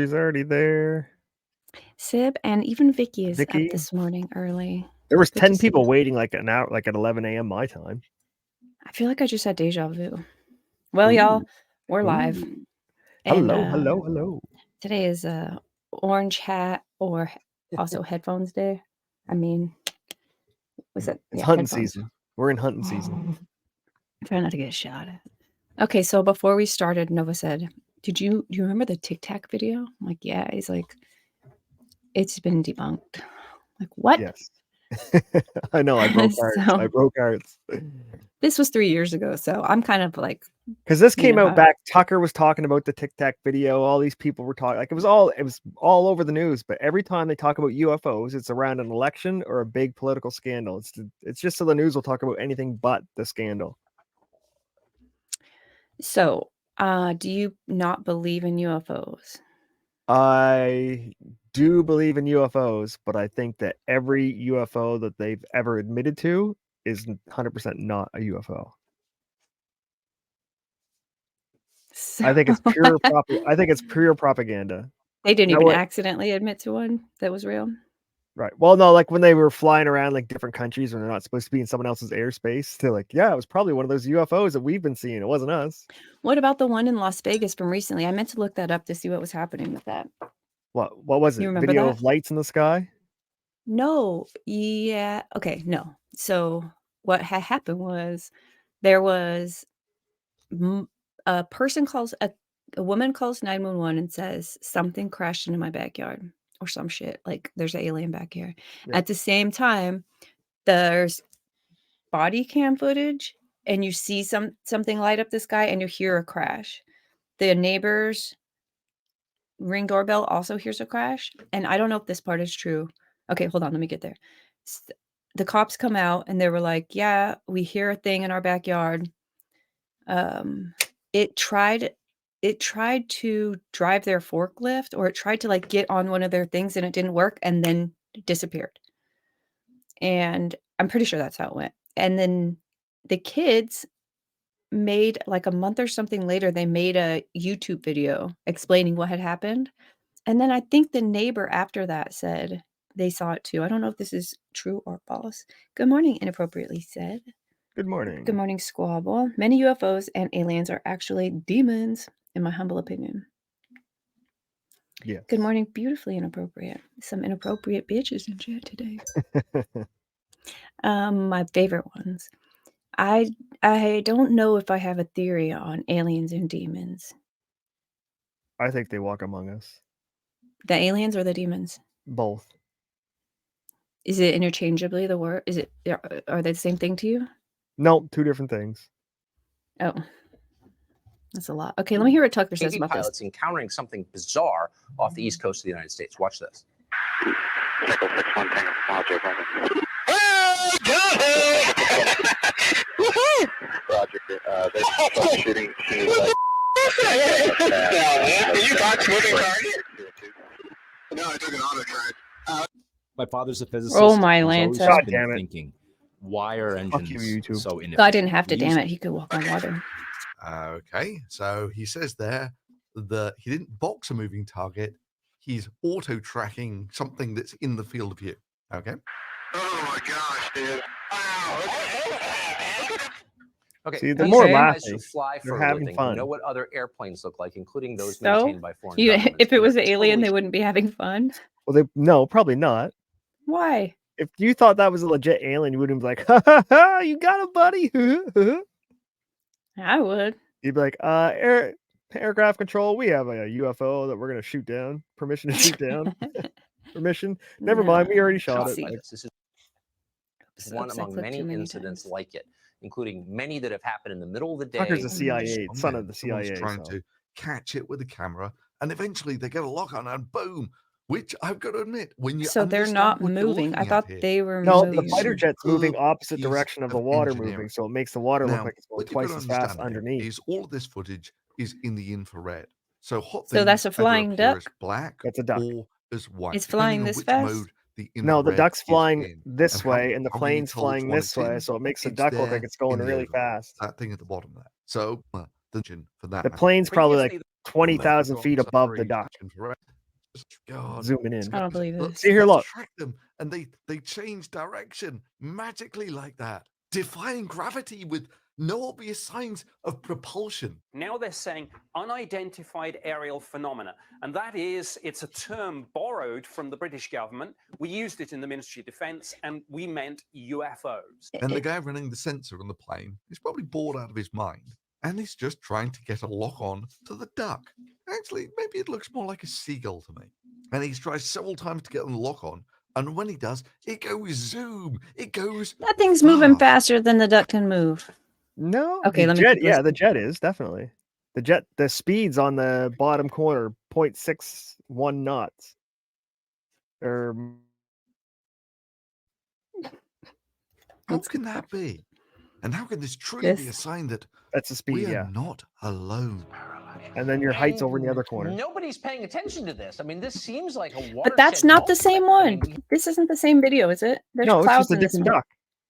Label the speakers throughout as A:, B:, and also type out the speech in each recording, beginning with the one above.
A: Aubrey's already there.
B: Sib and even Vicky is
A: Vicky.
B: up this morning early.
A: There was
B: Good to
A: 10
B: see
A: people
B: you.
A: waiting like an hour, like at 11 a.m. my time.
B: I feel like I just had deja vu. Well, y'all, we're live.
A: Ooh.
B: And
A: Hello.
B: today is Orange Hat or also Headphones Day. I mean, what's that?
A: It's
B: Yeah,
A: hunting
B: headphones.
A: season. We're in hunting season.
B: I'm trying not to get shot at. Okay, so before we started, Nova said, do you remember the Tic Tac video? I'm like, yeah. He's like, it's been debunked. Like, what?
A: Yes. I know, I broke hearts.
B: This was 3 years ago, so I'm kind of like,
A: because this came out back. Tucker was talking about the Tic Tac video. All these people were talking, like it was all over the news. But every time they talk about UFOs, it's around an election or a big political scandal. It's just so the news will talk about anything but the scandal.
B: So, do you not believe in UFOs?
A: I do believe in UFOs, but I think that every UFO that they've ever admitted to is 100% not a UFO.
B: So,
A: I think it's pure I think it's pure propaganda.
B: They didn't even accidentally admit to one that was real?
A: Right. Well, no, like when they were flying around like different countries when they're not supposed to be in someone else's airspace, they're like, yeah, it was probably one of those UFOs that we've been seeing. It wasn't us.
B: What about the one in Las Vegas from recently? I meant to look that up to see what was happening with that.
A: What was it?
B: You remember
A: Video
B: that?
A: of lights in the sky?
B: No. Yeah. Okay. No. So what had happened was there was a person calls a woman calls 911 and says something crashed into my backyard or some shit. Like there's an alien back here.
A: Yeah.
B: At the same time, there's body cam footage and you see something light up the sky and you hear a crash. The neighbor's Ring doorbell also hears a crash, and I don't know if this part is true. Okay, hold on, let me get there. The cops come out and they were like, "Yeah, we hear a thing in our backyard." It tried to drive their forklift, or it tried to like get on one of their things and it didn't work and then disappeared. And I'm pretty sure that's how it went. And then the kids made like a month or something later, they made a YouTube video explaining what had happened. And then I think the neighbor after that said they saw it too. I don't know if this is true or false. Good morning, inappropriately said.
A: Good morning.
B: Good morning, Squabble. Many UFOs and aliens are actually demons, in my humble opinion.
A: Yeah.
B: Good morning, beautifully inappropriate. Some inappropriate bitches in chat today. My favorite ones. I don't know if I have a theory on aliens and demons.
A: I think they walk among us.
B: The aliens or the demons?
A: Both.
B: Is it interchangeably the word? Are they the same thing to you?
A: No, two different things.
B: Oh, that's a lot. Okay, let me hear what Tucker says about
C: pilots
B: this.
C: Encountering something bizarre off the east coast of the United States. Watch this.
D: Roger. They're shooting. You got moving target? No, I took an auto track.
E: My father's a physicist.
B: Oh my Lanta.
A: God damn it.
E: Thinking, why are engines so inefficient?
B: God didn't have to, damn it. He could walk on water.
F: Okay, so he says there that he didn't box a moving target. He's auto-tracking something that's in the field of view. Okay?
D: Oh my gosh, dude. Wow.
C: Okay,
A: see, they're more laughing.
C: Who fly for
A: they're
C: a
A: having
C: living
A: fun.
C: Who know what other airplanes look like, including those
B: So,
C: maintained by foreign governments.
B: if it was an alien, they wouldn't be having fun.
A: Well, no, probably not.
B: Why?
A: If you thought that was a legit alien, you wouldn't be like, ha ha ha, you got it, buddy.
B: I would.
A: You'd be like, aircraft control, we have a UFO that we're gonna shoot down. Permission to shoot down. Permission. Never mind, we already shot it.
C: This is one among many incidents like it, including many that have happened in the middle of the day.
A: Tucker's a CIA, son of the CIA.
F: Trying to catch it with a camera, and eventually they get a lock on, and boom. Which I've got to admit, when you
B: so they're not moving. I thought they were moving.
A: No, the fighter jet's moving opposite direction of the water moving, so it makes the water look like it's going twice as fast underneath.
F: Is all of this footage is in the infrared. So
B: so that's a flying duck.
F: Black.
A: That's a duck.
F: Or as white.
B: It's flying this fast.
A: No, the duck's flying this way, and the plane's flying this way, so it makes the duck look like it's going really fast.
F: That thing at the bottom there. So
A: the plane's probably like 20,000 feet above the duck.
F: God,
A: zooming in.
B: I don't believe this.
A: See here, look.
F: Track them, and they change direction magically like that, defying gravity with no obvious signs of propulsion.
G: Now they're saying unidentified aerial phenomena, and it's a term borrowed from the British government. We used it in the Ministry of Defence, and we meant UFOs.
F: And the guy running the sensor on the plane is probably bored out of his mind, and he's just trying to get a lock on to the duck. Actually, maybe it looks more like a seagull to me. And he's tried several times to get the lock on, and when he does, it goes zoom. It goes.
B: That thing's moving faster than the duck can move.
A: No.
B: Okay, let me.
A: Yeah, the jet is definitely the speed's on the bottom corner, 0.61 knots.
F: How can that be? And how can this truly be a sign that
A: that's the speed?
F: We are not alone.
A: And then your height's over in the other corner.
C: Nobody's paying attention to this. I mean, this seems like a watershed.
B: But that's not the same one. This isn't the same video, is it? There's
A: no,
B: clouds
A: it's just a different duck.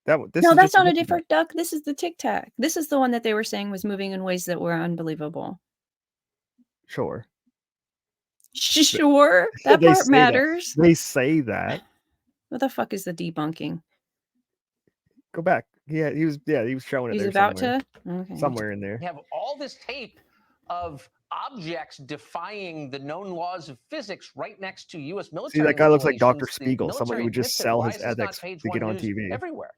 B: No, that's not a different duck. This is the Tic Tac. This is the one that they were saying was moving in ways that were unbelievable.
A: Sure.
B: Sure. That part matters.
A: They say that.
B: What the fuck is the debunking?
A: Go back. Yeah, he was showing it.
B: He's
A: there
B: about
A: somewhere.
B: to? Okay.
A: Somewhere in there.
C: We have all this tape of objects defying the known laws of physics right next to U.S. military.
A: See, that guy looks like Dr.
C: installations.
A: Spiegel, somebody who would just sell his ethics to get on TV.
C: Everywhere.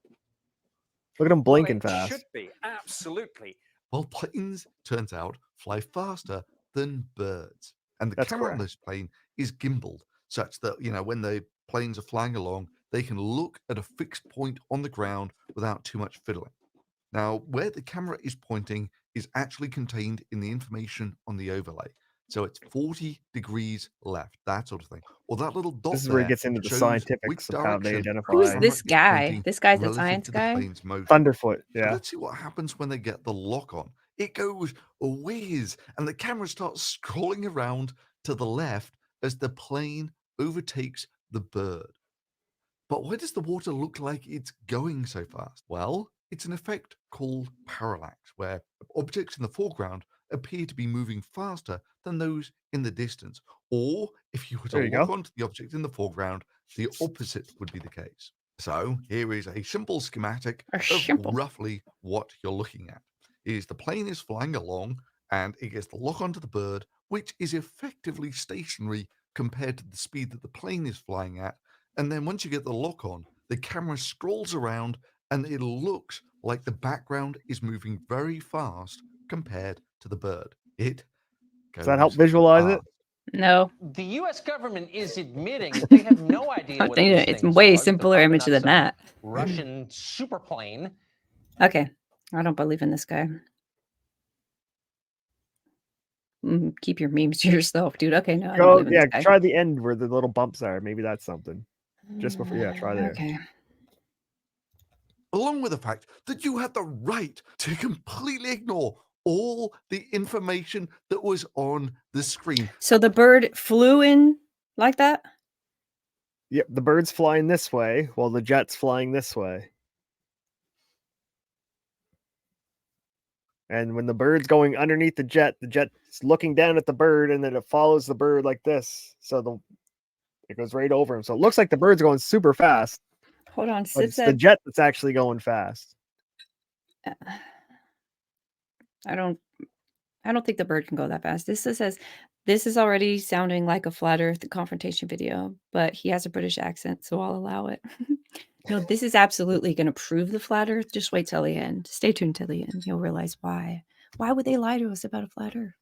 A: Look at him blinking
G: Well,
A: fast.
G: Should be, absolutely.
F: Well, planes, turns out, fly faster than birds. And the camera on this plane is gimbaled, such that, when the planes are flying along, they can look at a fixed point on the ground without too much fiddling. Now, where the camera is pointing is actually contained in the information on the overlay. So it's 40 degrees left, that sort of thing. Or that little dot.
A: This is where it gets into the scientifics of how they identify.
B: Who's this guy? This guy's a science guy?
A: Thunderfoot, yeah.
F: Let's see what happens when they get the lock on. It goes a whiz, and the camera starts scrolling around to the left as the plane overtakes the bird. But why does the water look like it's going so fast? Well, it's an effect called parallax, where objects in the foreground appear to be moving faster than those in the distance. Or if you were to look onto the object in the foreground, the opposite would be the case. So here is a simple schematic of roughly what you're looking at. Is the plane is flying along and it gets the lock onto the bird, which is effectively stationary compared to the speed that the plane is flying at. And then once you get the lock on, the camera scrolls around and it looks like the background is moving very fast compared to the bird.
A: Does that help visualize it?
B: No.
C: The U.S. government is admitting that they have no idea what these
B: it's
C: things
B: way
C: are,
B: simpler image than that.
C: Russian superplane.
B: Okay. I don't believe in this guy. Keep your memes to yourself, dude. Okay, no. I don't believe in this guy.
A: Try the end where the little bumps are. Maybe that's something. Just before, try there.
B: Okay.
F: Along with the fact that you had the right to completely ignore all the information that was on the screen.
B: So the bird flew in like that?
A: Yep, the bird's flying this way while the jet's flying this way. And when the bird's going underneath the jet's looking down at the bird, and then it follows the bird like this. So it goes right over him. So it looks like the bird's going super fast.
B: Hold on.
A: But it's the jet that's actually going fast.
B: I don't think the bird can go that fast. This is already sounding like a flat earth confrontation video, but he has a British accent, so I'll allow it. No, this is absolutely going to prove the flat earth. Just wait till the end. Stay tuned till the end. You'll realize why. Why would they lie to us about a flat earth?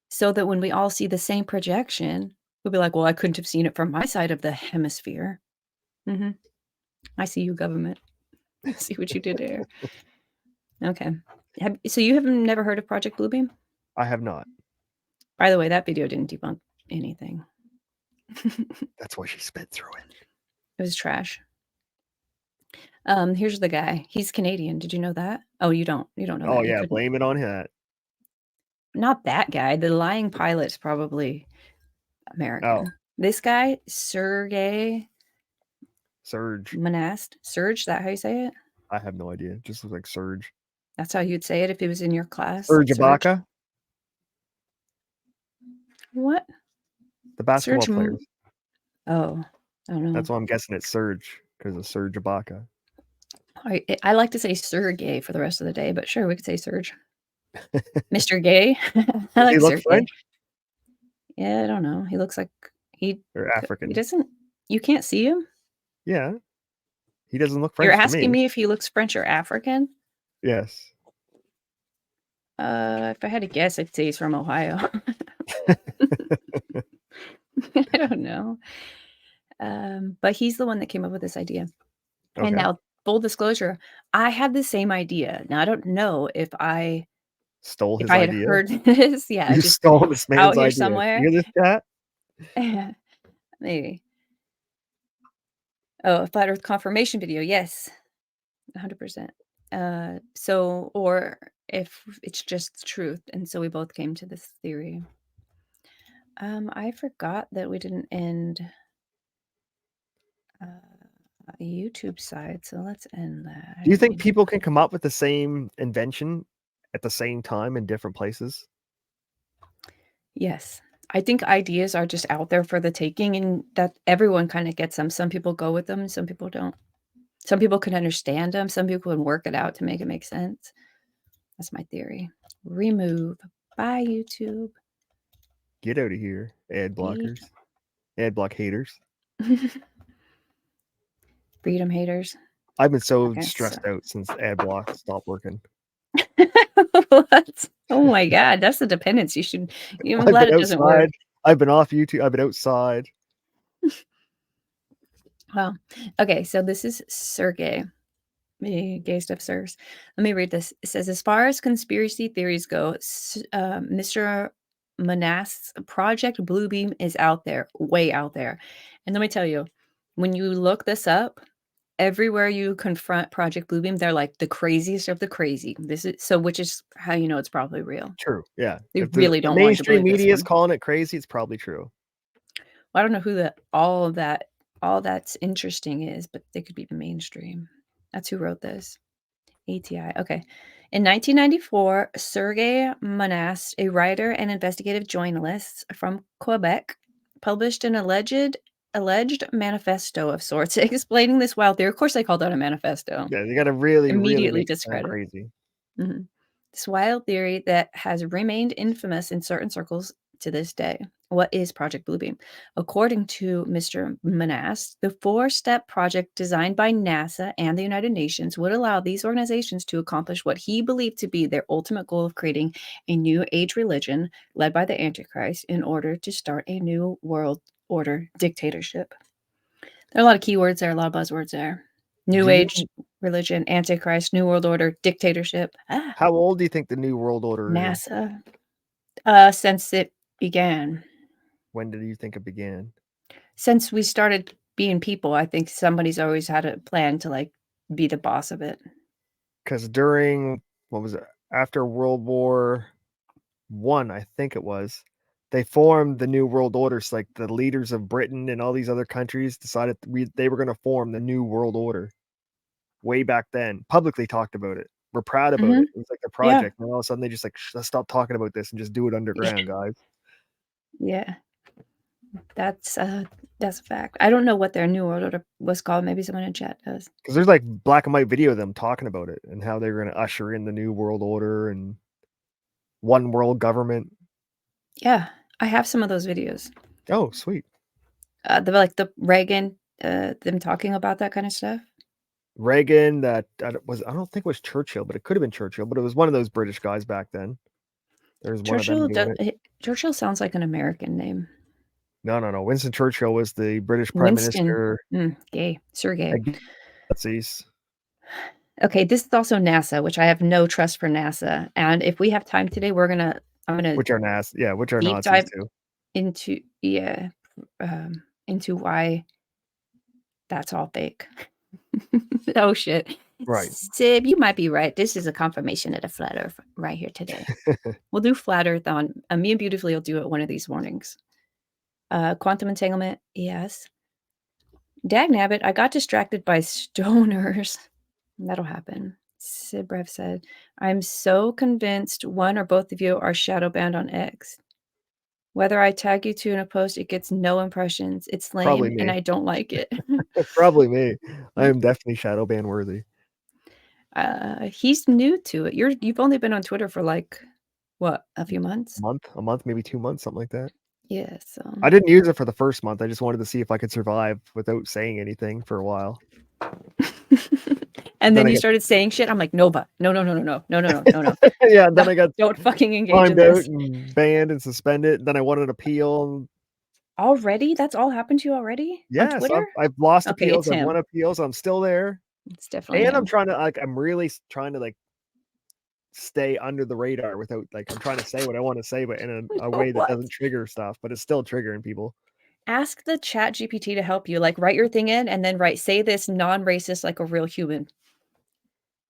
B: So that when we all see the same projection, we'll be like, well, I couldn't have seen it from my side of the hemisphere. I see you, government. See what you did there. Okay. So you have never heard of Project Bluebeam?
A: I have not.
B: By the way, that video didn't debunk anything.
A: That's why she sped through it.
B: It was trash. Here's the guy. He's Canadian. Did you know that? Oh, you don't know that.
A: Oh, yeah. Blame it on him.
B: Not that guy. The lying pilot's probably American.
A: Oh.
B: This guy, Serge. Monast. Serge, that how you say it?
A: I have no idea. It just looks like Serge.
B: That's how you'd say it if it was in your class.
A: Serge Ibaka?
B: What?
A: The basketball
B: Serge
A: players.
B: Oh, I don't know.
A: That's why I'm guessing it's Serge because of Serge Ibaka.
B: I like to say Sergey for the rest of the day, but sure, we could say Serge. Mr. Gay. I
A: Does
B: like
A: he look
B: Sergey.
A: French
B: Yeah, I don't know. He looks like he
A: or
B: he doesn't. You can't see him.
A: Yeah, he doesn't look
B: You're
A: French to
B: asking
A: me.
B: me if he looks French or African?
A: Yes.
B: If I had to guess, I'd say he's from Ohio. I don't know. But he's the one that came up with this idea.
A: Okay.
B: And now, full disclosure, I had the same idea. Now I don't know if I
A: Stole his
B: had
A: idea.
B: heard this. Yeah,
A: You
B: just
A: stole this
B: out
A: man's
B: here
A: idea.
B: somewhere.
A: You hear this, chat?
B: Maybe. Oh, a flat Earth confirmation video. Yes, 100%. So, or if it's just the truth, and so we both came to this theory. I forgot that we didn't end a YouTube side, so let's end that.
A: Do you think people can come up with the same invention at the same time in different places?
B: Yes. I think ideas are just out there for the taking, and that everyone kind of gets them. Some people go with them, some people don't. Some people can understand them, some people can work it out to make it make sense. That's my theory. Remove. Bye, YouTube.
A: Get out of here, ad blockers. Ad block haters.
B: Freedom haters.
A: I've been so stressed out since ad block stopped working.
B: What? Oh my god, that's the dependence. I'm glad it doesn't work.
A: I've been off YouTube. I've been outside.
B: Well, okay, so this is Sergey. Gay stuff serves. Let me read this. It says, as far as conspiracy theories go, Mr. Manast's Project Bluebeam is out there, way out there. And let me tell you, when you look this up, everywhere you confront Project Bluebeam, they're like the craziest of the crazy. Which is how you know it's probably real.
A: True. Yeah.
B: They
A: If
B: really don't want you to
A: mainstream
B: believe this
A: media is
B: one.
A: calling it crazy, it's probably true.
B: Well, I don't know who all that's interesting is, but they could be the mainstream. That's who wrote this. ATI. Okay. In 1994, Sergey Manast, a writer and investigative journalist from Quebec, published an alleged manifesto of sorts explaining this wild theory. Of course, they called that a manifesto.
A: Yeah, you got to really
B: immediately
A: make it sound
B: discredit.
A: crazy.
B: Mm-hmm. This wild theory that has remained infamous in certain circles to this day. What is Project Bluebeam? According to Mr. Manast, the 4-step project designed by NASA and the United Nations would allow these organizations to accomplish what he believed to be their ultimate goal of creating a new age religion led by the Antichrist in order to start a new world order dictatorship. There are a lot of keywords there, a lot of buzzwords there. New age religion, Antichrist, New World Order, dictatorship.
A: How old do you think the New World Order is?
B: NASA. Since it began.
A: When did you think it began?
B: Since we started being people, I think somebody's always had a plan to be the boss of it.
A: Because during after World War I, I think it was, they formed the New World Order. So like the leaders of Britain and all these other countries decided they were going to form the New World Order. Way back then, publicly talked about it. We're proud about it. It was like a project, and all of a sudden they just let's stop talking about this and just do it underground, guys.
B: Yeah, that's a fact. I don't know what their New World Order was called. Maybe someone in chat does.
A: Because there's like black and white video of them talking about it and how they're going to usher in the New World Order and one world government.
B: Yeah, I have some of those videos.
A: Oh, sweet.
B: The Reagan, them talking about that kind of stuff.
A: Reagan, I don't think it was Churchill, but it could have been Churchill, but it was one of those British guys back then. There's one of them doing it.
B: Churchill sounds like an American name.
A: No. Winston Churchill was the British Prime Minister.
B: Gay. Sergey.
A: Nazis.
B: Okay, this is also NASA, which I have no trust for NASA. And if we have time today, I'm gonna
A: which are NASA, yeah, which are
B: deep
A: Nazis
B: dive
A: too.
B: into why that's all fake. Oh shit.
A: Right.
B: Sib, you might be right. This is a confirmation of the flat earth right here today. We'll do flat earth on me and Beautifully will do it one of these mornings. Quantum entanglement, yes. Dagnabbit, I got distracted by stoners. That'll happen. Sibrev said, I'm so convinced one or both of you are shadow banned on X. Whether I tag you two in a post, it gets no impressions. It's
A: Probably
B: lame, and
A: me.
B: I don't like it.
A: Probably me. I am definitely shadow ban worthy.
B: He's new to it. You've only been on Twitter for like what, a few months?
A: A month, maybe 2 months, something like that.
B: Yeah, so
A: I didn't use it for the first month. I just wanted to see if I could survive without saying anything for a while.
B: and
A: Then
B: then
A: I
B: you
A: got-
B: started saying shit. I'm like, Nova, no.
A: Yeah, then I got
B: Don't fucking engage in
A: timed out
B: this.
A: and banned and suspended. Then I wanted an appeal.
B: Already? That's all happened to you already? On
A: Yes,
B: Twitter?
A: I've lost
B: Okay,
A: appeals.
B: it's
A: I've
B: him.
A: won appeals. I'm still there.
B: It's definitely
A: And
B: him.
A: I'm really trying to like stay under the radar without like I'm trying to say what I want to say, but in a way that
B: What?
A: doesn't trigger stuff, but it's still triggering people.
B: Ask the chat GPT to help you. Like, write your thing in and then say this non-racist like a real human.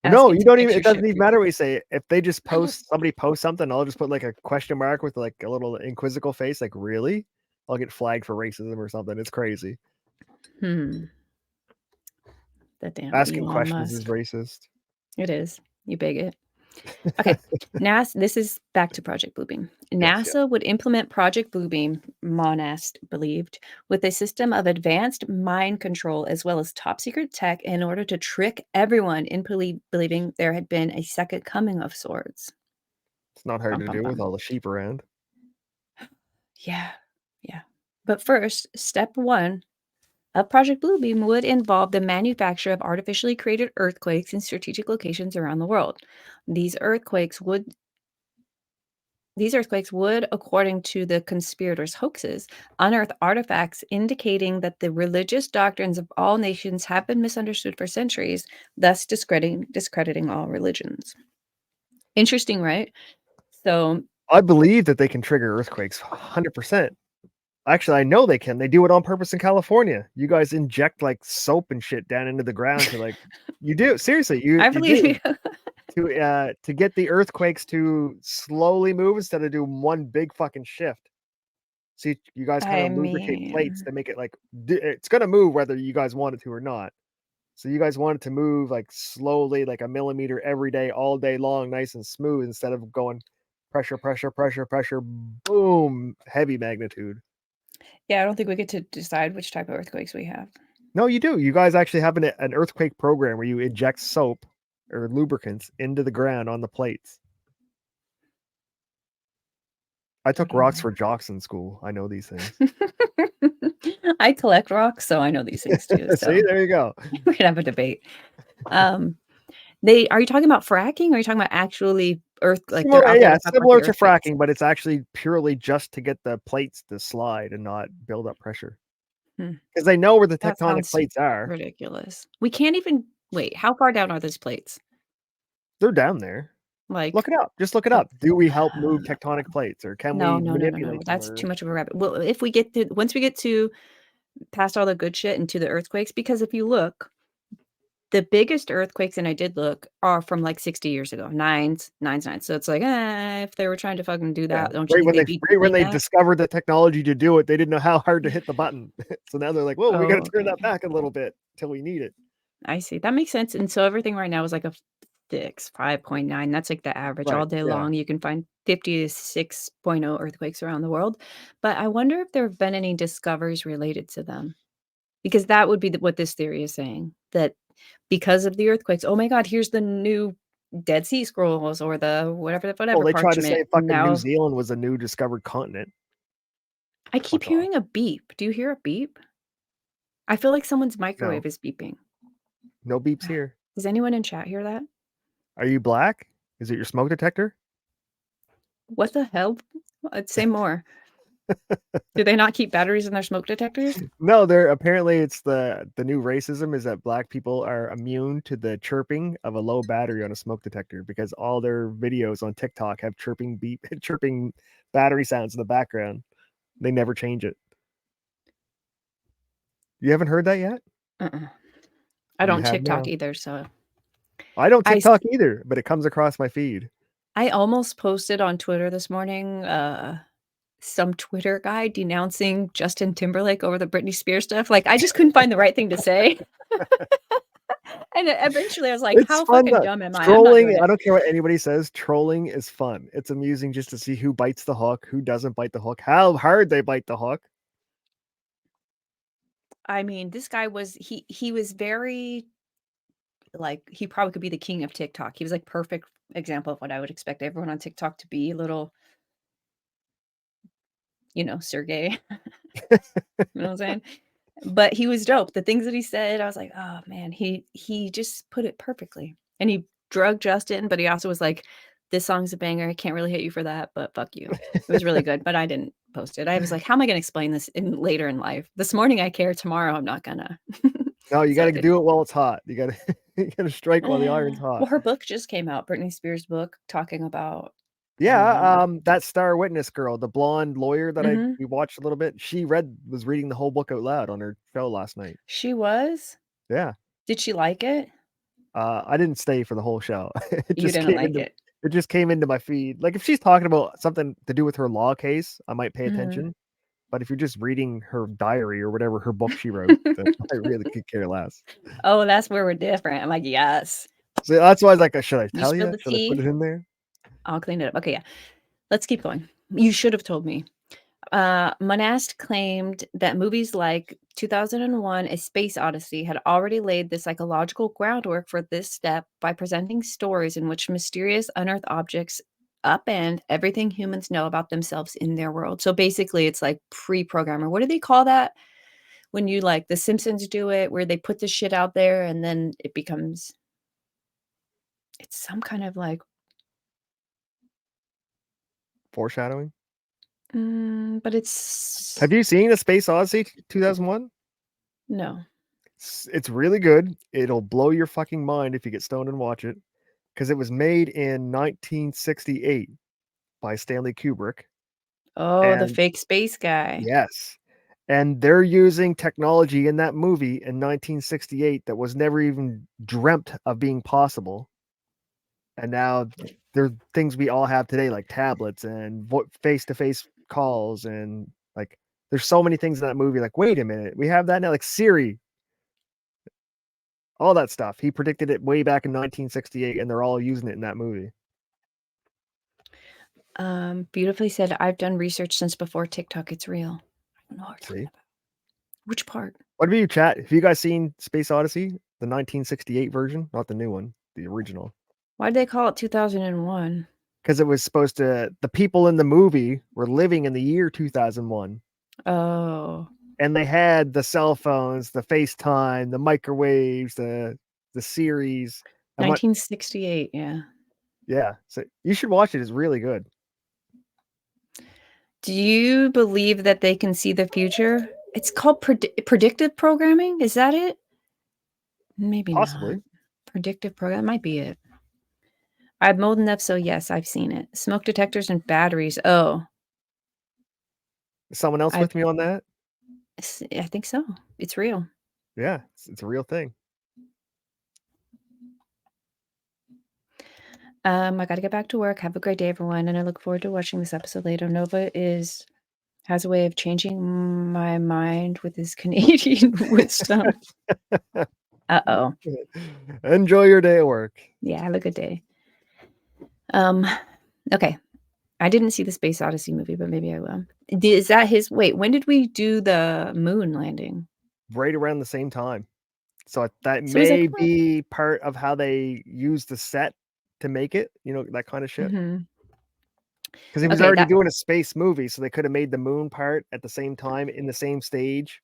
A: No,
B: Ask it
A: you
B: to
A: don't
B: fix
A: even.
B: your
A: It doesn't
B: shit
A: even
B: for you.
A: matter what you say. If they just somebody posts something, I'll just put like a question mark with like a little inquisical face. Like, really? I'll get flagged for racism or something. It's crazy.
B: That damn
A: Asking
B: Elon
A: questions is
B: Musk.
A: racist.
B: It is. You bigot. Okay, NASA. This is back to Project Bluebeam.
A: Yes,
B: NASA would implement Project Bluebeam, Monast believed, with a system of advanced mind control as well as top secret tech in order to trick everyone in believing there had been a second coming of sorts.
A: It's not hard
B: Bum,
A: to
B: bum,
A: do with
B: bum.
A: all the sheep around.
B: Yeah. But first, step 1 of Project Bluebeam would involve the manufacture of artificially created earthquakes in strategic locations around the world. These earthquakes would, according to the conspirators' hoaxes, unearth artifacts indicating that the religious doctrines of all nations have been misunderstood for centuries, thus discrediting all religions. Interesting, right? So
A: I believe that they can trigger earthquakes 100%. Actually, I know they can. They do it on purpose in California. You guys inject like soap and shit down into the ground to like you do. Seriously,
B: I
A: you
B: believe
A: do.
B: you.
A: To get the earthquakes to slowly move instead of doing one big fucking shift. See, you guys kind
B: I
A: of lubricate plates
B: mean,
A: to make it like it's gonna move whether you guys want it to or not. So you guys want it to move like slowly, like a millimeter every day, all day long, nice and smooth, instead of going pressure, boom, heavy magnitude.
B: yeah, I don't think we get to decide which type of earthquakes we have.
A: No, you do. You guys actually have an earthquake program where you inject soap or lubricants into the ground on the plates. I took rocks for jocks in school. I know these things.
B: I collect rocks, so I know these things too. So
A: See, there you go.
B: we can have a debate. Are you talking about fracking, or are you talking about actually like they're out there to fuck with
A: similar
B: the
A: to
B: earthquakes?
A: fracking, but it's actually purely just to get the plates to slide and not build up pressure. Because they know where the
B: That
A: tectonic
B: sounds
A: plates are.
B: ridiculous. We can't even wait. How far down are those plates?
A: They're down there.
B: Like,
A: Look it up. Just look it up. Do we help move tectonic plates, or can
B: no.
A: we manipulate them?
B: That's too much of a rabbit. Well, if we get to once we get to past all the good shit and to the earthquakes, because if you look, the biggest earthquakes, and I did look, are from like 60 years ago. Nines. So it's like, if they were trying to fucking do that, don't you think they'd be
A: Right when
B: doing
A: they
B: that?
A: discovered the technology to do it, they didn't know how hard to hit the button. So now they're like, well, we got to turn that back a little bit till we need it.
B: I see. That makes sense. And so everything right now is like a 5.9. That's like the average all
A: Right,
B: day
A: yeah.
B: long. You can find 50 to 6.0 earthquakes around the world. But I wonder if there have been any discoveries related to them. Because that would be what this theory is saying. That because of the earthquakes, oh my God, here's the new Dead Sea Scrolls or the whatever
A: Well, they tried to
B: parchment.
A: say fucking
B: Now
A: New Zealand was a new discovered continent.
B: I keep
A: Fuck off.
B: hearing a beep. Do you hear a beep? I feel like someone's microwave
A: No.
B: is beeping.
A: No beeps here.
B: Does anyone in chat hear that?
A: Are you black? Is it your smoke detector?
B: What the hell? Say more. Do they not keep batteries in their smoke detectors?
A: No, they're apparently it's the new racism is that black people are immune to the chirping of a low battery on a smoke detector because all their videos on TikTok have chirping battery sounds in the background. They never change it. You haven't heard that yet?
B: I don't
A: have
B: TikTok
A: now.
B: either, so
A: I don't TikTok either, but it comes across my feed.
B: I almost posted on Twitter this morning some Twitter guy denouncing Justin Timberlake over the Britney Spears stuff. Like, I just couldn't find the right thing to say. And eventually I was like,
A: It's
B: how
A: fun
B: fucking
A: though.
B: dumb am I? I'm not
A: Trolling,
B: doing
A: I
B: it.
A: don't care what anybody says. Trolling is fun. It's amusing just to see who bites the hook, who doesn't bite the hook, how hard they bite the hook.
B: I mean, this guy was he was very like he probably could be the king of TikTok. He was like perfect example of what I would expect everyone on TikTok to be, little, Sergey. You know what I'm saying? But he was dope. The things that he said, I was like, "Oh man, he just put it perfectly." And he drugged Justin, but he also was like, "This song's a banger. I can't really hate you for that, but fuck you." It was really good, but I didn't post it. I was like, "How am I gonna explain this later in life? This morning I care, tomorrow I'm not gonna."
A: No, you
B: So I
A: got to
B: didn't.
A: do it while it's hot. You got to you got to strike while the iron's hot.
B: Well, her book just came out, Britney Spears' book, talking about
A: Yeah, that Star Witness girl, the blonde lawyer that
B: Mhm.
A: we watched a little bit, she was reading the whole book out loud on her show last night.
B: She was?
A: Yeah.
B: Did she like it?
A: I didn't stay for the whole show. It
B: You
A: just
B: didn't
A: came
B: like
A: into
B: it.
A: it just came into my feed. Like if she's talking about something to do with her law case, I might pay
B: Mhm.
A: attention. But if you're just reading her diary or whatever her book she wrote, then I really could care less.
B: Oh, that's where we're different. I'm like, "Yes."
A: So that's why I was like, should I
B: You
A: tell
B: spill
A: you?
B: the
A: Should I put
B: tea?
A: it in there?
B: I'll clean it up. Okay, yeah. Let's keep going. You should have told me. Monast claimed that movies like 2001: A Space Odyssey had already laid the psychological groundwork for this step by presenting stories in which mysterious unearthed objects upend everything humans know about themselves in their world. So basically, it's like pre-programmer. What do they call that? When you like The Simpsons do it, where they put the shit out there and then it's some kind of like
A: Foreshadowing.
B: but it's
A: Have you seen A Space Odyssey 2001?
B: no.
A: It's really good. It'll blow your fucking mind if you get stoned and watch it, because it was made in 1968 by Stanley Kubrick.
B: Oh, the
A: And
B: fake space guy.
A: yes, and they're using technology in that movie in 1968 that was never even dreamt of being possible. And now there are things we all have today, like tablets and face-to-face calls, and like there's so many things in that movie. Like, wait a minute, we have that now, like Siri, all that stuff. He predicted it way back in 1968, and they're all using it in that movie.
B: Beautifully said. I've done research since before TikTok. It's real. I don't know what you're talking about. Which part?
A: What about you, chat? Have you guys seen Space Odyssey, the 1968 version, not the new one, the original?
B: Why did they call it 2001?
A: Because it was supposed to. The people in the movie were living in the year 2001.
B: Oh,
A: And they had the cell phones, the FaceTime, the microwaves, the series. And
B: 1968. Yeah.
A: yeah, so you should watch it. It's really good.
B: Do you believe that they can see the future? It's called predictive programming. Is that it? Maybe
A: Possibly.
B: not. Predictive program might be it. I'm old enough, so yes, I've seen it. Smoke detectors and batteries. Oh,
A: Is someone else with me on that?
B: I think so. It's real.
A: Yeah, it's a real thing.
B: I got to get back to work. Have a great day, everyone, and I look forward to watching this episode later. Nova has a way of changing my mind with his Canadian wisdom. Uh-oh.
A: Enjoy your day at work.
B: Yeah, have a good day. Okay. I didn't see the Space Odyssey movie, but maybe I will. Is that wait, when did we do the moon landing?
A: Right around the same time. So that
B: So is
A: may
B: that
A: be part of how they use the set to make it, that kind of shit. Because he was already doing a space movie, so they could have made the moon part at the same time in the same stage.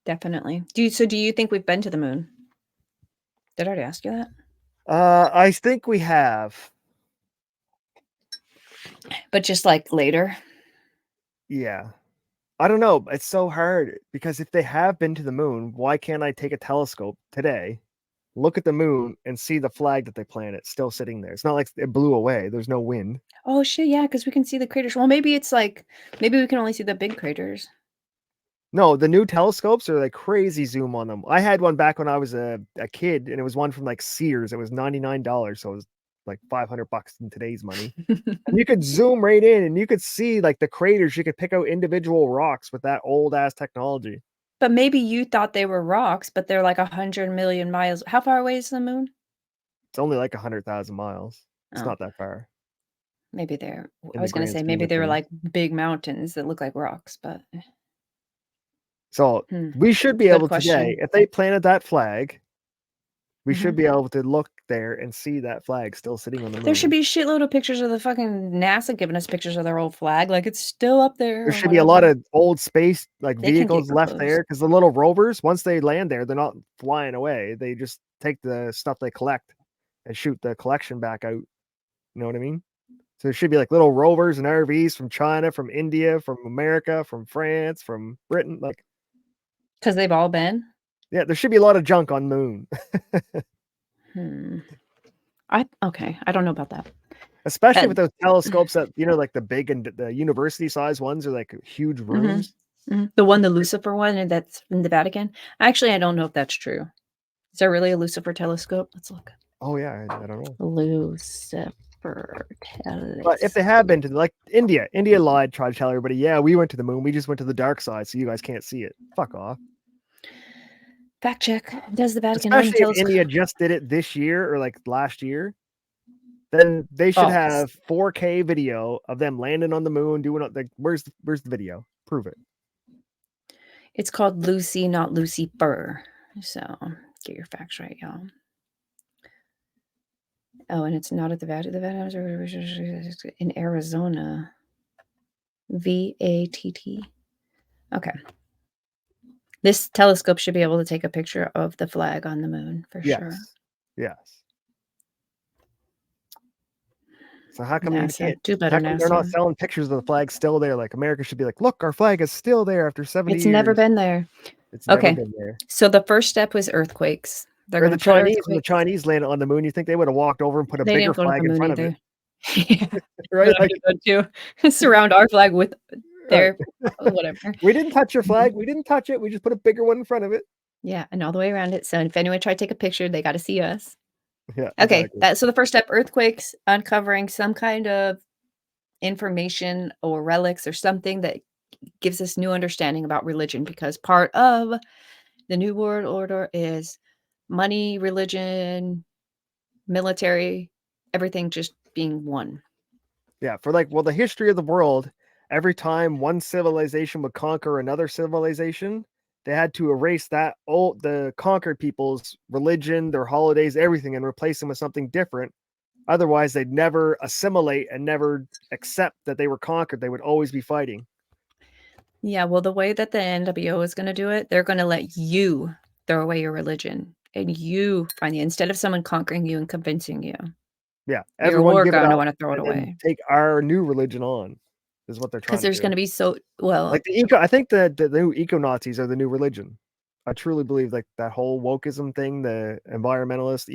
B: Definitely. Do you think we've been to the moon? Did I already ask you that?
A: I think we have.
B: But just like later?
A: Yeah. I don't know. It's so hard because if they have been to the moon, why can't I take a telescope today, look at the moon, and see the flag that they planted still sitting there? It's not like it blew away. There's no wind.
B: Oh shit, yeah, because we can see the craters. Well, maybe it's like maybe we can only see the big craters.
A: No, the new telescopes are like crazy zoom on them. I had one back when I was a kid, and it was one from like Sears. It was $99, so it was like $500 in today's money. And you could zoom right in, and you could see like the craters. You could pick out individual rocks with that old ass technology.
B: But maybe you thought they were rocks, but they're like 100 million miles. How far away is the moon?
A: It's only like 100,000 miles. It's
B: Oh.
A: not that far.
B: Maybe they're.
A: In
B: I was
A: the
B: going to
A: grand
B: say
A: scheme
B: maybe
A: of
B: they were
A: things.
B: like big mountains that look like rocks, but
A: So we should be
B: Good
A: able
B: question.
A: today, if they planted that flag, we
B: Mhm.
A: should be able to look there and see that flag still sitting on the moon.
B: there should be a shitload of pictures of the fucking NASA giving us pictures of their old flag. Like it's still up there.
A: There
B: or
A: should be a lot
B: whatever.
A: of old space like
B: They can get
A: vehicles left
B: close.
A: there because the little rovers, once they land there, they're not flying away. They just take the stuff they collect and shoot the collection back out. You know what I mean? So there should be like little rovers and RVs from China, from India, from America, from France, from Britain. Like,
B: Because they've all been.
A: yeah, there should be a lot of junk on the moon,
B: Okay. I don't know about that.
A: especially with those telescopes that, you know, like the big and the university size ones are like huge
B: Mm-hmm.
A: rooms.
B: The one, the Lucifer one, that's in the Vatican. Actually, I don't know if that's true. Is there really a Lucifer telescope? Let's look.
A: Oh yeah, I don't know.
B: Lucifer telescope.
A: But if they have been to like India lied, tried to tell everybody, yeah, we went to the moon. We just went to the dark side, so you guys can't see it. Fuck off.
B: Fact check. Does the Vatican own a
A: Especially if
B: telescope?
A: India just did it this year or like last year, then they should have 4K video of them landing on the moon, doing like where's the video? Prove it.
B: It's called Lucy, not Lucifer. So get your facts right, y'all. Oh, and it's not at the Vatican. The Vatican is in Arizona. VATT. Okay. This telescope should be able to take a picture of the flag on the moon for sure.
A: Yes. So how come
B: NASA,
A: you can't
B: do better,
A: how come they're not
B: NASA.
A: selling pictures of the flag still there? Like America should be like, look, our flag is still there after 70 years.
B: It's never been there.
A: It's never been there.
B: So the first step was earthquakes. They're
A: Or
B: going
A: the
B: to put
A: Chinese, when the
B: earthquakes.
A: Chinese landed on the moon, you think they would have walked over and put a
B: They
A: bigger
B: didn't go to
A: flag
B: the
A: in
B: moon
A: front of
B: either.
A: it?
B: Yeah.
A: Right? Like,
B: Surround our flag with their whatever.
A: We didn't touch your flag. We didn't touch it. We just put a bigger one in front of it.
B: Yeah, and all the way around it. So if anyone tried to take a picture, they got to see us.
A: Yeah.
B: Okay.
A: Exactly.
B: So the first step, earthquakes, uncovering some kind of information or relics or something that gives us new understanding about religion, because part of the New World Order is money, religion, military, everything just being one.
A: Yeah. For like, well, the history of the world, every time one civilization would conquer another civilization, they had to erase the conquered people's religion, their holidays, everything, and replace them with something different. Otherwise, they'd never assimilate and never accept that they were conquered. They would always be fighting.
B: Yeah, well, the way that the NWO is going to do it, they're going to let you throw away your religion and you find it instead of someone conquering you and convincing you.
A: Yeah,
B: You're going to want to throw it away.
A: Take our new religion on, is what they're trying to do.
B: Because there's going to be
A: like I think the new eco-Nazis are the new religion. I truly believe like that whole wokeism thing, the environmentalist,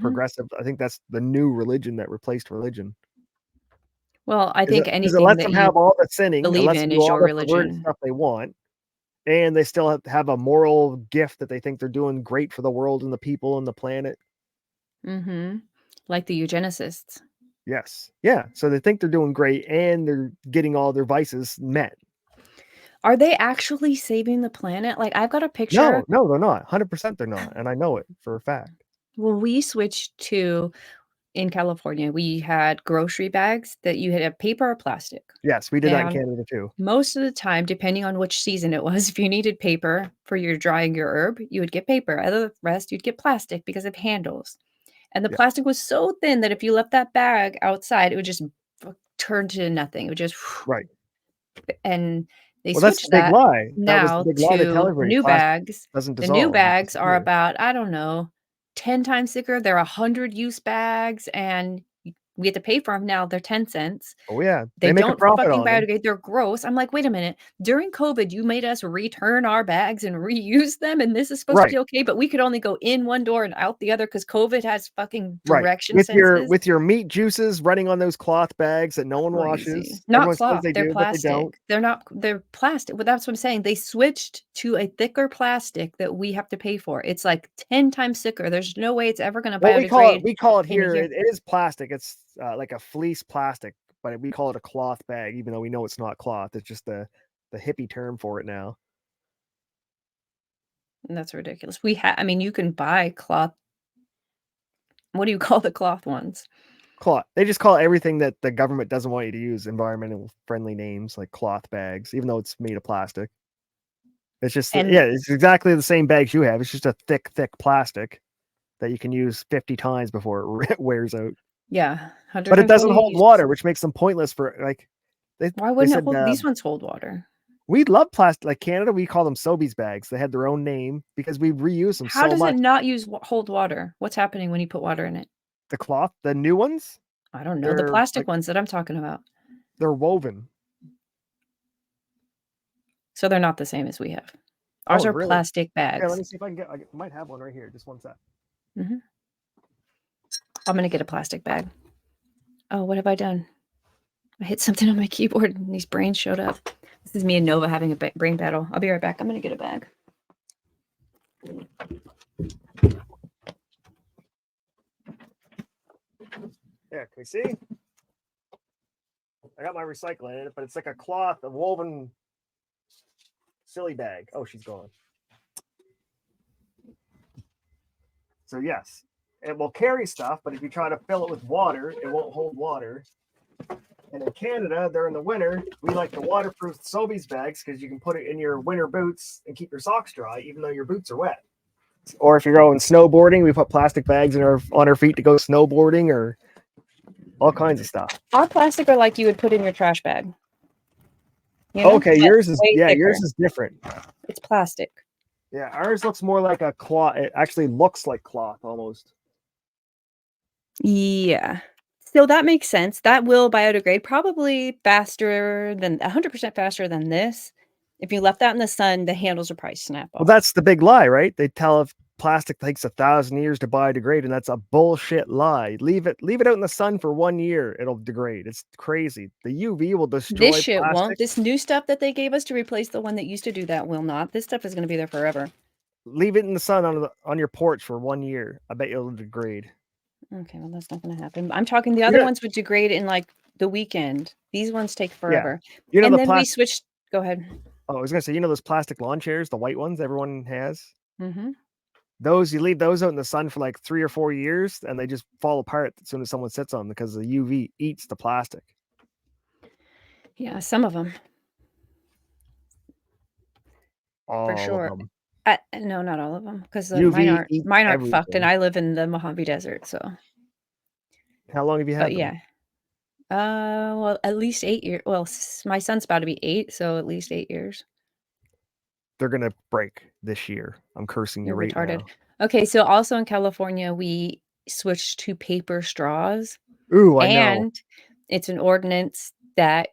A: progressive. I think that's the new religion that replaced religion.
B: Well, I think anything
A: it lets
B: that
A: them have all the sinning,
B: believe in is your religion.
A: Stuff they want, and they still have a moral gift that they think they're doing great for the world and the people and the planet.
B: Mm-hmm. Like the eugenicists.
A: Yes. Yeah. So they think they're doing great and they're getting all their vices met.
B: Are they actually saving the planet? Like I've got a picture.
A: No, they're not. 100% they're not. And I know it for a fact.
B: Well, we switched to, in California, we had grocery bags that you had a paper or plastic.
A: Yes, we did that in Canada too.
B: Most of the time, depending on which season it was, if you needed paper for your drying your herb, you would get paper. Other the rest, you'd get plastic because of handles. And the plastic was so thin that if you left that bag outside, it would just turn to nothing. It would just
A: right.
B: And they
A: that's
B: switched
A: the big lie.
B: now
A: that was the big lie
B: to new bags.
A: Doesn't
B: the
A: dissolve.
B: new bags are about, I don't know, 10 times thicker. They're 100-use bags, and we have to pay for them now. They're 10 cents.
A: Oh yeah,
B: they
A: make
B: don't
A: a profit
B: fucking
A: on them.
B: biodegradate. They're gross. I'm like, wait a minute. During COVID, you made us return our bags and reuse them, and this is supposed to be okay, but we could only go in one door and out the other because COVID has fucking direction senses.
A: With your meat juices running on those cloth bags that no one washes.
B: Not cloth. They're plastic. They're not. They're plastic. But that's what I'm saying. They switched to a thicker plastic that we have to pay for. It's like 10 times thicker. There's no way it's ever going to biodegrade.
A: We call it here. It is plastic. It's like a fleece plastic, but we call it a cloth bag, even though we know it's not cloth. It's just the hippie term for it now.
B: That's ridiculous. I mean, you can buy cloth. What do you call the cloth ones?
A: Cloth. They just call everything that the government doesn't want you to use environmental friendly names, like cloth bags, even though it's made of plastic. It's just, it's exactly the same bags you have. It's just a thick plastic that you can use 50 times before it wears out.
B: Yeah.
A: But it doesn't hold water, which makes them pointless for, like,
B: why wouldn't it hold? These ones hold water.
A: We love plastic. Like Canada, we call them Sobeys bags. They had their own name because we reuse them so much.
B: How does it not hold water? What's happening when you put water in it?
A: The cloth, the new ones?
B: I don't know. The plastic ones that I'm talking about.
A: They're woven.
B: So they're not the same as we have. Ours are really? Plastic bags.
A: Yeah, let me see if I can get. I might have one right here. Just one sec.
B: I'm gonna get a plastic bag. Oh, what have I done? I hit something on my keyboard and these brains showed up. This is me and Nova having a brain battle. I'll be right back. I'm gonna get a bag.
A: Yeah, can we see? I got my recycling in it, but it's like a cloth, a woven silly bag. Oh, she's gone. So yes, it will carry stuff, but if you try to fill it with water, it won't hold water. And in Canada, during the winter, we like the waterproof Sobeys bags because you can put it in your winter boots and keep your socks dry, even though your boots are wet. Or if you're going snowboarding, we put plastic bags on our feet to go snowboarding, or all kinds of stuff.
B: Our plastic are like you would put in your trash bag. You know?
A: Okay, yours is yours is different.
B: It's plastic.
A: Yeah, ours looks more like a cloth. It actually looks like cloth almost.
B: Yeah. So that makes sense. That will biodegrade probably faster than 100% faster than this. If you left that in the sun, the handles would probably snap off.
A: Well, that's the big lie, right? They tell if plastic takes 1,000 years to biodegrade, and that's a bullshit lie. Leave it out in the sun for 1 year, it'll degrade. It's crazy. The UV will destroy
B: this shit
A: plastic.
B: Won't. This new stuff that they gave us to replace the one that used to do that will not. This stuff is going to be there forever.
A: Leave it in the sun on your porch for 1 year. I bet it'll degrade.
B: Okay, well, that's not going to happen. I'm talking the other ones would degrade in like the weekend. These ones take forever.
A: Yeah.
B: And then we switched. Go ahead.
A: Oh, I was going to say, those plastic lawn chairs, the white ones everyone has?
B: Mm-hmm.
A: Those, you leave those out in the sun for like 3 or 4 years, and they just fall apart as soon as someone sits on them because the UV eats the plastic.
B: Yeah, some of them. For sure. No, not all of them, because mine aren't fucked, and I live in the Mojave Desert. So,
A: how long have you had them?
B: Yeah, well, at least 8 years. Well, my son's about to be 8, so at least 8 years.
A: They're gonna break this year. I'm cursing you right
B: retarded.
A: now.
B: Okay, so also in California, we switched to paper straws.
A: Ooh, I know.
B: And it's an ordinance that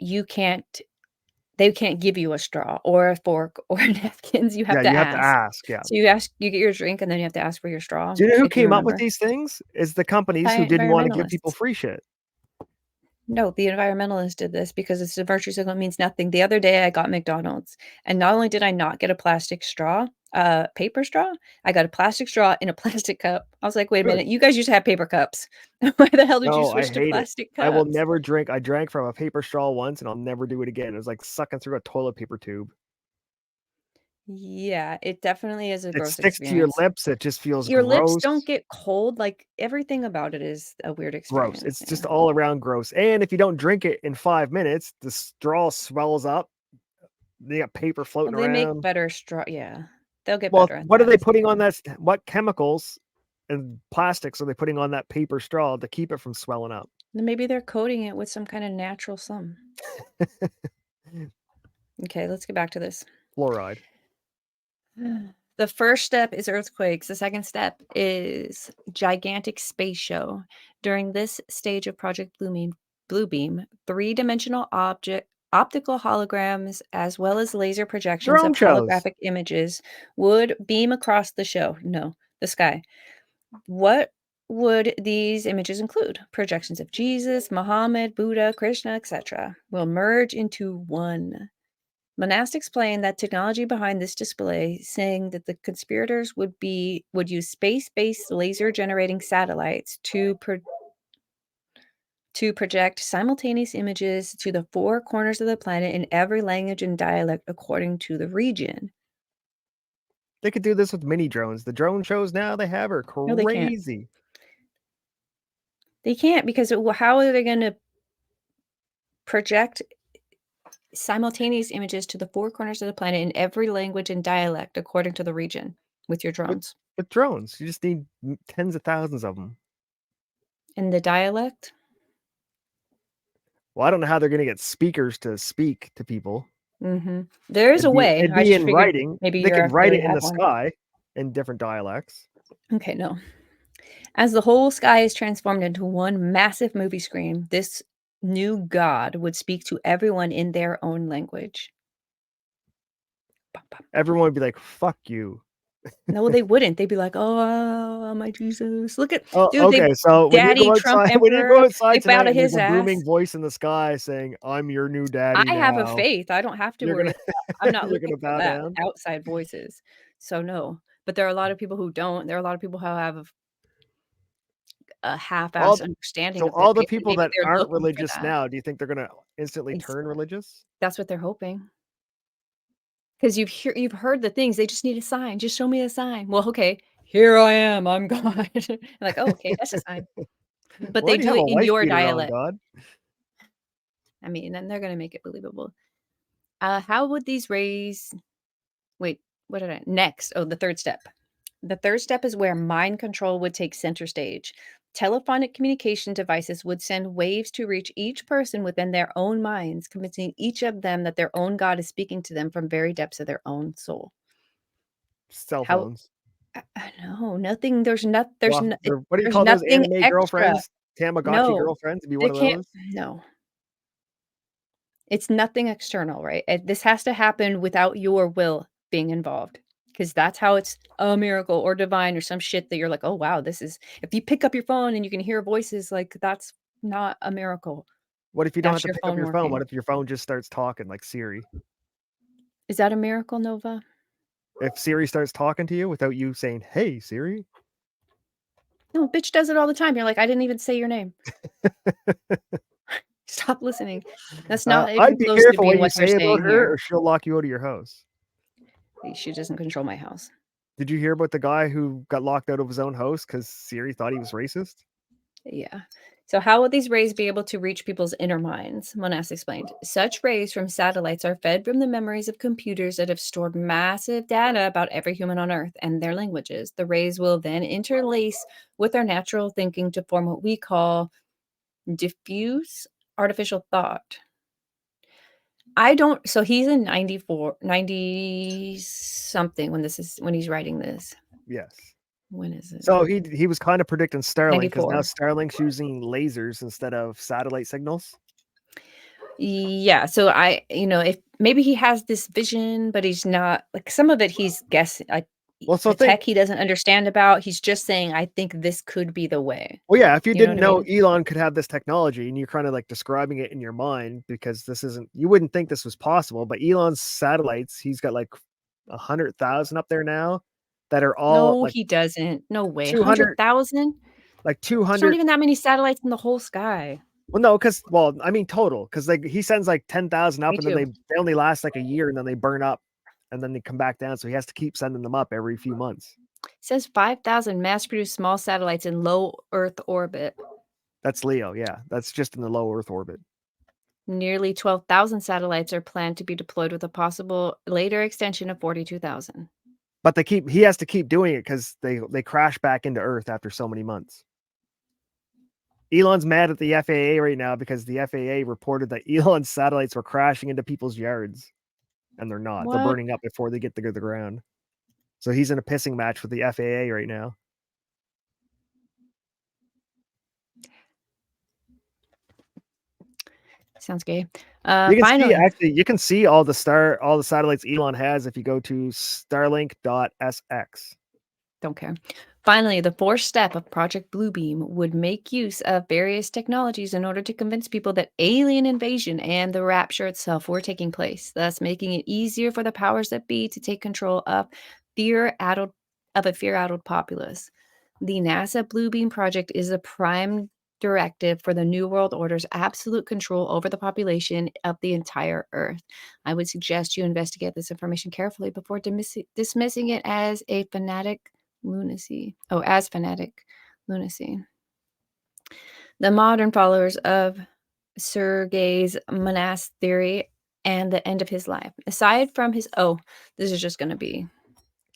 B: they can't give you a straw or a fork or napkins. You have to
A: have to ask. Yeah.
B: So you get your drink and then you have to ask for your straw.
A: Do you know who came up with these things? Is the companies who didn't want to give people free shit.
B: No, the environmentalists did this because it's a virtue signal. It means nothing. The other day I got McDonald's, and not only did I not get a plastic straw, paper straw, I got a plastic straw in a plastic cup. I was like, wait a minute, you guys used to have paper cups. Why the hell did you switch to plastic cups?
A: I will never drink. I drank from a paper straw once, and I'll never do it again. It was like sucking through a toilet paper tube.
B: Yeah, it definitely is a gross
A: experience. It sticks to your lips. It just feels
B: your
A: gross.
B: Lips don't get cold. Like everything about it is a weird experience.
A: Gross. It's just all around gross. And if you don't drink it in 5 minutes, the straw swells up. They got paper floating around.
B: They make better straw. Yeah, they'll get better.
A: What are they putting on that? What chemicals and plastics are they putting on that paper straw to keep it from swelling up?
B: Maybe they're coating it with some kind of natural slum. Okay, let's get back to this.
A: Fluoride.
B: The first step is earthquakes. The second step is gigantic space show. During this stage of Project Bluebeam, three-dimensional optical holograms, as well as laser projections of holographic images would beam across the sky. What would these images include? Projections of Jesus, Muhammad, Buddha, Krishna, etc. will merge into one. Monastics claim that technology behind this display, saying that the conspirators would use space-based laser-generating satellites to project simultaneous images to the 4 corners of the planet in every language and dialect according to the region.
A: They could do this with mini drones. The drone shows now they have are
B: No, they can't.
A: crazy.
B: They can't because how are they going to project simultaneous images to the four corners of the planet in every language and dialect according to the region with your drones?
A: With drones, you just need tens of thousands of them.
B: In the dialect?
A: Well, I don't know how they're going to get speakers to speak to people.
B: There is a way.
A: It'd
B: I
A: be
B: just
A: in
B: figured
A: writing.
B: maybe
A: They
B: Europe
A: could write
B: really
A: it in
B: had
A: the
B: one.
A: sky in different dialects.
B: Okay, no. As the whole sky is transformed into one massive movie screen, this new god would speak to everyone in their own language.
A: Everyone would be like, "Fuck you."
B: No, they wouldn't. They'd be like, "Oh, my Jesus! Look at
A: Oh,
B: dude,
A: okay. So when you
B: Daddy
A: go
B: Trump
A: outside, when you
B: Emperor,
A: go outside
B: they bow
A: tonight,
B: to
A: and there's
B: his
A: a
B: ass."
A: booming voice in the sky saying, "I'm your new daddy
B: I have a
A: now."
B: faith. I don't have to
A: You're
B: worry
A: gonna,
B: about. I'm not
A: you're
B: looking
A: gonna
B: for
A: bow
B: that
A: down.
B: outside voices. So no. But there are a lot of people who don't. There are a lot of people who have a half-assed understanding
A: So
B: of
A: all
B: their
A: the
B: faith, and
A: people
B: maybe
A: that
B: they're
A: aren't
B: looking for
A: religious
B: that.
A: now, do you think they're gonna instantly turn religious?
B: That's what they're hoping. Because you've heard the things. They just need a sign. Just show me a sign. Well, okay, here I am. I'm God. Like, oh, okay, that's a sign. But
A: Why
B: they
A: do you
B: do
A: have
B: it
A: a
B: in
A: wife
B: your
A: beater on,
B: dialect.
A: God?
B: I mean, then they're gonna make it believable. How would these rays? Wait, what did I? Next, oh, the third step. The third step is where mind control would take center stage. Telephonic communication devices would send waves to reach each person within their own minds, convincing each of them that their own God is speaking to them from very depths of their own soul.
A: Cell phones.
B: No, nothing. There's not. There's
A: Well,
B: no,
A: what do you
B: there's
A: call those
B: nothing
A: anime
B: extra.
A: girlfriends? Tamagotchi
B: No,
A: girlfriends? It'd be
B: they
A: one of
B: can't.
A: those.
B: No, it's nothing external, right? This has to happen without your will being involved, because that's how it's a miracle or divine or some shit that you're like, oh wow, this is. If you pick up your phone and you can hear voices, like that's not a miracle.
A: What if you don't have
B: That's
A: to
B: your
A: pick up
B: phone
A: your phone?
B: working.
A: What if your phone just starts talking like Siri?
B: Is that a miracle, Nova?
A: If Siri starts talking to you without you saying, "Hey, Siri."
B: No, bitch does it all the time. You're like, I didn't even say your name. Stop listening. That's not
A: I'd
B: even
A: be
B: close to
A: careful
B: being
A: what you
B: what they're
A: say about
B: saying
A: her,
B: here.
A: or she'll lock you out of your house.
B: She doesn't control my house.
A: Did you hear about the guy who got locked out of his own house because Siri thought he was racist?
B: Yeah. So how would these rays be able to reach people's inner minds? Monas explained. Such rays from satellites are fed from the memories of computers that have stored massive data about every human on Earth and their languages. The rays will then interlace with our natural thinking to form what we call diffuse artificial thought. So he's in 90 something when he's writing this.
A: Yes.
B: When is it?
A: So he was kind of predicting Starlink, because now
B: 94.
A: Starlink's using lasers instead of satellite signals.
B: Yeah. So if maybe he has this vision, but he's not, like, some of it he's guessing. Tech he doesn't understand about. He's just saying, I think this could be the way.
A: Well, yeah, if you didn't
B: know
A: know Elon could have this technology, and you're kind of like describing it in your mind, because you wouldn't think this was possible, but Elon's satellites, he's got like 100,000 up there now that are all
B: No, he doesn't. No way.
A: 200
B: 100,000?
A: like
B: There's
A: 200.
B: not even that many satellites in the whole sky.
A: Well, no, I mean total, because like he sends like 10,000 up,
B: Me
A: and then
B: too.
A: they only last like a year, and then they burn up, and then they come back down. So he has to keep sending them up every few months.
B: It says 5,000 mass-produced small satellites in low Earth orbit.
A: That's LEO, yeah. That's just in the low Earth orbit.
B: Nearly 12,000 satellites are planned to be deployed, with a possible later extension of 42,000.
A: But he has to keep doing it because they crash back into Earth after so many months. Elon's mad at the FAA right now because the FAA reported that Elon's satellites were crashing into people's yards, and they're not.
B: What?
A: They're burning up before they get to the ground. So he's in a pissing match with the FAA right now.
B: Sounds gay.
A: You can see all the satellites Elon has if you go to starlink.sx.
B: Don't care. Finally, the fourth step of Project Bluebeam would make use of various technologies in order to convince people that alien invasion and the rapture itself were taking place, thus making it easier for the powers that be to take control of a fear-addled populace. The NASA Bluebeam project is a prime directive for the New World Order's absolute control over the population of the entire Earth. I would suggest you investigate this information carefully before dismissing it as a fanatic lunacy. Oh, as fanatic lunacy. The modern followers of Sergei's Monas theory and the end of his life. Aside from his... Oh, this is just going to be...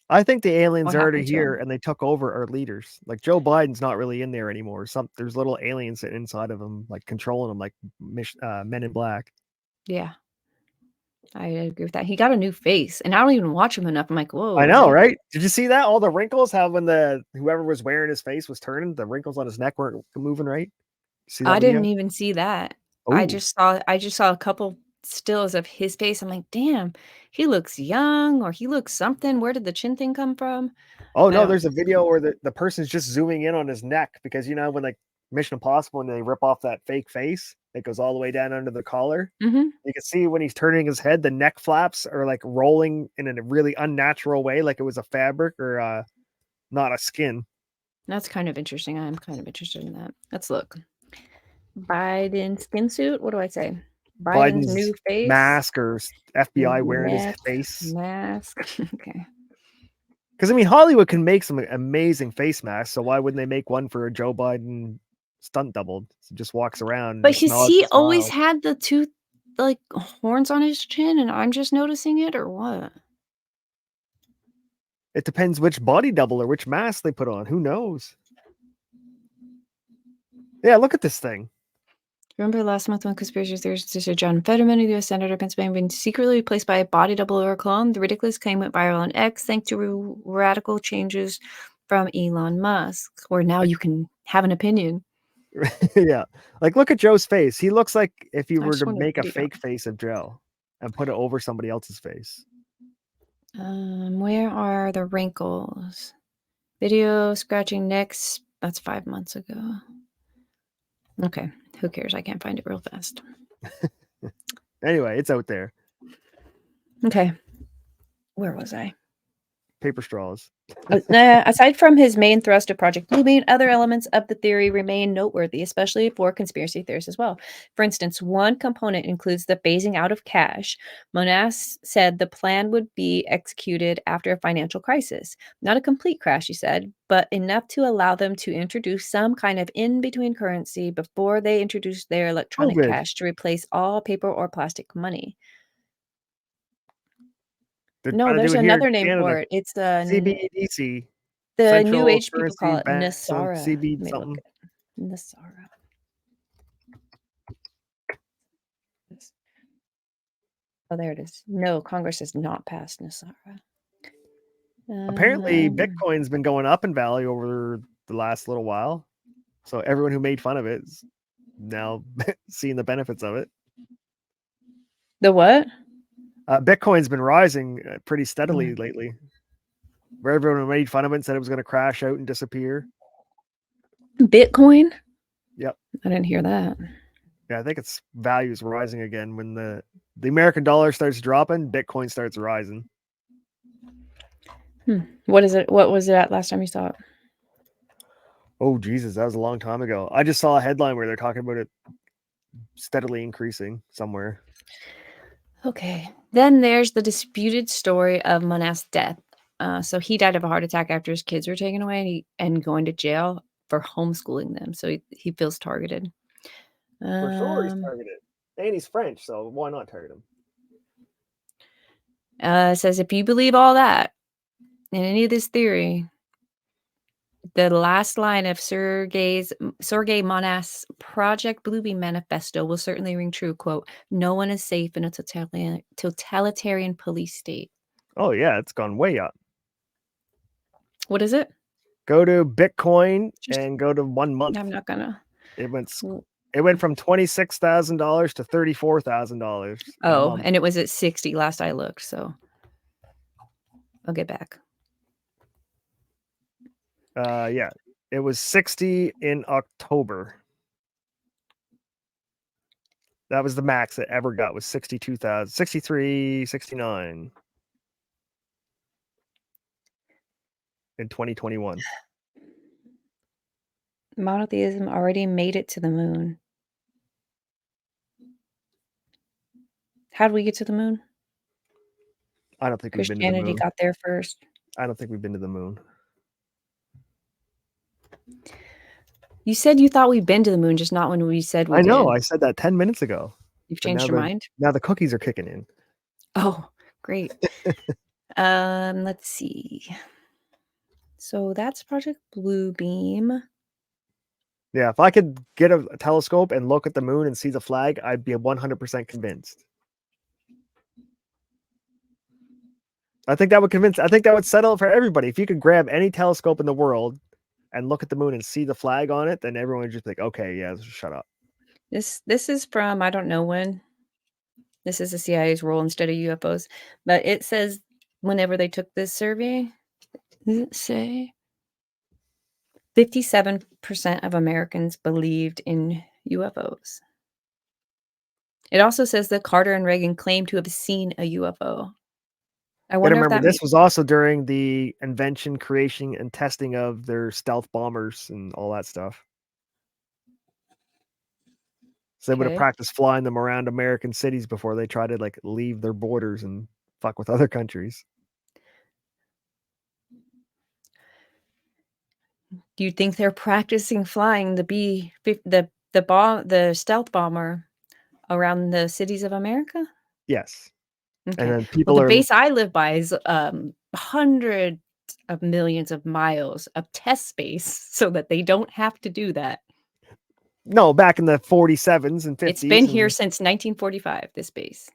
A: I think the aliens
B: What
A: are already
B: happened to
A: here
B: him?
A: and they took over our leaders. Like Joe Biden's not really in there anymore. There's little aliens sitting inside of him, like controlling him, like Men in Black.
B: Yeah. I agree with that. He got a new face, and I don't even watch him enough. I'm like, whoa.
A: I know, right? Did you see that? All the wrinkles, how when whoever was wearing his face was turning, the wrinkles on his neck weren't moving right. See that
B: I
A: video?
B: didn't even see that.
A: Ooh.
B: I just saw a couple stills of his face. I'm like, damn, he looks young, or he looks something. Where did the chin thing come from?
A: Oh no, there's a video where the person's just zooming in on his neck because when like Mission Impossible, when they rip off that fake face, it goes all the way down under the collar.
B: Mm-hmm.
A: You can see when he's turning his head, the neck flaps are like rolling in a really unnatural way, like it was a fabric or not a skin.
B: That's kind of interesting. I'm kind of interested in that. Let's look. Biden skin suit. What do I say? Biden's new face,
A: mask, or FBI wearing his face
B: mask. Okay.
A: Because I mean, Hollywood can make some amazing face masks, so why wouldn't they make one for a Joe Biden stunt double? He just walks around.
B: But he always had the two like horns on his chin, and I'm just noticing it, or what?
A: It depends which body double or which mask they put on. Who knows? Yeah, look at this thing.
B: Remember last month when conspiracy theorists said John Fetterman, a U.S. Senator of Pennsylvania, being secretly replaced by a body double or a clone? The ridiculous claim went viral on X thanks to radical changes from Elon Musk, where now you can have an opinion.
A: Yeah. Like, look at Joe's face. He looks like if you were to make a fake face of Joe and put it over somebody else's face.
B: Where are the wrinkles? Video scratching necks. That's 5 months ago. Okay. Who cares? I can't find it real fast.
A: Anyway, it's out there.
B: Okay. Where was I?
A: Paper straws.
B: Aside from his main thrust of Project Bluebeam, other elements of the theory remain noteworthy, especially for conspiracy theorists as well. For instance, one component includes the phasing out of cash. Monas said the plan would be executed after a financial crisis. Not a complete crash, he said, but enough to allow them to introduce some kind of in-between currency before they introduce their electronic cash to replace all paper or plastic money. No, there's another name for it. It's the
A: CBDC.
B: The New Age people call it Nasara.
A: CB something.
B: Nasara. Oh, there it is. No, Congress has not passed Nasara.
A: Apparently, Bitcoin's been going up in value over the last little while. So everyone who made fun of it is now seeing the benefits of it.
B: The what?
A: Bitcoin's been rising pretty steadily lately. Where everyone made fun of it and said it was going to crash out and disappear.
B: Bitcoin?
A: Yep.
B: I didn't hear that.
A: Yeah, I think its value is rising again. When the American dollar starts dropping, Bitcoin starts rising.
B: What is it? What was it at last time you saw it?
A: Oh, Jesus, that was a long time ago. I just saw a headline where they're talking about it steadily increasing somewhere.
B: Okay. Then there's the disputed story of Monas' death. So he died of a heart attack after his kids were taken away and going to jail for homeschooling them. So he feels targeted.
A: For sure he's targeted. And he's French, so why not target him?
B: Says if you believe all that in any of this theory, the last line of Sergei Monas' Project Bluebeam manifesto will certainly ring true. Quote, no one is safe in a totalitarian police state.
A: Oh, yeah, it's gone way up.
B: What is it?
A: Go to Bitcoin and go to 1 month.
B: I'm not gonna.
A: It went from $26,000 to $34,000.
B: Oh, and it was at 60 last I looked. So I'll get back.
A: Yeah, it was 60 in October. That was the max it ever got, was 62,000, 63, 69 in 2021.
B: Monotheism already made it to the moon. How did we get to the moon?
A: I don't think we've been to the
B: Christianity
A: moon.
B: got there first.
A: I don't think we've been to the moon.
B: You said you thought we'd been to the moon, just not when we said we
A: I know.
B: did.
A: I said that 10 minutes ago.
B: You've
A: But
B: changed your mind?
A: Now the cookies are kicking in.
B: Oh, great. Let's see. So that's Project Bluebeam.
A: Yeah, if I could get a telescope and look at the moon and see the flag, I'd be 100% convinced. I think that would settle it for everybody. If you could grab any telescope in the world and look at the moon and see the flag on it, then everyone would just be like, okay, yeah, shut up.
B: This is from, I don't know when. This is the CIA's role instead of UFOs. But it says whenever they took this survey, does it say 57% of Americans believed in UFOs. It also says that Carter and Reagan claimed to have seen a UFO. I wonder if that
A: this was also during the invention, creation, and testing of their stealth bombers and all that stuff. So they would have practiced flying them around American cities before they try to like leave their borders and fuck with other countries.
B: Do you think they're practicing flying the stealth bomber around the cities of America?
A: Yes.
B: Okay.
A: And then people
B: the base I live by is hundreds of millions of miles of test space so that they don't have to do that.
A: No, back in the 47s and 50s.
B: It's been here since 1945, this base.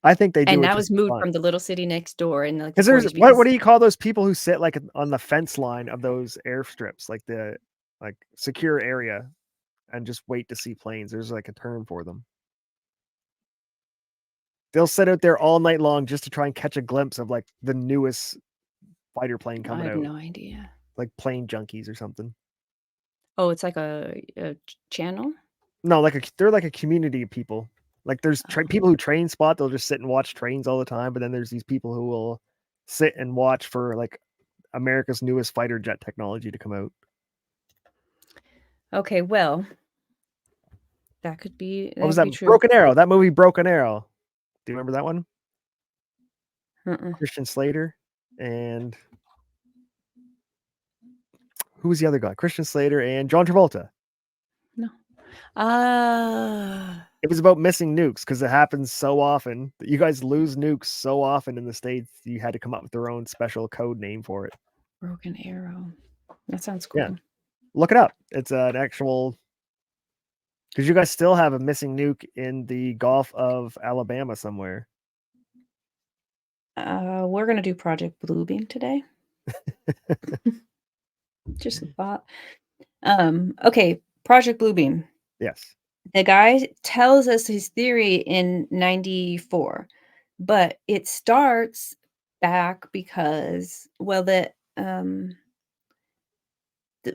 A: I think they do.
B: And now it's moved from the little city next door. And like,
A: there's what do you call those people who sit like on the fence line of those airstrips, like the secure area, and just wait to see planes? There's like a term for them. They'll sit out there all night long just to try and catch a glimpse of like the newest fighter plane coming out.
B: I have no idea.
A: Like plane junkies or something.
B: Oh, it's like a channel?
A: No, they're like a community of people. Like there's people who train spot, they'll just sit and watch trains all the time. But then there's these people who will sit and watch for like America's newest fighter jet technology to come out.
B: Okay, well, that could be.
A: What was that? Broken Arrow. That movie, Broken Arrow. Do you remember that one? Christian Slater and who was the other guy? Christian Slater and John Travolta.
B: No.
A: It was about missing nukes because it happens so often. You guys lose nukes so often in the States. You had to come up with their own special code name for it.
B: Broken Arrow. That sounds cool.
A: Yeah. Look it up. It's an actual. Because you guys still have a missing nuke in the Gulf of Alabama somewhere.
B: We're going to do Project Bluebeam today. Just a thought. Okay, Project Bluebeam.
A: Yes.
B: The guy tells us his theory in 94, but it starts back because, well, the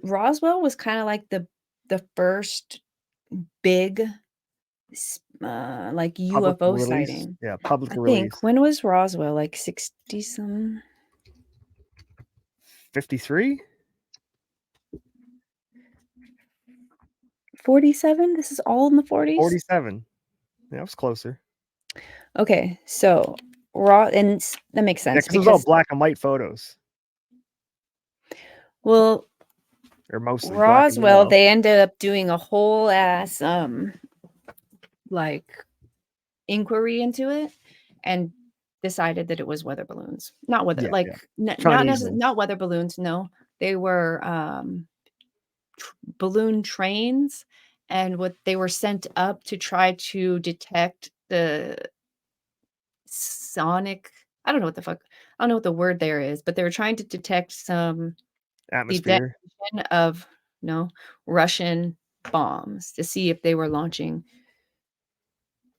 B: Roswell was kind of like the first big like UFO sighting.
A: Yeah, public
B: I
A: release.
B: think when was Roswell? Like 60 some
A: 53?
B: 47? This is all in the 40s?
A: 47. Yeah, it was closer.
B: Okay, so and that makes sense.
A: Yeah, because it was all black and white photos.
B: Well,
A: or mostly
B: Roswell, they ended up doing a whole ass like inquiry into it and decided that it was weather balloons. Not weather, not weather balloons. No, they were balloon trains, and what they were sent up to try to detect the sonic. I don't know what the word there is, but they were trying to detect some
A: atmosphere
B: of Russian bombs to see if they were launching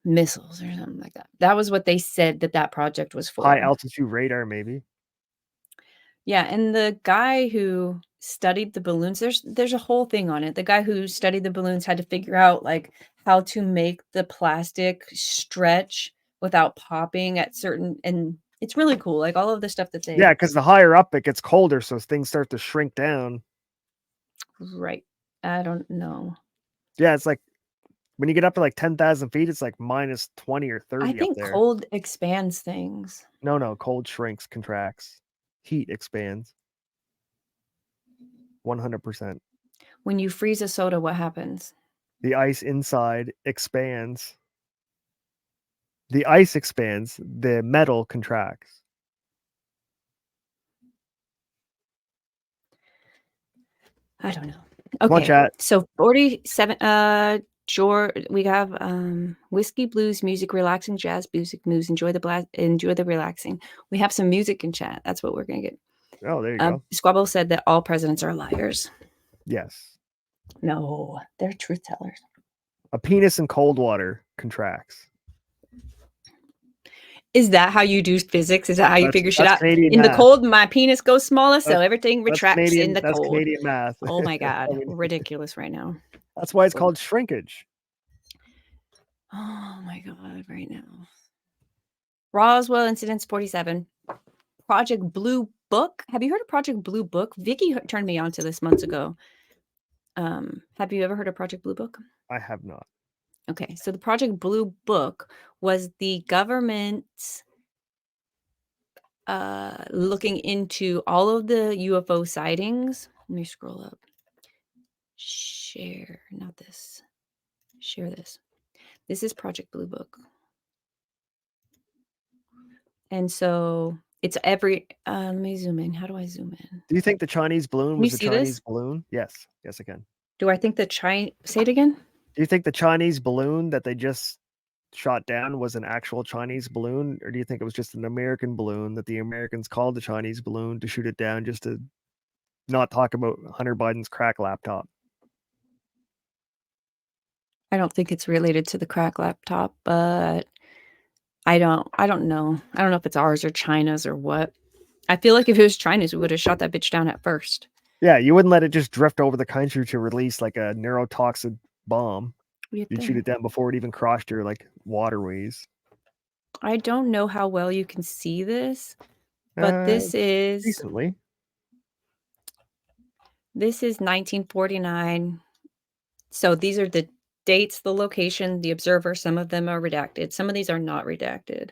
B: missiles or something like that. That was what they said that project was for.
A: High altitude radar, maybe.
B: Yeah, and the guy who studied the balloons, there's a whole thing on it. The guy who studied the balloons had to figure out like how to make the plastic stretch without popping at certain, and it's really cool. Like all of the stuff that they.
A: Yeah, because the higher up it gets colder, so things start to shrink down.
B: Right. I don't know.
A: Yeah, it's like when you get up to like 10,000 feet, it's like minus 20 or 30
B: I
A: up
B: think
A: there.
B: cold expands things.
A: No, cold shrinks, contracts. Heat expands. 100%.
B: When you freeze a soda, what happens?
A: The ice inside expands. The ice expands, the metal contracts.
B: I don't know.
A: Come on,
B: Okay,
A: chat.
B: so 47. George, we have whiskey, blues, music, relaxing, jazz, music, moves. Enjoy the relaxing. We have some music in chat. That's what we're gonna get.
A: Oh, there you go.
B: Squabble said that all presidents are liars.
A: Yes.
B: No, they're truth tellers.
A: A penis in cold water contracts.
B: Is that how you do physics? Is that how you figure shit out?
A: Canadian
B: In
A: math.
B: the cold, my penis goes smaller, so everything retracts in the
A: that's
B: cold.
A: Canadian math.
B: Oh my God, ridiculous right now.
A: That's why it's called shrinkage.
B: Oh my God, right now. Roswell Incidents 47. Project Blue Book. Have you heard of Project Blue Book? Vicky turned me on to this months ago. Have you ever heard of Project Blue Book?
A: I have not.
B: Okay, so the Project Blue Book was the government's looking into all of the UFO sightings. Let me scroll up. Share, not this. Share this. This is Project Blue Book. And so it's every let me zoom in. How do I zoom in?
A: Do you think the Chinese balloon
B: Can
A: was
B: you
A: a
B: see
A: Chinese
B: this?
A: balloon? Yes. Yes, I can.
B: Do I think the Say it again?
A: Do you think the Chinese balloon that they just shot down was an actual Chinese balloon, or do you think it was just an American balloon that the Americans called the Chinese balloon to shoot it down just to not talk about Hunter Biden's crack laptop?
B: I don't think it's related to the crack laptop, but I don't know. I don't know if it's ours or China's or what. I feel like if it was China's, we would have shot that bitch down at first.
A: Yeah, you wouldn't let it just drift over the country to release like a neurotoxic bomb. You'd shoot it down before it even crossed your like waterways.
B: I don't know how well you can see this, but this is
A: recently.
B: This is 1949. So these are the dates, the location, the observer. Some of them are redacted. Some of these are not redacted.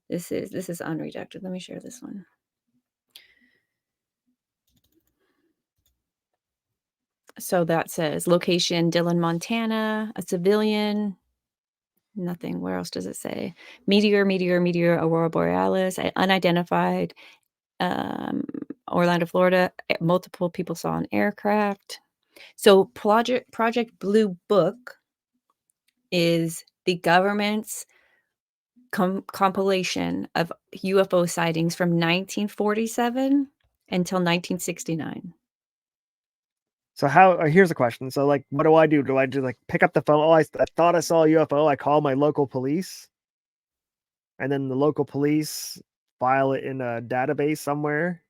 B: This is unredacted. Let me share this one. So that says location, Dillon, Montana, a civilian. Nothing. Where else does it say? Meteor, Aurora Borealis, unidentified. Orlando, Florida. Multiple people saw an aircraft. So Project Blue Book is the government's compilation of UFO sightings from 1947 until 1969.
A: So here's a question. So like, what do I do? Do I just like pick up the phone? Oh, I thought I saw a UFO. I call my local police, and then the local police file it in a database somewhere.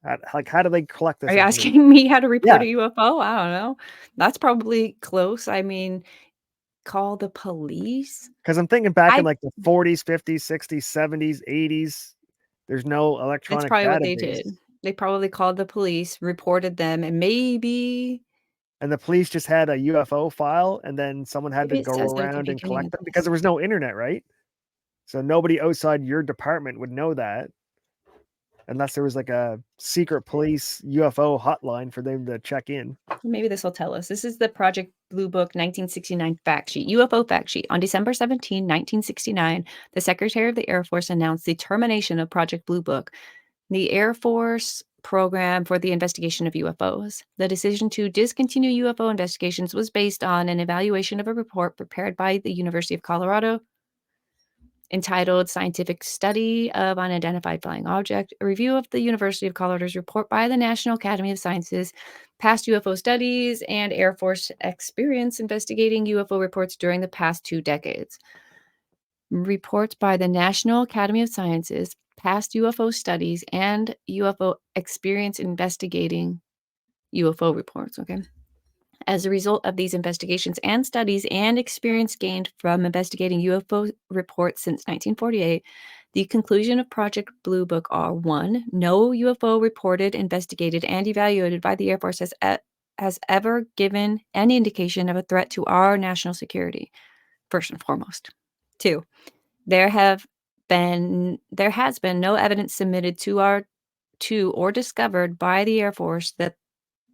A: How do they collect this?
B: Are you asking me how to report a UFO? I don't know. That's probably close. I mean, call the police?
A: Because I'm thinking back in like the 40s, 50s, 60s, 70s, 80s. There's no electronic
B: That's probably
A: database.
B: What they did. They probably called the police, reported them, and maybe...
A: And the police just had a UFO file, and then someone had to go around and collect them because there was no internet, right? So nobody outside your department would know that. Unless there was like a secret police UFO hotline for them to check in.
B: Maybe this will tell us. This is the Project Blue Book 1969 fact sheet, UFO fact sheet. On December 17, 1969, the Secretary of the Air Force announced the termination of Project Blue Book, the Air Force program for the investigation of UFOs. The decision to discontinue UFO investigations was based on an evaluation of a report prepared by the University of Colorado entitled Scientific Study of Unidentified Flying Object, a review of the University of Colorado's report by the National Academy of Sciences, past UFO studies, and Air Force experience investigating UFO reports during the past 2 decades. Reports by the National Academy of Sciences, past UFO studies, and UFO experience investigating UFO reports, okay? As a result of these investigations and studies and experience gained from investigating UFO reports since 1948, The conclusion of Project Blue Book are: 1, no UFO reported, investigated, and evaluated by the Air Force has ever given any indication of a threat to our national security, first and foremost. 2, there has been no evidence submitted to or discovered by the Air Force that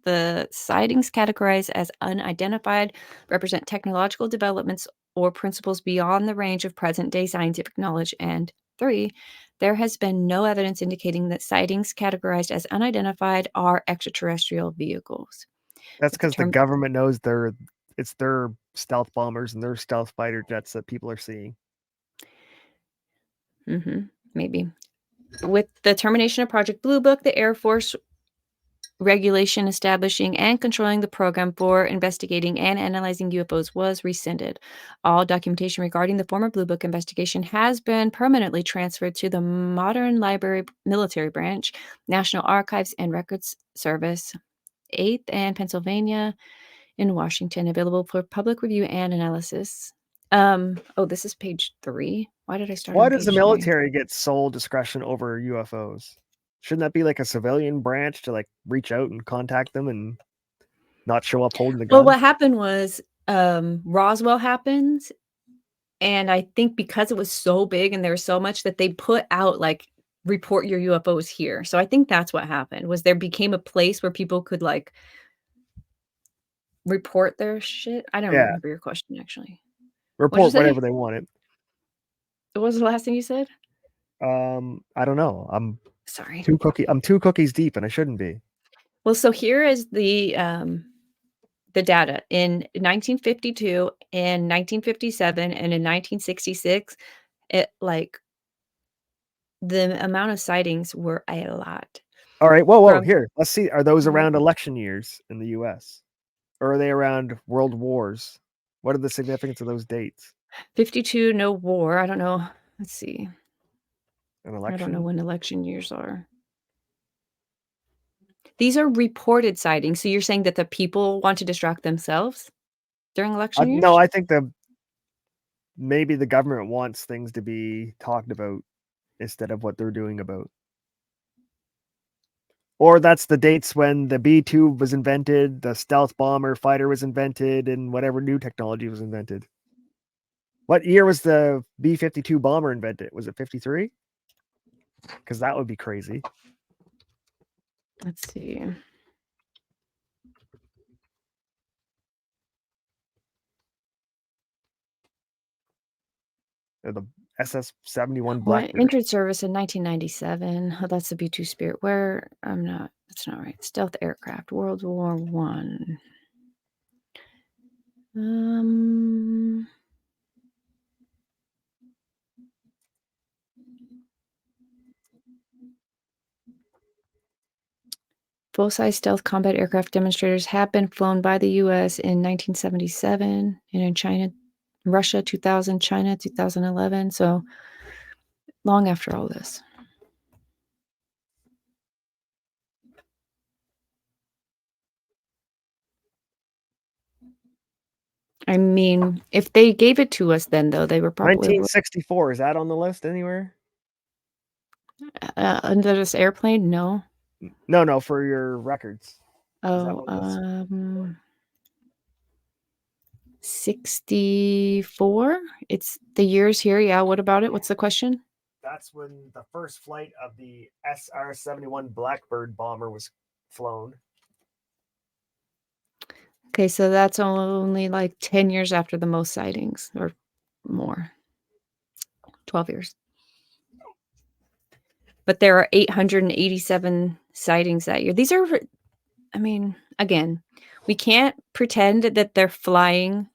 B: the sightings categorized as unidentified represent technological developments or principles beyond the range of present-day scientific knowledge. And 3, there has been no evidence indicating that sightings categorized as unidentified are extraterrestrial vehicles.
A: That's because the government knows it's their stealth bombers and their stealth fighter jets that people are seeing.
B: Maybe. With the termination of Project Blue Book, the Air Force regulation establishing and controlling the program for investigating and analyzing UFOs was rescinded. All documentation regarding the former Blue Book investigation has been permanently transferred to the Modern Library Military Branch, National Archives and Records Service, 8th and Pennsylvania in Washington, available for public review and analysis. This is page 3. Why did I start?
A: Why does the military get sole discretion over UFOs? Shouldn't that be like a civilian branch to like reach out and contact them and not show up holding the gun?
B: Well, what happened was Roswell happened, and I think because it was so big and there was so much that they put out like report your UFOs here. So I think that's what happened, was there became a place where people could like report their shit. I don't remember your question actually.
A: Report whatever they wanted.
B: What was the last thing you said?
A: I don't know. I'm
B: sorry.
A: I'm 2 cookies deep, and I shouldn't be.
B: Well, so here is the data. In 1952, in 1957, and in 1966, it like the amount of sightings were a lot.
A: All right. Whoa. Here, let's see. Are those around election years in the U.S.? Or are they around world wars? What are the significance of those dates?
B: 52, no war. I don't know. Let's see.
A: An election?
B: I don't know when election years are. These are reported sightings. So you're saying that the people want to distract themselves during election years?
A: No, I think maybe the government wants things to be talked about instead of what they're doing about. Or that's the dates when the B-2 was invented, the stealth bomber fighter was invented, and whatever new technology was invented. What year was the B-52 bomber invented? Was it 53? Because that would be crazy.
B: Let's see.
A: The SS-71 Blackbird.
B: Entered service in 1997. Oh, that's the B-2 Spirit. Where? That's not right. Stealth aircraft. World War I. Full-size stealth combat aircraft demonstrators have been flown by the U.S. in 1977 and in China, Russia 2000, China 2011. So long after all this. I mean, if they gave it to us then, though, they were probably
A: 1964. Is that on the list anywhere?
B: Under this airplane? No.
A: No, for your records.
B: Oh, 64? It's the years here. Yeah, what about it? What's the question?
A: That's when the first flight of the SR-71 Blackbird bomber was flown.
B: Okay, so that's only like 10 years after the most sightings, or more. 12 years. But there are 887 sightings that year. These are, I mean, again, we can't pretend that they're flying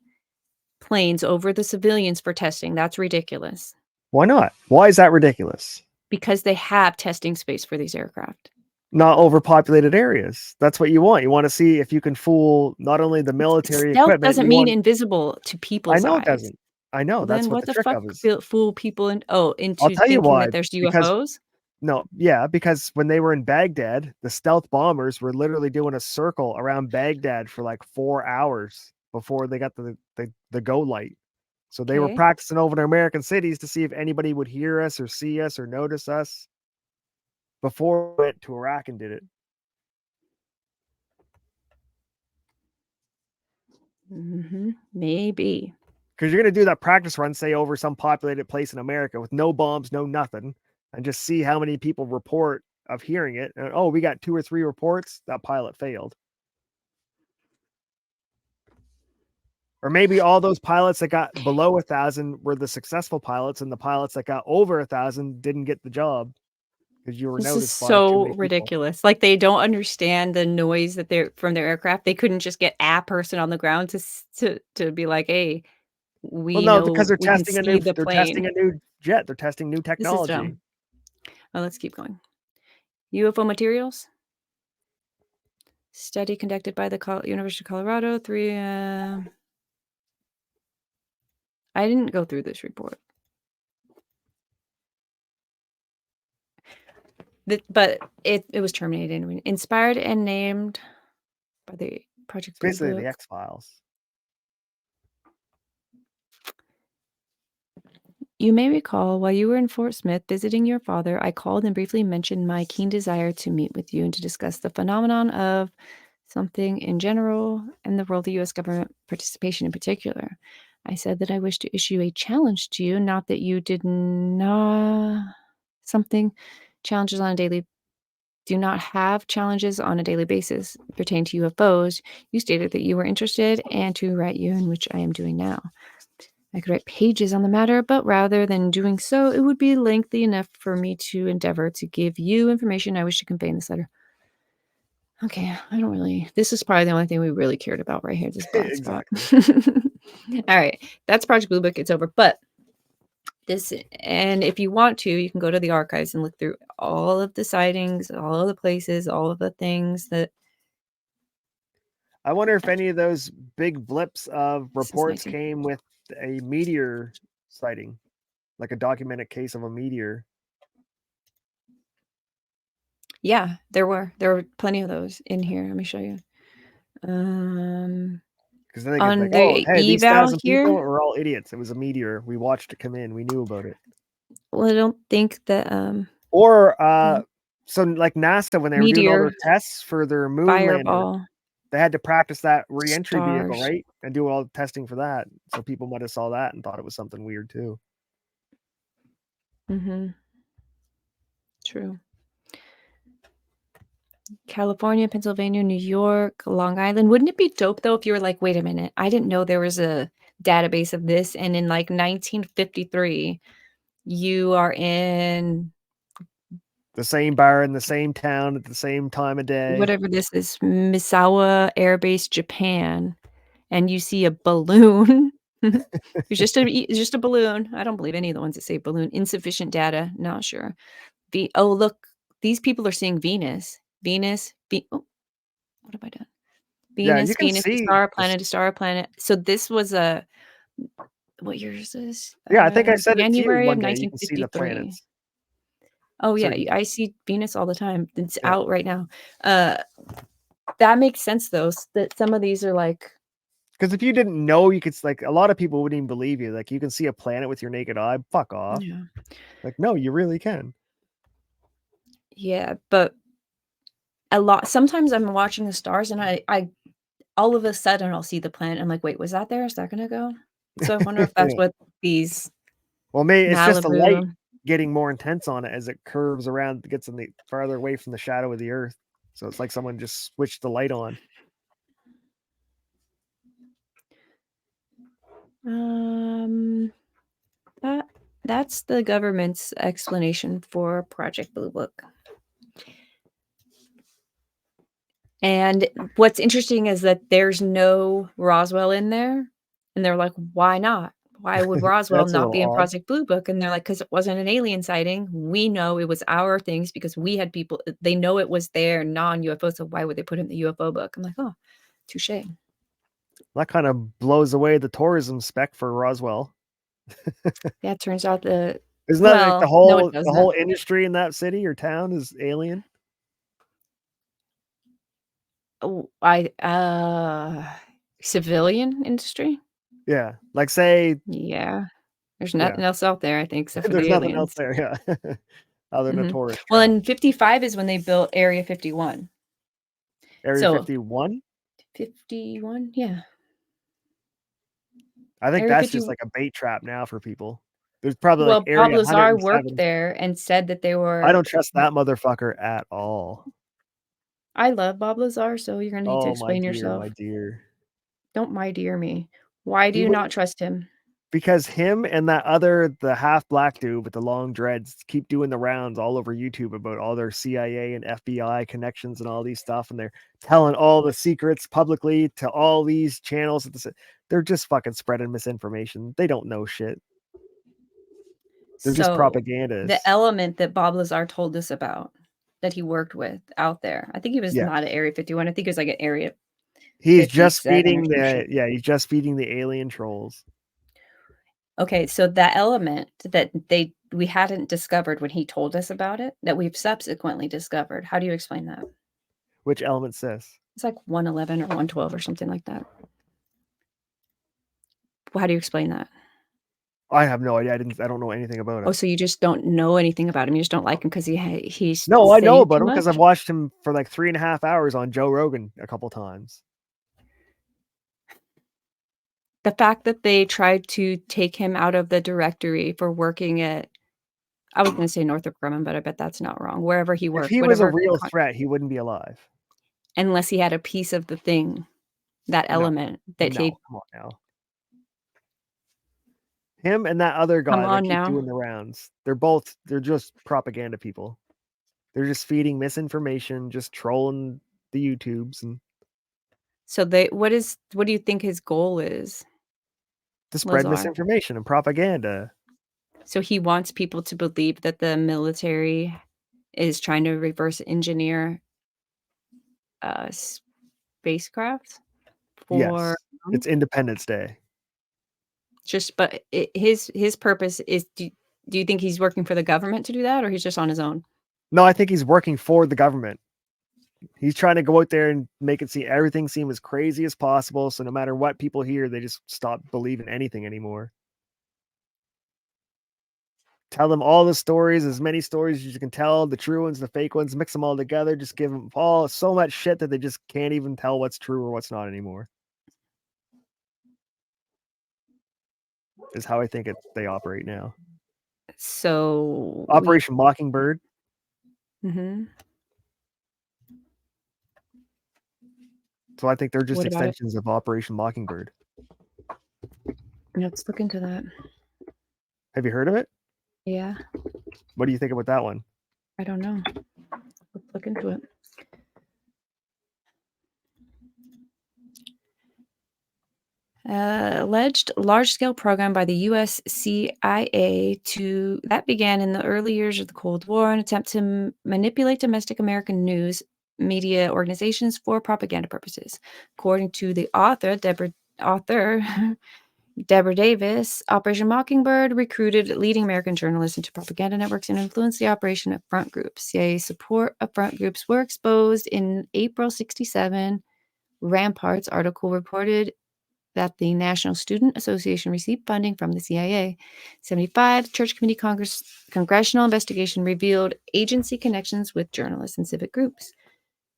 B: planes over the civilians for testing. That's ridiculous.
A: Why not? Why is that ridiculous?
B: Because they have testing space for these aircraft.
A: Not overpopulated areas. That's what you want. You want to see if you can fool not only the military
B: Stealth
A: equipment.
B: Doesn't mean invisible to people's eyes.
A: I know it doesn't. I know.
B: Well,
A: that's
B: then
A: what the trick of is.
B: Fool people into
A: I'll tell
B: thinking
A: you why,
B: that there's UFOs?
A: Because when they were in Baghdad, the stealth bombers were literally doing a circle around Baghdad for like 4 hours before they got the go light. So they were practicing over in American cities to see if anybody would hear us or see us or notice us before we went to Iraq and did it.
B: Maybe.
A: Because you're going to do that practice run, say, over some populated place in America with no bombs, no nothing, and just see how many people report of hearing it. And, oh, we got 2 or 3 reports. That pilot failed. Or maybe all those pilots that got below 1,000 were the successful pilots, and the pilots that got over 1,000 didn't get the job because you were
B: This is
A: noticed by too
B: so
A: many people.
B: ridiculous. Like, they don't understand the noise that they're from their aircraft. They couldn't just get a person on the ground to be like, hey, we
A: Well, no,
B: know
A: because they're
B: we can
A: testing a
B: see
A: new
B: the
A: they're
B: plane.
A: testing a new jet. They're testing new
B: This is
A: technology.
B: dumb. Oh, let's keep going. UFO materials. Study conducted by the University of Colorado. 3. I didn't go through this report. But it was terminated anyway. Inspired and named by the Project Blue
A: Basically, the
B: Book.
A: X-Files.
B: You may recall, while you were in Fort Smith visiting your father, I called and briefly mentioned my keen desire to meet with you and to discuss the phenomenon of something in general and the role of the U.S. government participation in particular. I said that I wish to issue a challenge to you, not that you did not challenges on a daily do not have challenges on a daily basis pertaining to UFOs. You stated that you were interested and to write you, in which I am doing now. I could write pages on the matter, but rather than doing so, it would be lengthy enough for me to endeavor to give you information I wish to convey in this letter. Okay, I don't really... This is probably the only thing we really cared about right here, this black spot. All right, that's Project Blue Book. It's over. But this, and if you want to, you can go to the archives and look through all of the sightings, all of the places, all of the things that...
A: I wonder if any of those big blips of reports came with a meteor sighting, like a documented case of a meteor.
B: Yeah, there were plenty of those in here. Let me show you.
A: Because then they
B: on
A: get like,
B: their
A: oh, hey, these
B: eval
A: 1,000
B: here,
A: people are all idiots. It was a meteor. We watched it come in. We knew about it.
B: well, I don't think that
A: or so like NASA, when they were doing all their
B: meteor,
A: tests for their moon lander,
B: fireball,
A: they had to practice that re-entry vehicle,
B: stars.
A: right? And do all the testing for that. So people might have saw that and thought it was something weird too.
B: True. California, Pennsylvania, New York, Long Island. Wouldn't it be dope though if you were like, wait a minute, I didn't know there was a database of this, and in like 1953 you are in
A: the same bar in the same town at the same time of day,
B: whatever this is, Misawa Air Base, Japan, and you see a balloon. It's just a balloon. I don't believe any of the ones that say balloon. Insufficient data, not sure. Oh, look, these people are seeing Venus. Oh, what have I done?
A: Yeah, you
B: Venus,
A: can
B: a
A: see
B: star, a planet. So this was a... What year is this?
A: Yeah, I think I said it to you
B: January of
A: one day. You can see the
B: 1953.
A: planets.
B: Oh
A: So
B: yeah, I see Venus all the time. It's out right now. That makes sense though, that some of these are like...
A: Because if you didn't know, you could, like, a lot of people wouldn't even believe you. Like, you can see a planet with your naked eye. Fuck off.
B: Yeah.
A: Like, no, you really can.
B: Yeah, but sometimes I'm watching the stars and I all of a sudden I'll see the planet. I'm like, wait, was that there? Is that gonna go? So I wonder if that's what these...
A: Well, maybe it's just the light
B: Malibu...
A: getting more intense on it as it curves around, gets in the farther away from the shadow of the Earth. So it's like someone just switched the light on.
B: That's the government's explanation for Project Blue Book. And what's interesting is that there's no Roswell in there. And they're like, why not? Why would Roswell not be in Project Blue Book? And they're like, because it wasn't an alien sighting. We know it was our things because we had people, they know it was their non-UFO. So why would they put it in the UFO book? I'm like, oh, touche.
A: That kind of blows away the tourism spec for Roswell.
B: Yeah, it turns out that...
A: Isn't that like the whole industry in that city or town is alien?
B: Oh, civilian industry?
A: Yeah, like say.
B: Yeah, there's nothing else out there, I think, except for
A: There's
B: the
A: nothing else
B: aliens.
A: there. Yeah, other than a tourist
B: Well,
A: trap.
B: in 55 is when they built Area 51.
A: Area 51.
B: 51, yeah.
A: I think
B: Area
A: that's
B: 50
A: just like a bait trap now for people. There's probably like
B: Well, Bob
A: Area
B: Lazar worked
A: 107.
B: there and said that they were.
A: I don't trust that motherfucker at all.
B: I love Bob Lazar, so you're gonna need to
A: Oh,
B: explain
A: my
B: yourself.
A: dear.
B: Don't my dear me. Why do
A: He
B: you
A: would-
B: not trust him?
A: Because him and that the half black dude with the long dreads keep doing the rounds all over YouTube about all their CIA and FBI connections and all these stuff, and they're telling all the secrets publicly to all these channels. They're just fucking spreading misinformation. They don't know shit. They're just propagandists.
B: The element that Bob Lazar told us about that he worked with out there, I think he was not at Area 51. I think it was like an Area.
A: He's just feeding he's just feeding the alien trolls.
B: Okay, so that element that we hadn't discovered when he told us about it, that we've subsequently discovered. How do you explain that?
A: Which element's this?
B: It's like 111 or 112 or something like that. Well, how do you explain that?
A: I have no idea. I don't know anything about it.
B: Oh, so you just don't know anything about him. You just don't like him because he's.
A: No, I know about him because I've watched him for like 3.5 hours on Joe Rogan a couple times.
B: The fact that they tried to take him out of the directory for working at, I was going to say Northrop Grumman, but I bet that's not wrong. Wherever he worked.
A: If he was a real threat, he wouldn't be alive.
B: Unless he had a piece of the thing, that element that he.
A: Come on now. Him and that other guy that keep doing the rounds. They're just propaganda people. They're just feeding misinformation, just trolling the YouTubes and.
B: So what do you think his goal is?
A: To spread misinformation and propaganda. So
B: he wants people to believe that the military is trying to reverse engineer spacecraft for.
A: Yes, it's Independence Day.
B: But his purpose is. Do you think he's working for the government to do that, or he's just on his own?
A: No, I think he's working for the government. He's trying to go out there and make everything seem as crazy as possible. So no matter what people hear, they just stop believing anything anymore. Tell them all the stories, as many stories as you can tell, the true ones, the fake ones, mix them all together. Just give them all so much shit that they just can't even tell what's true or what's not anymore. Is how I think they operate now.
B: So
A: Operation Mockingbird.
B: Mm-hmm.
A: So I think they're just extensions of Operation Mockingbird.
B: Let's look into that.
A: Have you heard of it?
B: Yeah.
A: What do you think about that one?
B: I don't know. Let's look into it. Alleged large-scale program by the U.S. CIA that began in the early years of the Cold War, an attempt to manipulate domestic American news media organizations for propaganda purposes. According to the author, Deborah Davis, Operation Mockingbird recruited leading American journalists into propaganda networks and influenced the operation of front groups. CIA support of front groups were exposed in April 1967. Rampart's article reported that the National Student Association received funding from the CIA. 1975, Church Committee congressional investigation revealed agency connections with journalists and civic groups.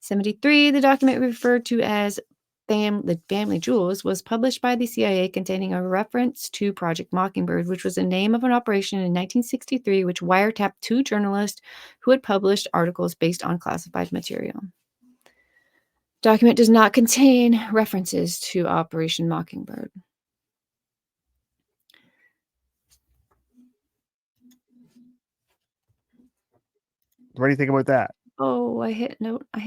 B: 1973, the document referred to as the Family Jewels was published by the CIA, containing a reference to Project Mockingbird, which was the name of an operation in 1963 which wiretapped 2 journalists who had published articles based on classified material. Document does not contain references to Operation Mockingbird.
A: What do you think about that?
B: Oh, I hit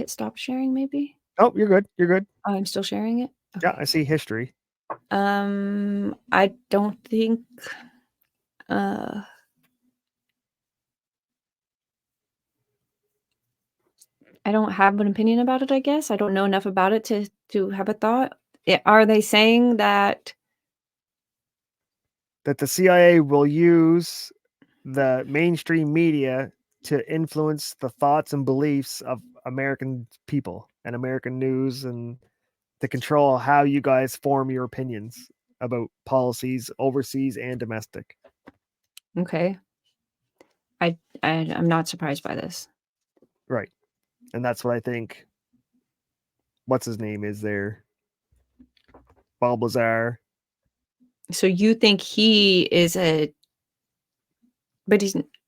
B: stop sharing maybe?
A: Oh, you're good. You're good.
B: Oh, I'm still sharing it?
A: Okay. Yeah, I see history.
B: I don't think I don't have an opinion about it, I guess. I don't know enough about it to have a thought. Are they saying that
A: the CIA will use the mainstream media to influence the thoughts and beliefs of American people and American news and to control how you guys form your opinions about policies overseas and domestic.
B: Okay. I'm not surprised by this.
A: Right. And that's what I think. What's his name is there? Bob Lazar.
B: So you think he is but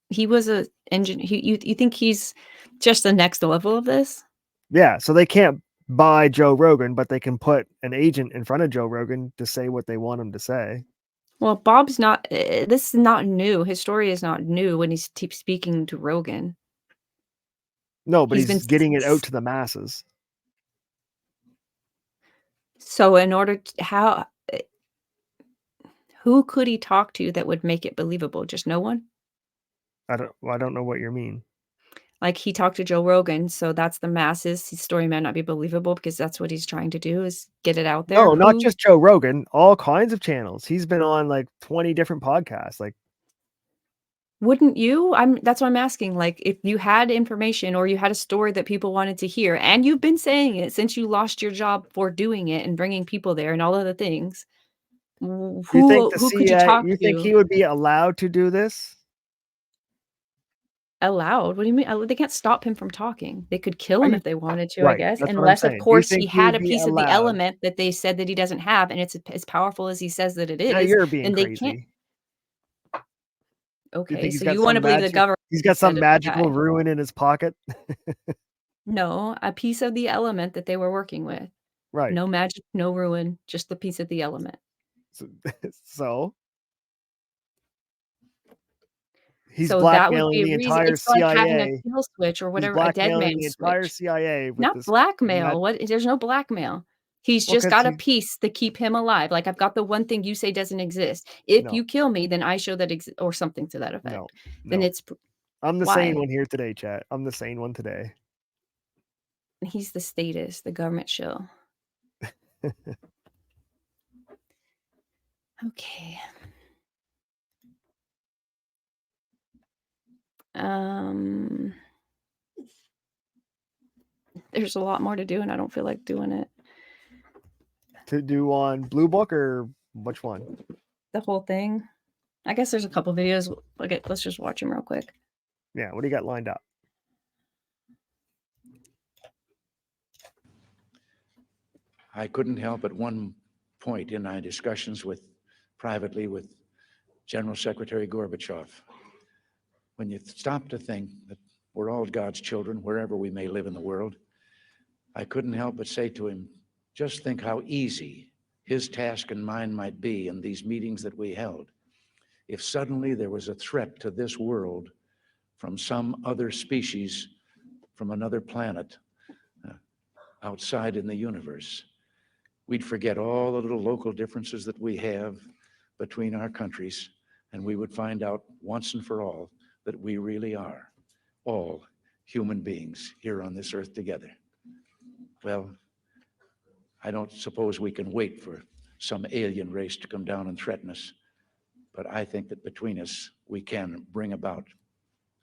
B: he was a engineer. You think he's just the next level of this?
A: Yeah. So they can't buy Joe Rogan, but they can put an agent in front of Joe Rogan to say what they want him to say.
B: Well, Bob's not. This is not new. His story is not new when he's speaking to Rogan.
A: No, but he's getting it out to the masses.
B: So in order to, who could he talk to that would make it believable? Just no one?
A: I don't know what you mean.
B: Like he talked to Joe Rogan, so that's the masses. His story might not be believable because that's what he's trying to do is get it out there.
A: No, not just Joe Rogan, all kinds of channels. He's been on like 20 different podcasts. Like,
B: wouldn't you? That's what I'm asking. Like, if you had information or you had a story that people wanted to hear, and you've been saying it since you lost your job for doing it and bringing people there and all of the things, who could you talk to?
A: You think he would be allowed to do this?
B: Allowed? What do you mean? They can't stop him from talking. They could kill him if they wanted to, I
A: Right,
B: guess.
A: that's what I'm
B: Unless, of
A: saying. Do you
B: course,
A: think
B: he
A: he
B: had
A: would
B: a
A: be
B: piece of the
A: allowed?
B: element that they said that he doesn't have, and it's as powerful as he says that it
A: Yeah,
B: is.
A: you're being
B: then they
A: crazy.
B: can't.
A: You
B: Okay,
A: think he's
B: so
A: got
B: you want to
A: some
B: believe the government?
A: He's got some
B: said it,
A: magical
B: guy.
A: ruin in his pocket?
B: No, a piece of the element that they were working with.
A: Right.
B: No magic, no ruin, just the piece of the element.
A: So he's
B: So that would
A: blackmailing
B: be a
A: the
B: reason.
A: entire
B: It's like having a
A: CIA.
B: kill switch or
A: He's
B: whatever, a dead
A: blackmailing
B: man
A: the entire
B: switch.
A: CIA with
B: Not
A: this
B: blackmail. What? There's no blackmail. He's
A: Well,
B: just
A: 'cause
B: got a
A: he-
B: piece to keep him alive. Like, I've got the one thing you say doesn't exist. If
A: No.
B: you kill me, then I show that or something to that effect.
A: No,
B: Then it's
A: I'm the
B: why?
A: sane one here today, chat. I'm the sane one today.
B: He's the statist, the government shill. Okay. There's a lot more to do, and I don't feel like doing it.
A: To do on Blue Book or which one?
B: The whole thing. I guess there's a couple videos. Okay, let's just watch them real quick.
A: Yeah, what do you got lined up?
H: I couldn't help at one point in my discussions privately with General Secretary Gorbachev, when you stop to think that we're all God's children, wherever we may live in the world, I couldn't help but say to him, just think how easy his task and mine might be in these meetings that we held if suddenly there was a threat to this world from some other species, from another planet, outside in the universe. We'd forget all the little local differences that we have between our countries, and we would find out once and for all that we really are all human beings here on this earth together. Well, I don't suppose we can wait for some alien race to come down and threaten us, but I think that between us, we can bring about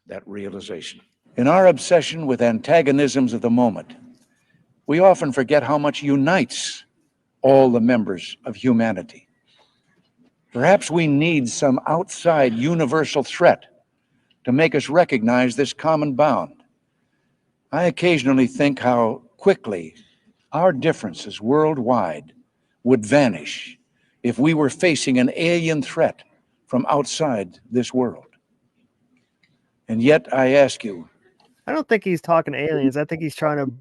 H: that realization. In our obsession with antagonisms of the moment, we often forget how much unites all the members of humanity. Perhaps we need some outside universal threat to make us recognize this common bound. I occasionally think how quickly our differences worldwide would vanish if we were facing an alien threat from outside this world. And yet I ask you,
A: I don't think he's talking to aliens. I think he's trying to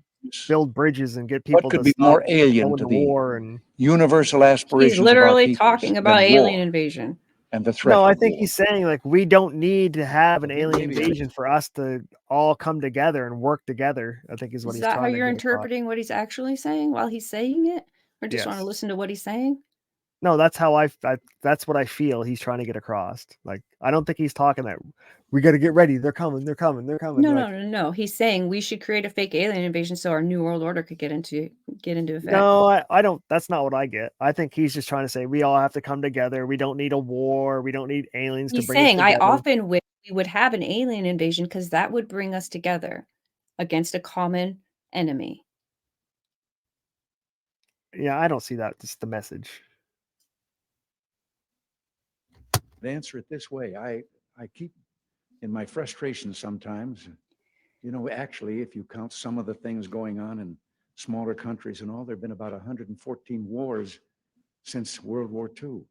A: build bridges and get people
H: what could
A: to
H: be
A: stop
H: more alien
A: going
H: to
A: to
H: the
A: war and
H: universal aspirations
B: He's
H: of our
B: literally
H: peoples
B: talking about
H: than
B: alien
H: war
B: invasion.
H: and the threat
A: No, I
H: of
A: think
H: war?
A: he's saying like we don't need to have an alien
E: Maybe.
A: invasion for us to all come together and work together. I think is what
B: Is
A: he's
B: that how
A: trying to
B: you're
A: get across.
B: interpreting what he's actually saying while he's saying it? Or just want to
A: Yes.
B: listen to what he's saying?
A: No, that's how that's what I feel he's trying to get across. Like I don't think he's talking that we got to get ready. They're coming. They're coming. They're coming.
B: No,
A: like,
B: no. He's saying we should create a fake alien invasion so our new world order could get into effect.
A: No, I don't. That's not what I get. I think he's just trying to say we all have to come together. We don't need a war. We don't need aliens to
B: He's
A: bring us
B: saying I
A: together.
B: often wish we would have an alien invasion because that would bring us together against a common enemy.
A: Yeah, I don't see that. Just the message.
H: to answer it this way. I keep, in my frustration sometimes, you know, actually, if you count some of the things going on in smaller countries and all, there have been about 114 wars since World War II.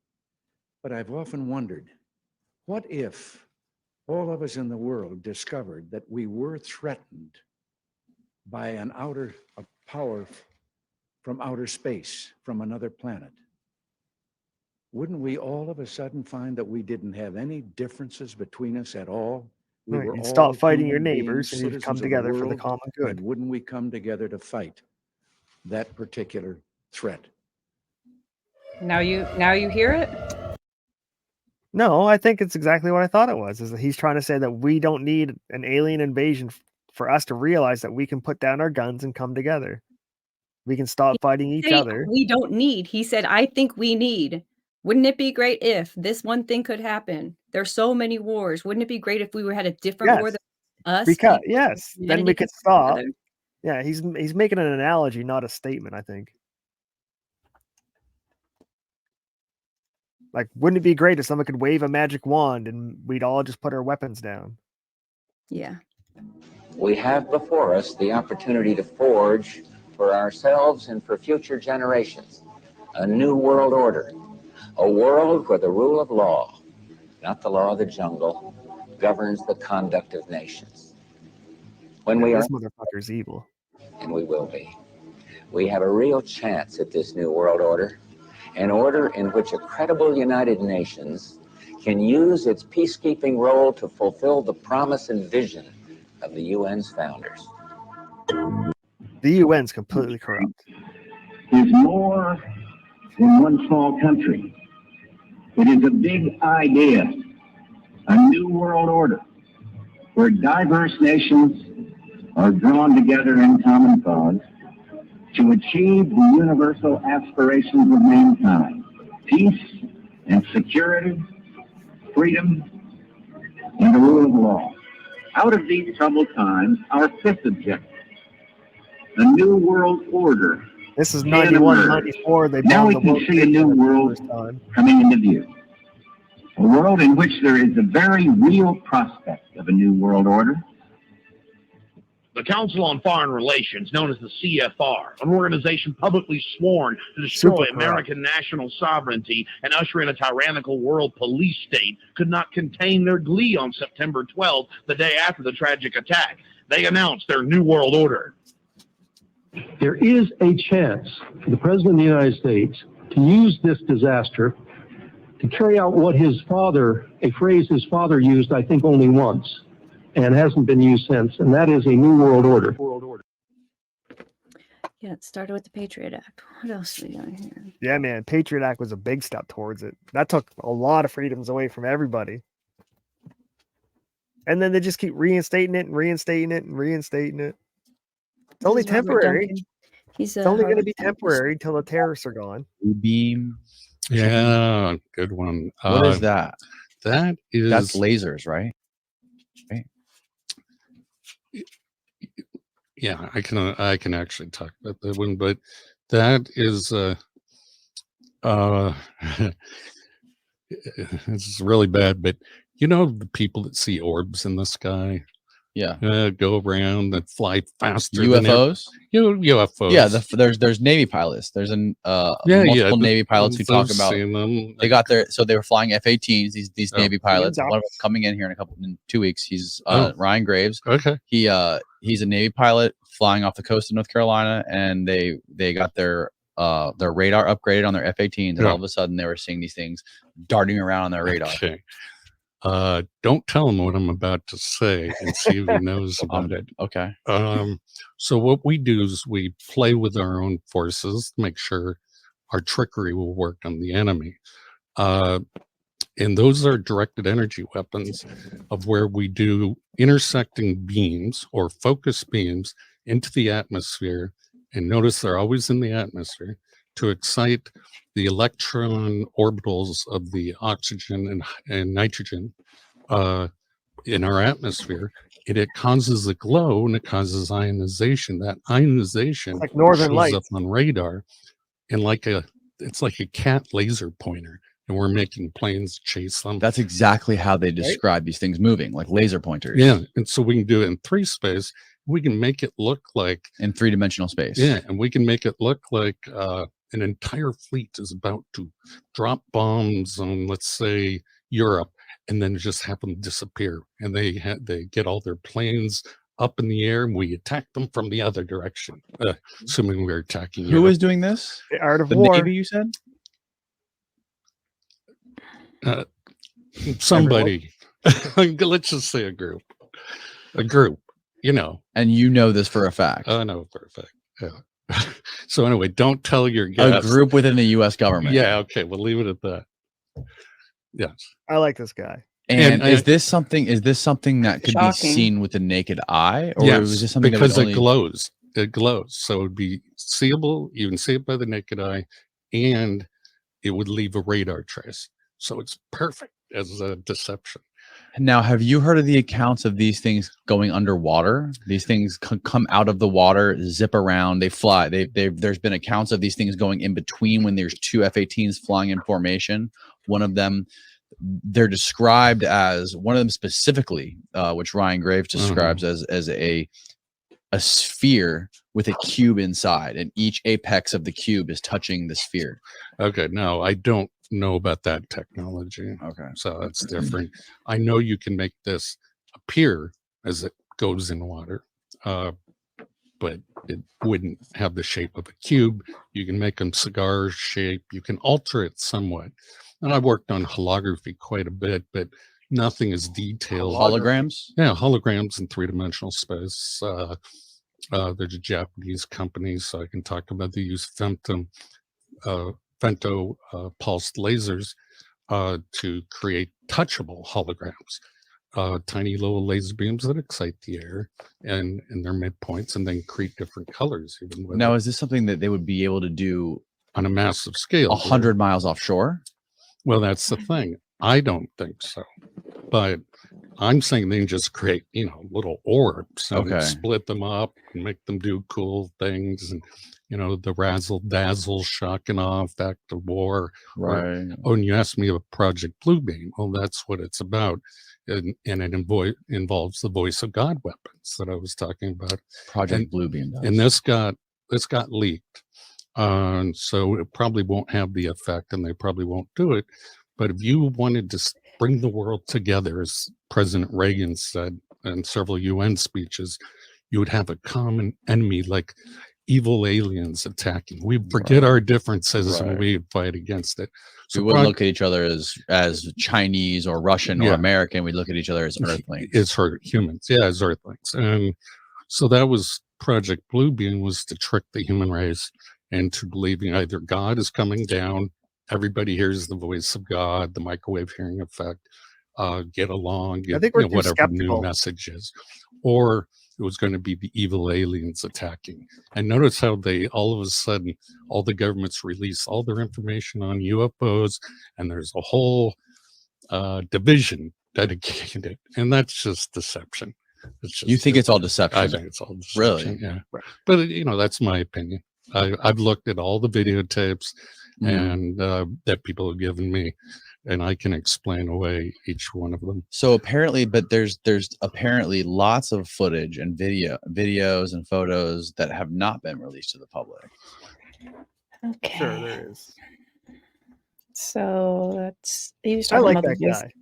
H: But I've often wondered, what if all of us in the world discovered that we were threatened by a power from outer space, from another planet? Wouldn't we all of a sudden find that we didn't have any differences between us at all? We were
A: You'd
H: all
A: stop fighting your
H: human
A: neighbors
H: beings,
A: and you'd come
H: citizens of the
A: together for the
H: world,
A: common
H: and
A: good.
H: wouldn't we come together to fight that particular threat?
B: Now you hear it?
A: No, I think it's exactly what I thought it was. Is that he's trying to say that we don't need an alien invasion for us to realize that we can put down our guns and come together. We can stop fighting each other.
B: We don't need. He said, I think we need. Wouldn't it be great if this one thing could happen? There's so many wars. Wouldn't it be great if we had a different war
A: Yes.
B: than us?
A: Because
B: people,
A: yes, then
B: humanity
A: we could
B: could
A: stop.
B: together?
A: Yeah, he's making an analogy, not a statement, I think. Like, wouldn't it be great if someone could wave a magic wand and we'd all just put our weapons down?
B: Yeah.
I: We have before us the opportunity to forge for ourselves and for future generations a new world order, a world where the rule of law, not the law of the jungle, governs the conduct of nations. When
A: Yeah,
I: we
A: this
I: are,
A: motherfucker's evil.
I: and we will be, we have a real chance at this new world order, an order in which a credible United Nations can use its peacekeeping role to fulfill the promise and vision of the UN's founders.
A: The UN's completely corrupt.
J: Is more than one small country. It is a big idea, a new world order, where diverse nations are drawn together in common cause to achieve the universal aspirations of mankind: peace and security, freedom, and the rule of law. Out of these troubled times, our fifth objective, a new world order.
A: This is 91, 94. They
J: now we
A: bombed the
J: can
A: World
J: see a
A: Trade
J: new
A: Center for the
J: world
A: first time.
J: coming into view. A world in which there is a very real prospect of a new world order.
K: The Council on Foreign Relations, known as the CFR, an organization publicly sworn to destroy American national sovereignty and usher in a tyrannical world police state, could not contain their glee on September 12th, the day after the tragic attack. They announced their new world order.
L: There is a chance for the President of the United States to use this disaster to carry out what his father, a phrase his father used, I think, only once, and hasn't been used since, and that is a new world order.
B: Yeah, it started with the Patriot Act. What else do we got here?
A: Yeah, man, Patriot Act was a big step towards it. That took a lot of freedoms away from everybody. And then they just keep reinstating it and reinstating it and reinstating it. It's only temporary.
B: It's
A: only going to be temporary until the terrorists are gone.
M: Beam.
N: Yeah, good one.
M: What is that?
N: That's
M: lasers, right?
N: Yeah, I can actually talk about that one, but that is it's really bad. But you know the people that see orbs in the sky, go around that fly faster.
M: UFOs.
N: UFOs.
M: Yeah, there's Navy pilots. There's multiple Navy pilots who talk about they got their they were flying F-18s. These Navy pilots. One of them coming in here in 2 weeks. He's Ryan Graves.
N: Okay.
M: He's a Navy pilot flying off the coast of North Carolina, and they got their radar upgraded on their F-18s, and all of a sudden they were seeing these things darting around on their radar.
N: Okay. Don't tell him what I'm about to say and see if he knows about it.
M: Okay.
N: So what we do is we play with our own forces to make sure our trickery will work on the enemy. And those are directed energy weapons of where we do intersecting beams or focus beams into the atmosphere. And notice they're always in the atmosphere to excite the electron orbitals of the oxygen and nitrogen in our atmosphere. And it causes a glow and it causes ionization. That ionization
A: like Northern
N: shows
A: Lights
N: up on radar and it's like a cat laser pointer. and we're making planes chase them.
M: That's exactly how they describe these things moving, like laser pointers.
N: Yeah, and so we can do it in 3 space. We can make it look like
M: in 3-dimensional space.
N: Yeah, and we can make it look like an entire fleet is about to drop bombs on, let's say, Europe, and then just have them disappear. And they get all their planes up in the air, and we attack them from the other direction, assuming we're attacking
M: Who is doing this?
A: The Art of
M: the
A: War.
M: Navy, you said?
N: Somebody. Let's just say a group. You know.
M: And you know this for a fact.
N: I know for a fact. Yeah. So anyway, don't tell your guests.
M: A group within the U.S. government.
N: Yeah. Okay. We'll leave it at that. Yes.
A: I like this guy.
M: And is this something that could be seen with the naked eye, or
N: yes,
M: is this something
N: because
M: that
N: it glows? It glows, so it would be seeable. You can see it by the naked eye, and it would leave a radar trace. So it's perfect as a deception.
M: Now, have you heard of the accounts of these things going underwater? These things come out of the water, zip around, they fly. There's been accounts of these things going in between when there's 2 F-18s flying in formation. One of them, they're described as, one of them specifically, which Ryan Graves describes as a sphere with a cube inside, and each apex of the cube is touching the sphere.
N: Okay, no, I don't know about that technology.
M: Okay,
N: so that's different. I know you can make this appear as it goes in water, but it wouldn't have the shape of a cube. You can make them cigar shape. You can alter it somewhat. And I've worked on holography quite a bit, but nothing is detailed.
M: Holograms?
N: Yeah, holograms in 3-dimensional space. There's a Japanese company, so I can talk about. They use femto pulsed lasers to create touchable holograms. Tiny little laser beams that excite the air and in their midpoints, and then create different colors. Even with
M: now, is this something that they would be able to do
N: on a massive scale,
M: 100 miles offshore?
N: Well, that's the thing. I don't think so, but I'm saying they can just create, little orbs and split them up and make them do cool things, and the razzle dazzle, shocking off, back to war.
M: Right.
N: And you asked me about Project Bluebeam. Well, that's what it's about, and it involves the voice of God weapons that I was talking about.
M: Project Bluebeam does.
N: And this got leaked. So it probably won't have the effect, and they probably won't do it. But if you wanted to bring the world together, as President Reagan said in several UN speeches, you would have a common enemy, like evil aliens attacking. We forget our differences and we fight against it.
M: So we wouldn't look at each other as Chinese or Russian or American. We look at each other as Earthlings.
N: It's humans, as Earthlings. And so that was Project Bluebeam, was to trick the human race into believing either God is coming down, everybody hears the voice of God, the microwave hearing effect, get along,
A: I think we're
N: whatever new message is, or it was going to be the evil aliens attacking. And notice how they all of a sudden, all the governments release all their information on UFOs, and there's a whole division dedicated, and that's just deception.
M: You think it's all deception?
N: I think it's all deception.
M: Really?
N: Yeah. Right. But that's my opinion. I've looked at all the videotapes and that people have given me, and I can explain away each one of them.
M: So apparently, but there's apparently lots of footage and videos and photos that have not been released to the public.
B: Okay.
A: Sure, there is.
B: So he was
A: I
B: talking
A: like
B: about
A: that
B: the voice.
A: guy.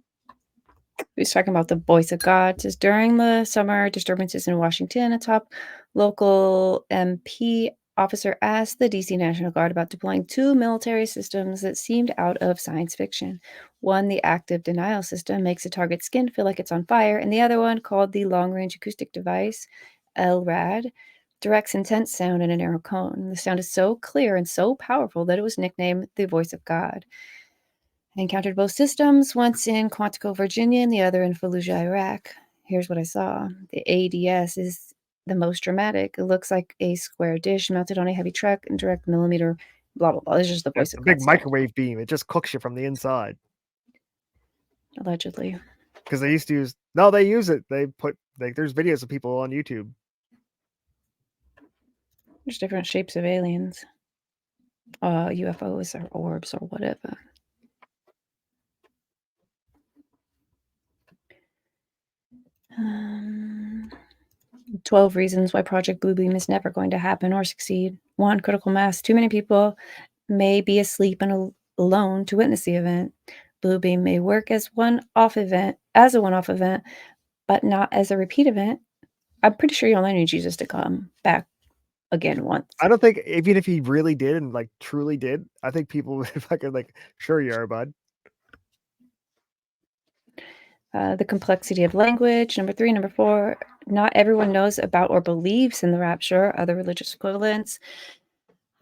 B: He was talking about the voice of God. It says during the summer disturbances in Washington, a top local MP officer asked the DC National Guard about deploying 2 military systems that seemed out of science fiction. One, the active denial system, makes a target's skin feel like it's on fire, and the other one, called the long-range acoustic device, LRAD, directs intense sound in a narrow cone. The sound is so clear and so powerful that it was nicknamed the voice of God. I encountered both systems, once in Quantico, Virginia, and the other in Fallujah, Iraq. Here's what I saw. The ADS is the most dramatic. It looks like a square dish mounted on a heavy truck and direct millimeter, blah, blah, blah. It's just the voice of
A: a big
B: God
A: microwave beam. It just cooks you from the inside.
B: Allegedly.
A: Because they used to use... No, they use it. They put... there's videos of people on YouTube.
B: There's different shapes of aliens. UFOs or orbs or whatever. 12 reasons why Project Bluebeam is never going to happen or succeed. 1. Critical mass. Too many people may be asleep and alone to witness the event. Bluebeam may work as a one-off event, but not as a repeat event. I'm pretty sure you only need Jesus to come back again once.
A: I don't think, even if he really did and like truly did, I think people would fucking like, sure you are, bud.
B: The complexity of language. Number 3. Number 4. Not everyone knows about or believes in the rapture. Other religious equivalents.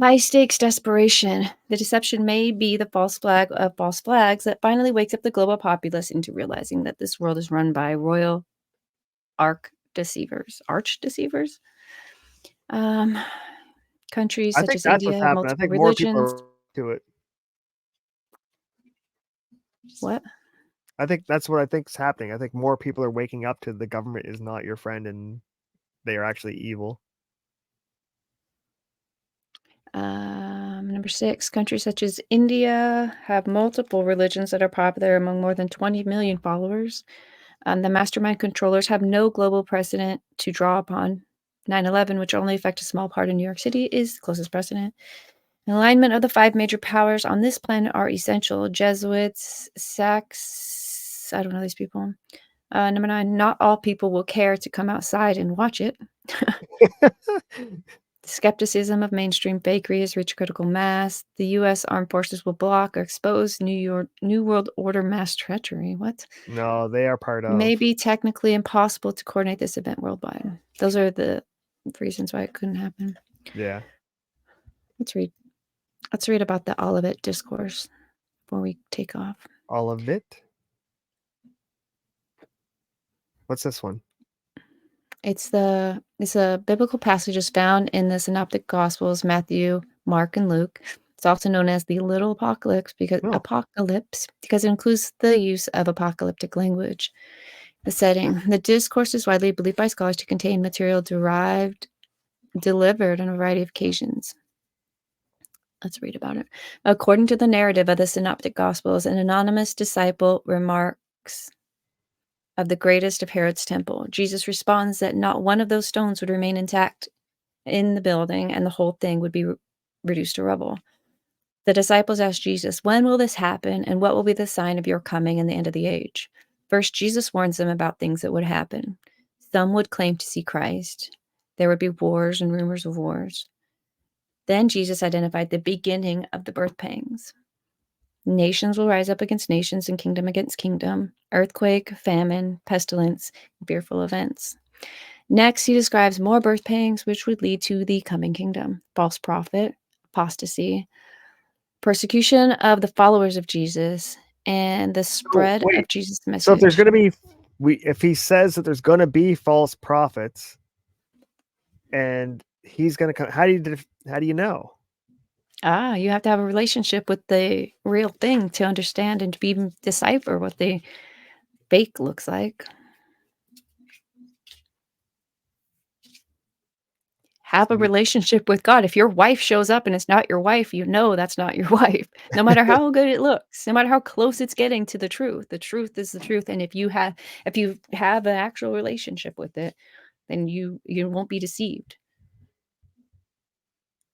B: High stakes desperation. The deception may be the false flag of false flags that finally wakes up the global populace into realizing that this world is run by royal arch deceivers. Countries
A: I
B: such
A: think
B: as
A: that's
B: India
A: what's
B: have
A: happening. I
B: multiple
A: think more people
B: religions.
A: are to it.
B: What?
A: I think that's what I think is happening. I think more people are waking up to the government is not your friend and they are actually evil.
B: Number 6, countries such as India have multiple religions that are popular among more than 20 million followers. The mastermind controllers have no global precedent to draw upon. 9/11, which only affected a small part of New York City, is the closest precedent. An alignment of the 5 major powers on this planet are essential. Jesuits, Sachs, I don't know these people. Number 9, not all people will care to come outside and watch it. Skepticism of mainstream fakery has reached critical mass. The U.S. armed forces will block or expose New World Order mass treachery. What?
A: No, they are part of.
B: May be technically impossible to coordinate this event worldwide. Those are the reasons why it couldn't happen.
A: Yeah.
B: Let's read about the Olivet discourse before we take off.
A: Olivet? What's this one?
B: It's a biblical passages found in the Synoptic Gospels, Matthew, Mark, and Luke. It's also known as the Little Apocalypse because it includes the use of apocalyptic language. The setting. The discourse is widely believed by scholars to contain material delivered on a variety of occasions. Let's read about it. According to the narrative of the Synoptic Gospels, an anonymous disciple remarks of the greatest of Herod's temple. Jesus responds that not one of those stones would remain intact in the building and the whole thing would be reduced to rubble. The disciples asked Jesus, "When will this happen, and what will be the sign of your coming and the end of the age?" First, Jesus warns them about things that would happen. Some would claim to see Christ. There would be wars and rumors of wars. Then Jesus identified the beginning of the birth pangs. Nations will rise up against nations and kingdom against kingdom, earthquake, famine, pestilence, fearful events. Next, he describes more birth pangs, which would lead to the coming kingdom, false prophet, apostasy, persecution of the followers of Jesus, and the spread of Jesus' message.
A: So if there's going to be, if he says that there's going to be false prophets, and he's going to come, how do you know?
B: You have to have a relationship with the real thing to understand and to even decipher what the fake looks like. Have a relationship with God. If your wife shows up and it's not your wife, you know that's not your wife. No matter how good it looks, no matter how close it's getting to the truth is the truth. And if you have an actual relationship with it, then you won't be deceived.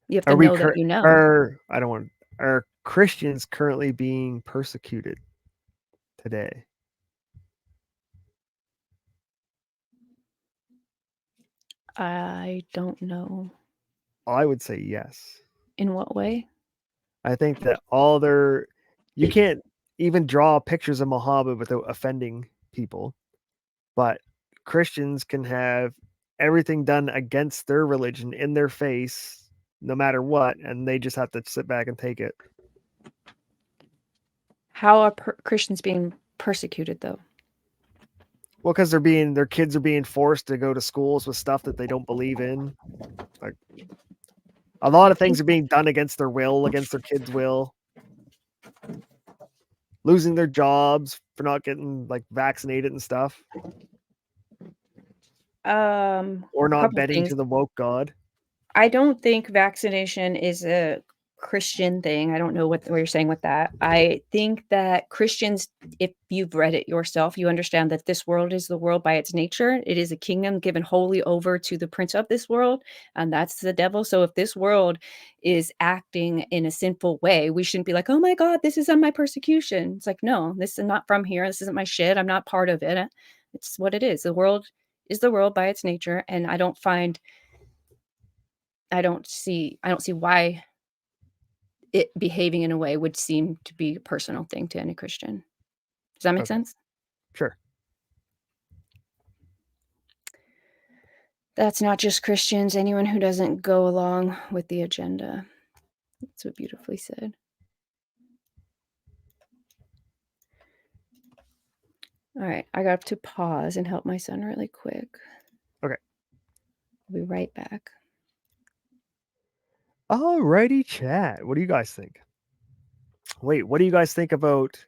B: You have to know that you know.
A: Are Christians currently being persecuted today?
B: I don't know.
A: I would say yes.
B: In what way?
A: I think that you can't even draw pictures of Muhammad without offending people, but Christians can have everything done against their religion in their face, no matter what, and they just have to sit back and take it.
B: How are Christians being persecuted, though?
A: Well, because their kids are being forced to go to schools with stuff that they don't believe in. Like, a lot of things are being done against their will, against their kids' will. Losing their jobs for not getting vaccinated and stuff.
B: Or
A: not betting to the woke god.
B: I don't think vaccination is a Christian thing. I don't know what you're saying with that. I think that Christians, if you've read it yourself, you understand that this world is the world by its nature. It is a kingdom given wholly over to the prince of this world, and that's the devil. So if this world is acting in a sinful way, we shouldn't be like, oh my God, this is on my persecution. It's like, no, this is not from here. This isn't my shit. I'm not part of it. It's what it is. The world is the world by its nature, and I don't see why it behaving in a way would seem to be a personal thing to any Christian. Does that make sense?
A: Sure.
B: That's not just Christians, anyone who doesn't go along with the agenda. That's what beautifully said. All right, I got to pause and help my son really quick.
A: Okay.
B: I'll be right back.
A: Alrighty, chat. What do you guys think? Wait, what do you guys think about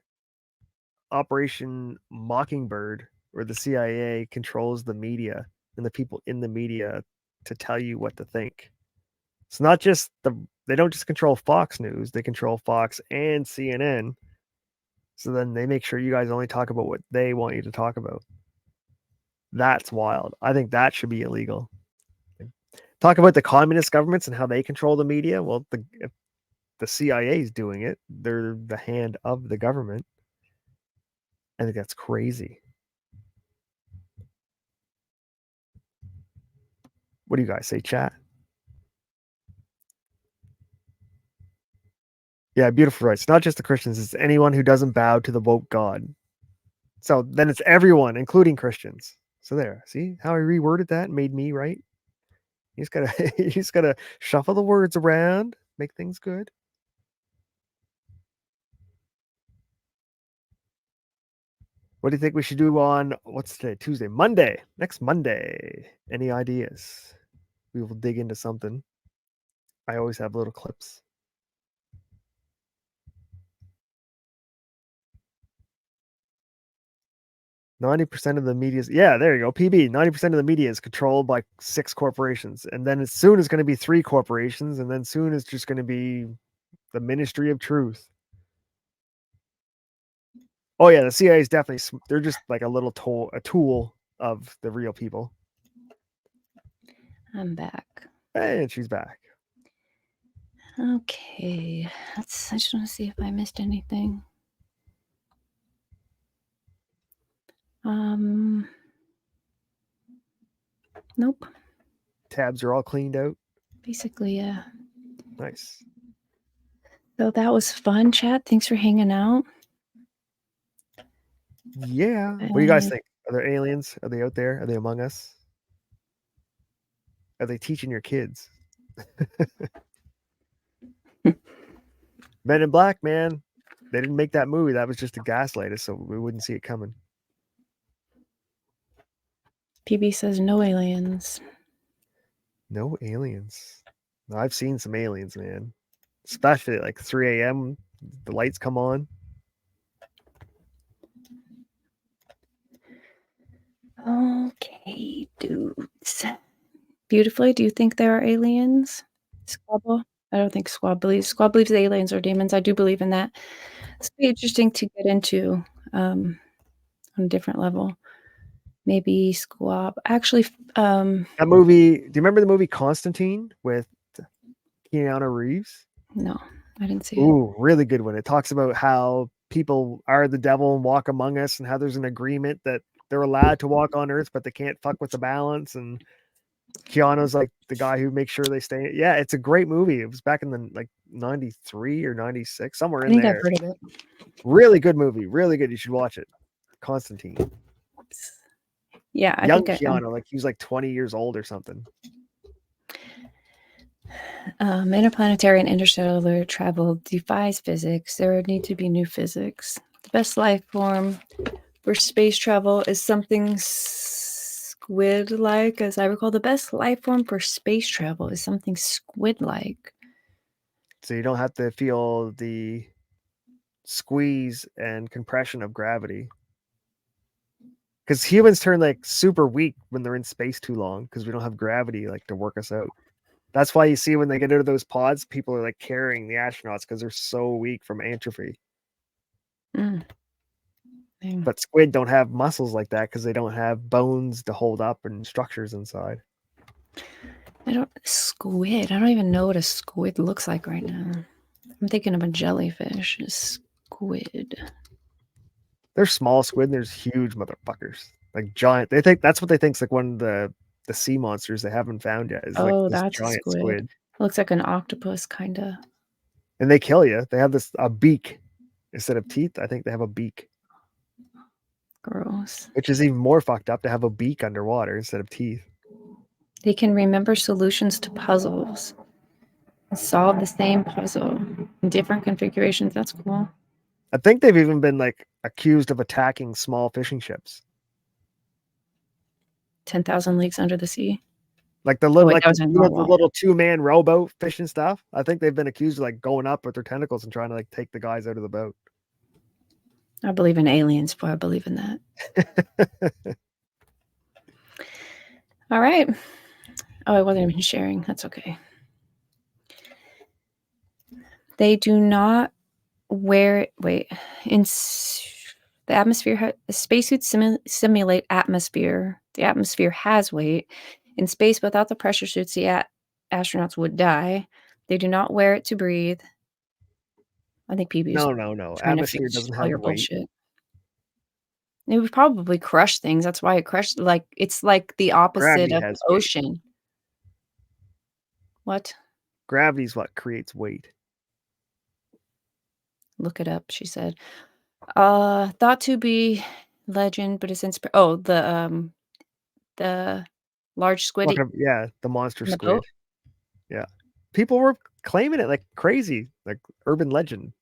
A: Operation Mockingbird, where the CIA controls the media and the people in the media to tell you what to think? It's not just they don't just control Fox News, they control Fox and CNN. So then they make sure you guys only talk about what they want you to talk about. That's wild. I think that should be illegal. Talk about the communist governments and how they control the media. Well, if the CIA is doing it, they're the hand of the government. I think that's crazy. What do you guys say, chat? Yeah, beautiful. Right. It's not just the Christians, it's anyone who doesn't bow to the woke God. So then it's everyone, including Christians. So there, see how I reworded that and made me right? You just gotta shuffle the words around, make things good. What do you think we should do on what's today? Tuesday, Monday, next Monday. Any ideas? We will dig into something. I always have little clips. %90 of the media is, yeah, there you go. PB, 90% of the media is controlled by 6 corporations. And then soon it's going to be 3 corporations. And then soon it's just going to be the Ministry of Truth. Oh, yeah, the CIA is definitely, they're just like a tool of the real people.
B: I'm back.
A: And she's back.
B: Okay. I just want to see if I missed anything. Nope.
A: Tabs are all cleaned out.
B: Basically, yeah.
A: Nice.
B: So that was fun, chat. Thanks for hanging out.
A: Yeah. What do you guys think? Are there aliens? Are they out there? Are they among us? Are they teaching your kids? Men in Black, man. They didn't make that movie. That was just to gaslight us so we wouldn't see it coming.
B: PB says no aliens.
A: No aliens. No, I've seen some aliens, man. Especially at like 3 a.m. The lights come on.
B: Okay, dudes. Beautifully, do you think there are aliens? Squabble? I don't think Squab believes aliens are demons. I do believe in that. It's interesting to get into on a different level. Maybe Squab. Actually,
A: that movie. Do you remember the movie Constantine with Keanu Reeves?
B: No, I didn't see it.
A: Ooh, really good one. It talks about how people are the devil and walk among us, and how there's an agreement that they're allowed to walk on Earth, but they can't fuck with the balance. And Keanu's like the guy who makes sure they stay. Yeah, it's a great movie. It was back in the like 93 or 96, somewhere in there.
B: I've heard of it.
A: Really good movie. Really good. You should watch it. Constantine.
B: Yeah, I
A: young
B: think
A: Keanu, like he was like 20 years old or something.
B: Interplanetary and interstellar travel defies physics. There would need to be new physics. The best life form for space travel is something squid-like. As I recall, the best life form for space travel is something squid-like.
A: So you don't have to feel the squeeze and compression of gravity. Because humans turn like super weak when they're in space too long because we don't have gravity like to work us out. That's why you see when they get into those pods, people are like carrying the astronauts because they're so weak from atrophy. But squid don't have muscles like that because they don't have bones to hold up and structures inside.
B: Squid. I don't even know what a squid looks like right now. I'm thinking of a jellyfish. Squid.
A: There's small squid and there's huge motherfuckers. Like giant. They think that's what they think's like one of the sea monsters they haven't found yet. Is like this
B: That's
A: giant
B: a squid. It looks like an octopus, kind of.
A: And they kill you. They have a beak instead of teeth. I think they have a beak.
B: Gross.
A: Which is even more fucked up to have a beak underwater instead of teeth.
B: They can remember solutions to puzzles. Solve the same puzzle in different configurations. That's cool.
A: I think they've even been like accused of attacking small fishing ships.
B: 10,000 Leagues Under the Sea.
A: Like the little, the little 2-man rowboat fishing stuff. I think they've been accused of like going up with their tentacles and trying to like take the guys out of the boat.
B: I believe in aliens, but I believe in that. All right. Oh, I wasn't even sharing. That's okay. They do not wear. Wait, in the atmosphere, spacesuits simulate atmosphere. The atmosphere has weight. In space, without the pressure suits, the astronauts would die. They do not wear it to breathe. I think PB is
A: no.
B: trying
A: Atmosphere
B: to
A: doesn't
B: all
A: have
B: your
A: weight.
B: bullshit. It would probably crush things. That's why it crushed. Like it's like the opposite of the ocean. What?
A: Gravity's what creates weight.
B: Look it up, she said. Thought to be legend, but it's the large squid.
A: Yeah, the monster squid. Yeah. People were claiming it like crazy, like urban legend.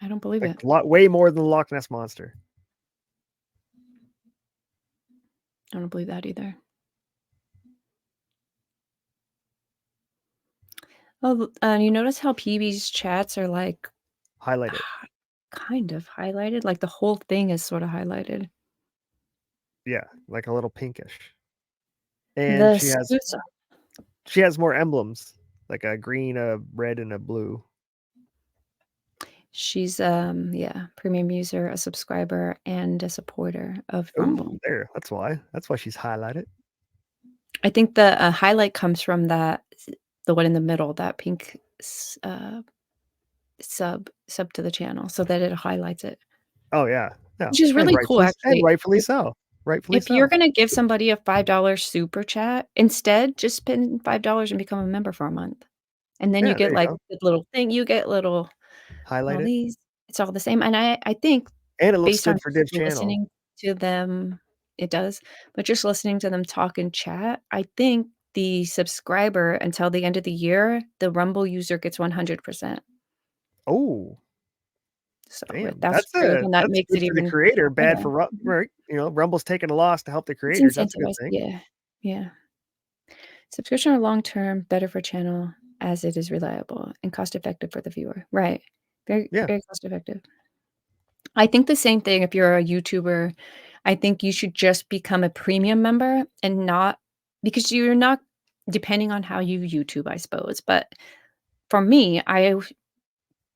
B: I don't believe it.
A: Way more than the Loch Ness Monster.
B: I don't believe that either. Oh, you notice how PB's chats are like
A: highlighted?
B: Kind of highlighted. Like the whole thing is sort of highlighted.
A: Yeah, like a little pinkish. And she has more emblems, like a green, a red, and a blue.
B: She's premium user, a subscriber, and a supporter of Rumble.
A: Ooh, there, that's why she's highlighted.
B: I think the highlight comes from the one in the middle, that pink sub to the channel, so that it highlights it.
A: Oh yeah,
B: which is really cool, actually.
A: And rightfully so.
B: If you're gonna give somebody a $5 super chat, instead just spend $5 and become a member for a month, and then you get like the little thing. You get little
A: highlight.
B: These. It's all the same, and I think
A: and it looks good for Div's channel.
B: Listening to them, it does. But just listening to them talk and chat, I think the subscriber until the end of the year, the Rumble user gets 100%.
A: Oh.
B: So
A: damn,
B: that's good, and that makes
A: good
B: it
A: for
B: even
A: the creator. Bad for Rumble's taking a loss to help the creators. That's a good thing.
B: Yeah. Subscription are long term, better for channel as it is reliable and cost effective for the viewer. Right. Very cost effective. I think the same thing if you're a YouTuber. I think you should just become a premium member and not because you're not depending on how you YouTube, I suppose. But for me, I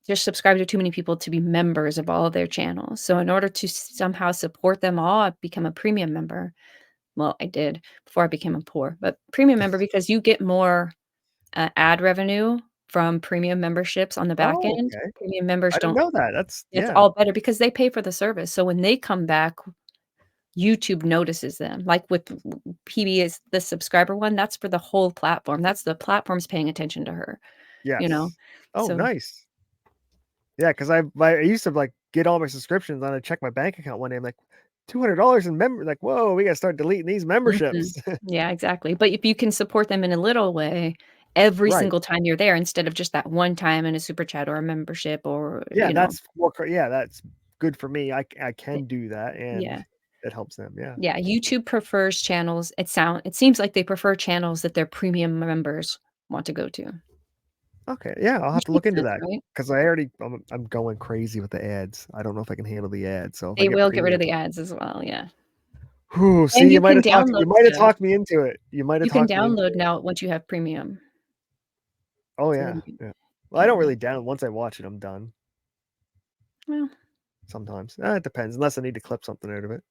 B: just subscribe to too many people to be members of all of their channels. So in order to somehow support them all, I've become a premium member. Well, I did before I became a poor, but premium member because you get more ad revenue from premium memberships on the back end.
A: Okay.
B: Premium members
A: don't know that.
B: It's all better because they pay for the service. So when they come back, YouTube notices them. Like with PB is the subscriber one. That's for the whole platform. That's the platform's paying attention to her.
A: Yes.
B: You know.
A: Oh, nice. Yeah, because I used to like get all my subscriptions and I check my bank account one day. I'm like, $200 in member. Like, whoa, we gotta start deleting these memberships.
B: Yeah, exactly. But if you can support them in a little way, every single time you're there, instead of just that one time in a super chat or a membership, or
A: that's more. Yeah, that's good for me. I can do that, and it helps them.
B: Yeah. YouTube prefers channels. It seems like they prefer channels that their premium members want to go to.
A: Okay, yeah, I'll have to look into that because I'm going crazy with the ads. I don't know if I can handle the ads. So
B: they will get rid of the ads as well. Yeah.
A: Whew, see, you might have talked me into it. You might have.
B: You can download now once you have premium.
A: Oh
B: So
A: yeah,
B: then you-
A: yeah. Well, I don't
B: yeah.
A: really down. Once I watch it, I'm done.
B: Well,
A: Sometimes it depends, unless I need to clip something out of it.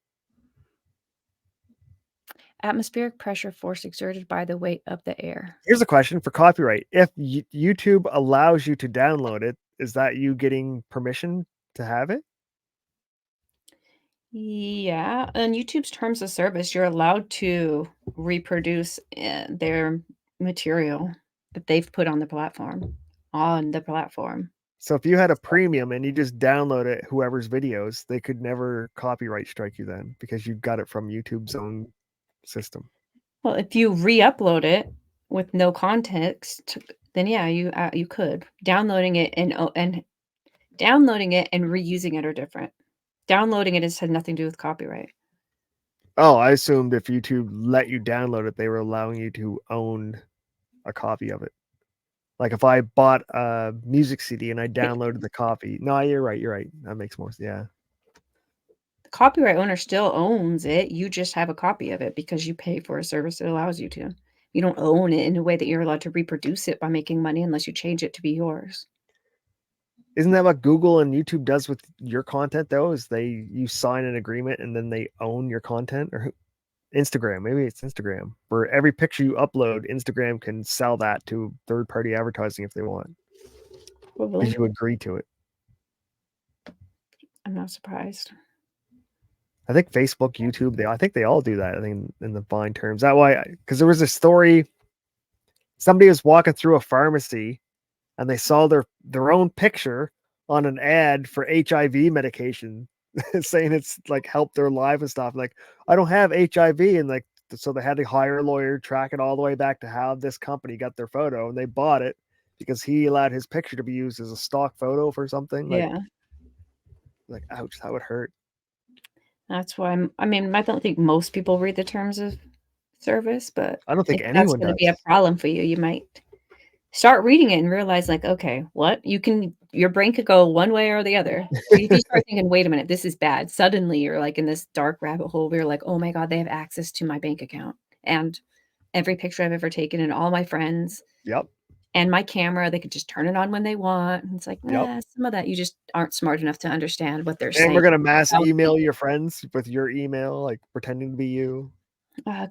B: atmospheric pressure force exerted by the weight of the air.
A: Here's a question for copyright: if YouTube allows you to download it, is that you getting permission to have it?
B: Yeah, on YouTube's terms of service, you're allowed to reproduce their material that they've put on the platform.
A: So if you had a premium and you just download it, whoever's videos, they could never copyright strike you then because you got it from YouTube's own system.
B: Well, if you re-upload it with no context, then yeah, you could. Downloading it and downloading it and reusing it are different. Downloading it has had nothing to do with copyright.
A: Oh, I assumed if YouTube let you download it, they were allowing you to own a copy of it. Like if I bought a music CD and I downloaded the copy. No, you're right. You're right. That makes more sense. Yeah.
B: The copyright owner still owns it. You just have a copy of it because you pay for a service that allows you to. You don't own it in a way that you're allowed to reproduce it by making money unless you change it to be yours.
A: Isn't that what Google and YouTube does with your content though? Is you sign an agreement and then they own your content? Or Instagram, maybe it's Instagram. For every picture you upload, Instagram can sell that to third-party advertising if they want.
B: Probably.
A: Because you agree to it.
B: I'm not surprised.
A: I think Facebook, YouTube, I think they all do that. I think in the fine terms. That why, because there was a story. Somebody was walking through a pharmacy, and they saw their own picture on an ad for HIV medication, saying it's like helped their life and stuff. Like, I don't have HIV, and like so they had to hire a lawyer, track it all the way back to how this company got their photo, and they bought it because he allowed his picture to be used as a stock photo for something.
B: Yeah.
A: Like ouch, that would hurt.
B: That's why I don't think most people read the terms of service, but
A: I don't think
B: if that's
A: anyone
B: going to
A: does.
B: be a problem for you, you might start reading it and realize like, okay, your brain could go one way or the other. If you start thinking, wait a minute, this is bad. Suddenly you're like in this dark rabbit hole where you're like, oh my God, they have access to my bank account and every picture I've ever taken and all my friends.
A: Yep.
B: And my camera, they could just turn it on when they want. And it's like, some of that you just aren't smart enough to understand what they're saying.
A: And we're gonna mass email your friends with your email, like pretending to be you.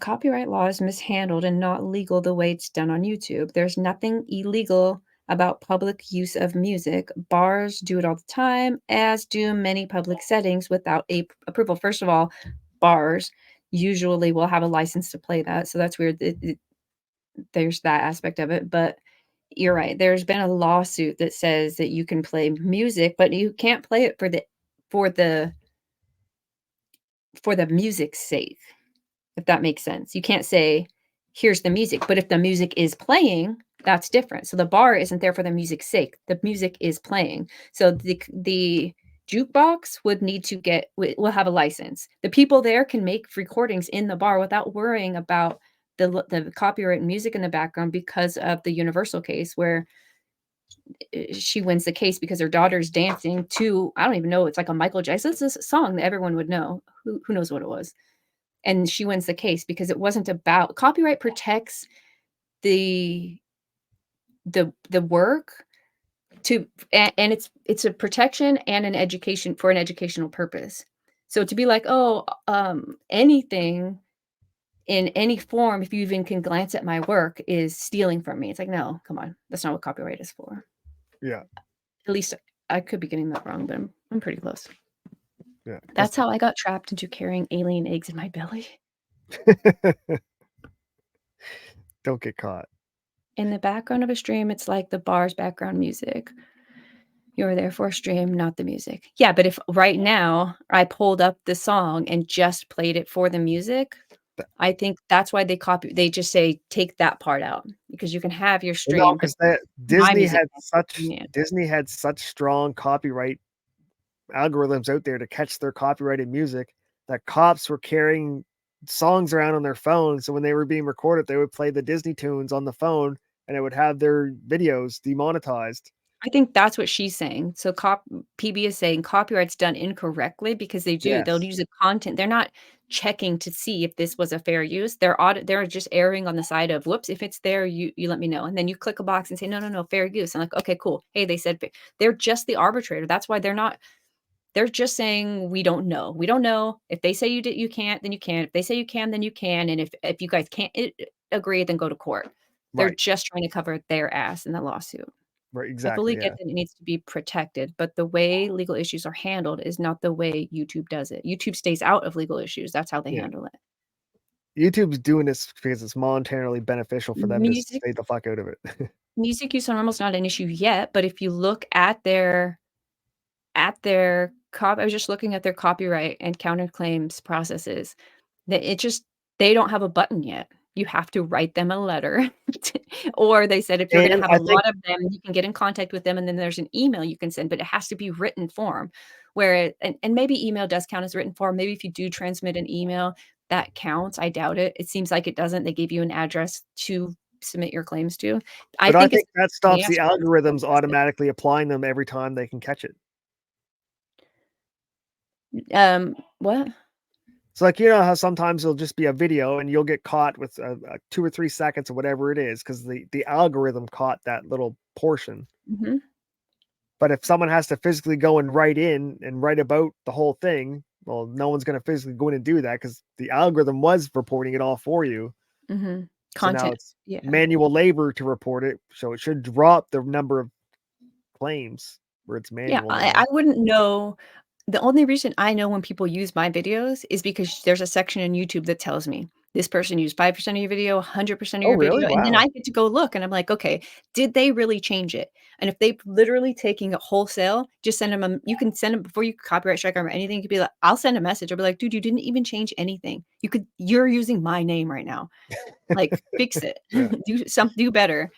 B: Copyright law is mishandled and not legal the way it's done on YouTube. There's nothing illegal about public use of music. Bars do it all the time, as do many public settings without approval. First of all, bars usually will have a license to play that, so that's weird. There's that aspect of it, but you're right. There's been a lawsuit that says that you can play music, but you can't play it for the music's sake, if that makes sense. You can't say, here's the music, but if the music is playing, that's different. So the bar isn't there for the music's sake. The music is playing. So the jukebox will have a license. The people there can make recordings in the bar without worrying about the copyright music in the background because of the Universal case where she wins the case because her daughter's dancing to, I don't even know, it's like a Michael Jackson. It's a song that everyone would know. Who knows what it was? And she wins the case because it wasn't about copyright protects the work and it's a protection and an education for an educational purpose. So to be like, anything in any form, if you even can glance at my work, is stealing from me. It's like, no, come on, that's not what copyright is for.
A: Yeah.
B: At least I could be getting that wrong, but I'm pretty close.
A: Yeah.
B: That's how I got trapped into carrying alien eggs in my belly.
A: Don't get caught.
B: In the background of a stream, it's like the bar's background music. You're there for a stream, not the music. Yeah, but if right now I pulled up the song and just played it for the music, I think that's why they just say take that part out because you can have your stream.
A: No, because Disney had such strong copyright algorithms out there to catch their copyrighted music that cops were carrying songs around on their phones. So when they were being recorded, they would play the Disney tunes on the phone and it would have their videos demonetized.
B: I think that's what she's saying. So PB is saying copyright's done incorrectly because they'll
A: Yes.
B: use the content. They're not checking to see if this was a fair use. They're just erring on the side of, whoops, if it's there, you let me know. And then you click a box and say, no, fair use. I'm like, okay, cool. Hey, they said they're just the arbitrator. That's why they're just saying we don't know. We don't know. If they say you can't, then you can. If they say you can, then you can. And if you guys can't agree, then go to court. They're just trying to cover their ass in the lawsuit.
A: Right,
B: I
A: exactly.
B: fully get that it needs to be protected, but the way legal issues are handled is not the way YouTube does it. YouTube stays out of legal issues. That's how they handle it.
A: YouTube's doing this because it's monetarily beneficial for them to stay the fuck out of it.
B: Music use on Rumble is not an issue yet, but if you look at their I was just looking at their copyright and counterclaims processes, that they don't have a button yet. You have to write them a letter. Or they said if you're gonna have a lot of them, you can get in contact with them, and then there's an email you can send, but it has to be written form. Where and maybe email does count as written form. Maybe if you do transmit an email, that counts. I doubt it. It seems like it doesn't. They gave you an address to submit your claims to.
A: I think that stops the algorithms automatically applying them every time they can catch it.
B: What?
A: It's like, you know how sometimes it'll just be a video and you'll get caught with 2 or 3 seconds or whatever it is because the algorithm caught that little portion. But if someone has to physically go and write in and write about the whole thing, well, no one's going to physically go in and do that because the algorithm was reporting it all for you.
B: Content.
A: So now it's manual labor to report it. So it should drop the number of claims where it's manual.
B: I wouldn't know. The only reason I know when people use my videos is because there's a section in YouTube that tells me this person used 5% of your video, 100% of your video. And then I get to go look and I'm like, okay, did they really change it? And if they've literally taking it wholesale, just send them you can send them before you copyright strike or anything. You could be like, I'll send a message. I'll be like, dude, you didn't even change anything. You're using my name right now. Like, fix it. Do better.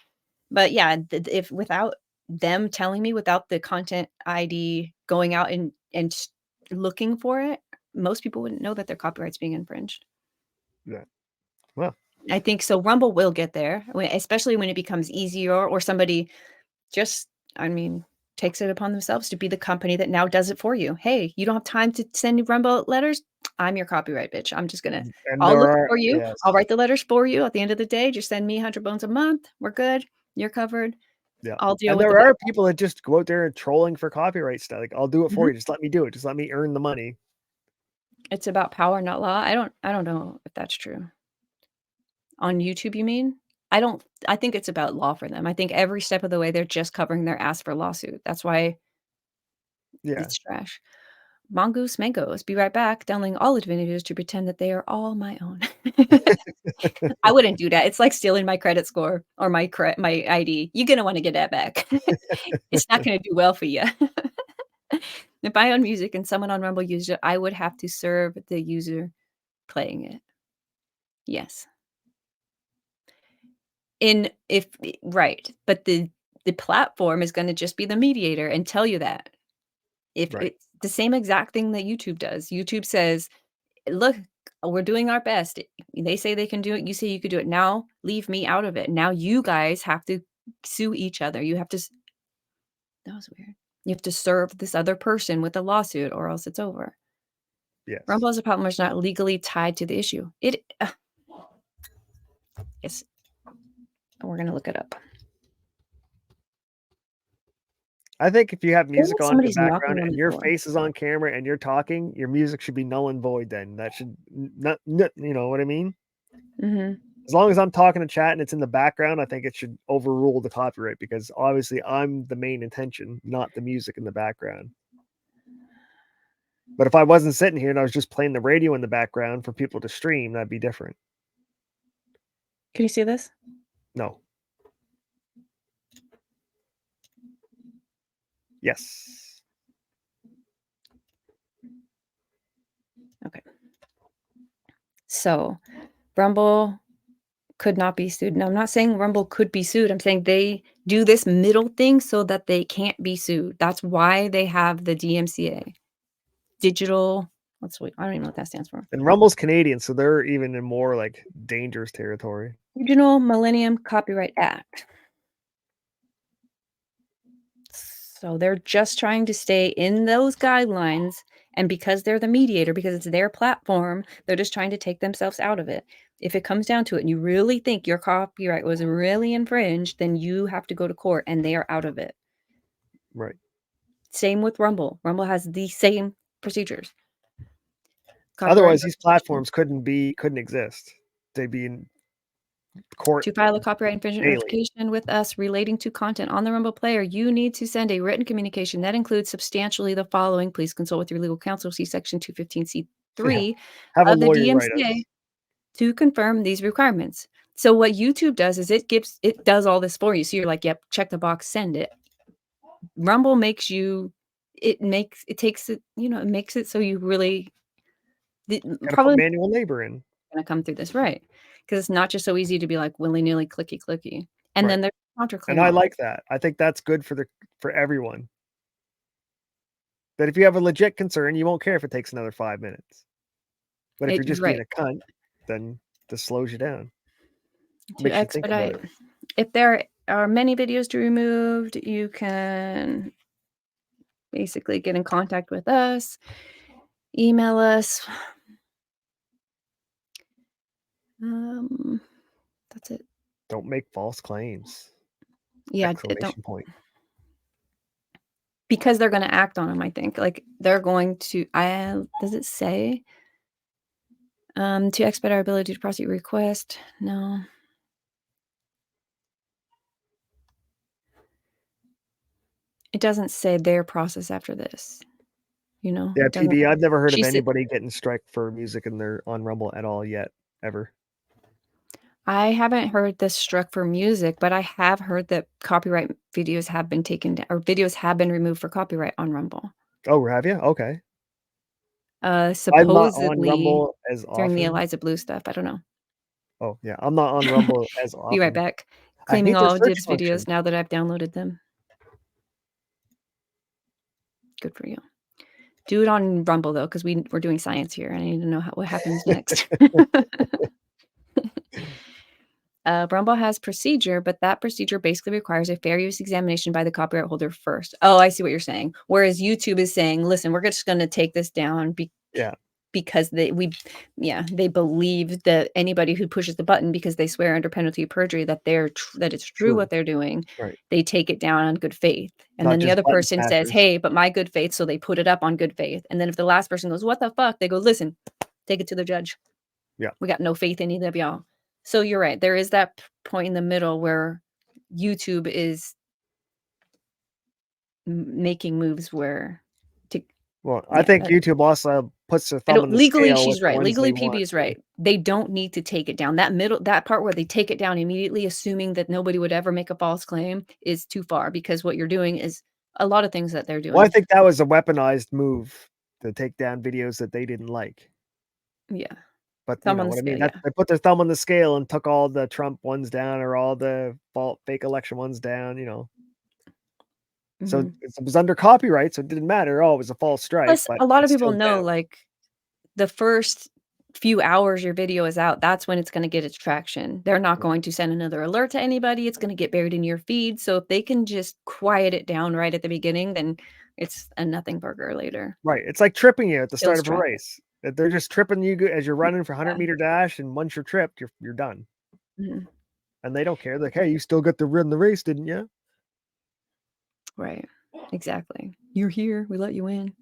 B: But yeah, if without them telling me, without the content ID going out and looking for it, most people wouldn't know that their copyright's being infringed.
A: Yeah. Well,
B: I think so. Rumble will get there, especially when it becomes easier or somebody just, takes it upon themselves to be the company that now does it for you. Hey, you don't have time to send Rumble letters? I'm your copyright bitch. I'm just gonna, I'll look for you.
A: Yes.
B: I'll write the letters for you. At the end of the day, just send me 100 bones a month. We're good. You're covered.
A: Yeah.
B: I'll deal with
A: it. And there are people that just go out there and trolling for copyright stuff. Like, I'll do it for you. Just let me do it. Just let me earn the money.
B: It's about power, not law. I don't know if that's true. On YouTube, you mean? I think it's about law for them. I think every step of the way they're just covering their ass for lawsuit. That's why it's trash. Mongoose Mangoes. Be right back. Downloading all the Divinity to pretend that they are all my own. I wouldn't do that. It's like stealing my credit score or my ID. You're gonna want to get that back. It's not gonna do well for you. If I own music and someone on Rumble used it, I would have to serve the user playing it. Yes. But the platform is going to just be the mediator and tell you that. If it's the same exact thing that YouTube does. YouTube says, look, we're doing our best. They say they can do it. You say you could do it. Now leave me out of it. Now you guys have to sue each other. You have to, that was weird. You have to serve this other person with a lawsuit or else it's over.
A: Yes.
B: Rumble as a platform is not legally tied to the issue. Yes. We're going to look it up.
A: I think if you have music on in the background and your face is on camera and you're talking, your music should be null and void then. That should not you know what I mean? As long as I'm talking to chat and it's in the background, I think it should overrule the copyright because obviously I'm the main intention, not the music in the background. But if I wasn't sitting here and I was just playing the radio in the background for people to stream, that'd be different.
B: Can you see this?
A: No. Yes.
B: Okay. So Rumble could not be sued. Now, I'm not saying Rumble could be sued. I'm saying they do this middle thing so that they can't be sued. That's why they have the DMCA. Digital, I don't even know what that stands for.
A: And Rumble's Canadian, so they're even in more like dangerous territory.
B: Regional Millennium Copyright Act. So they're just trying to stay in those guidelines, and because they're the mediator, because it's their platform, they're just trying to take themselves out of it. If it comes down to it and you really think your copyright was really infringed, then you have to go to court and they are out of it.
A: Right.
B: Same with Rumble. Rumble has the same procedures.
A: Otherwise, these platforms couldn't exist. They'd be in court.
B: To file a copyright infringement notification with us relating to content on the Rumble player, you need to send a written communication that includes substantially the following. Please consult with your legal counsel. See Section 215C3 of the DMCA to confirm these requirements. So what YouTube does is it does all this for you. So you're like, yep, check the box, send it. Rumble makes it makes it so you really
A: probably put manual labor in.
B: Gonna come through this, right? Because it's not just so easy to be like willy-nilly clicky. And then there's counterclaim.
A: And I like that. I think that's good for everyone. That if you have a legit concern, you won't care if it takes another 5 minutes. But if you're just being a cunt, then this slows you down.
B: To expedite. If there are many videos to be removed, you can basically get in contact with us, email us. That's it.
A: Don't make false claims.
B: Yeah,
A: exclamation point.
B: Because they're going to act on them, I think. Like they're going to. Does it say? To expedite our ability to prosecute request. No. It doesn't say their process after this. You know.
A: Yeah, PB. I've never heard of anybody getting struck for music on Rumble at all yet, ever.
B: I haven't heard this struck for music, but I have heard that copyright videos have been taken down, or videos have been removed for copyright on Rumble.
A: Oh, have you? Okay.
B: Supposedly
A: I'm not on Rumble as often.
B: During the Eliza Blue stuff. I don't know.
A: Oh, yeah. I'm not on Rumble as often.
B: Be right back. Claiming all Div's videos now that I've downloaded them. Good for you. Do it on Rumble, though, because we're doing science here. I need to know what happens next. Rumble has procedure, but that procedure basically requires a fair use examination by the copyright holder first. Oh, I see what you're saying. Whereas YouTube is saying, listen, we're just going to take this down because they believe that anybody who pushes the button because they swear under penalty of perjury that that it's true what they're doing, they take it down on good faith. And then the other person says, hey, but my good faith, so they put it up on good faith. And then if the last person goes, what the fuck? They go, listen, take it to the judge.
A: Yeah.
B: We got no faith in either of y'all. So you're right. There is that point in the middle where YouTube is making moves where
A: I think YouTube also puts their thumb on the
B: legally,
A: scale.
B: she's right. Legally, PB is right. They don't need to take it down. That part where they take it down immediately, assuming that nobody would ever make a false claim, is too far, because what you're doing is a lot of things that they're doing.
A: Well, I think that was a weaponized move to take down videos that they didn't like.
B: Yeah.
A: But you know what I mean? They put their thumb on the scale and took all the Trump ones down, or all the fake election ones down, you know. So it was under copyright, so it didn't matter. Oh, it was a false strike.
B: Plus,
A: but
B: a lot of people know, like, the first few hours your video is out, that's when it's going to get its traction. They're not going to send another alert to anybody. It's going to get buried in your feed. So if they can just quiet it down right at the beginning, then it's a nothing burger later.
A: Right. It's like tripping you at the start of a race. They're just tripping you as you're running for 100-meter dash, and once you're tripped, you're done. And they don't care. They're like, hey, you still got to run the race, didn't you?
B: Right. Exactly. You're here. We let you in.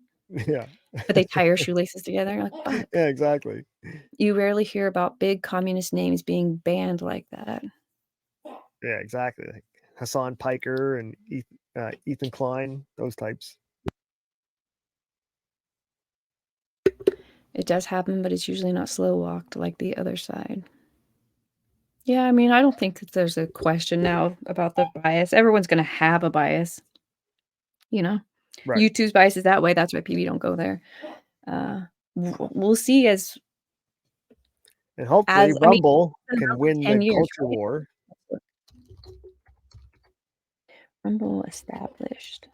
A: Yeah.
B: But they tie your shoelaces together. Like, fuck.
A: Yeah, exactly.
B: You rarely hear about big communist names being banned like that.
A: Yeah, exactly. Like Hassan Piker and Ethan Klein, those types.
B: It does happen, but it's usually not slow walked like the other side. Yeah, I mean, I don't think that there's a question now about the bias. Everyone's going to have a bias. You know, YouTube's bias is that way. That's why PB don't go there. We'll see and
A: hopefully Rumble can win the culture war.
B: Rumble established.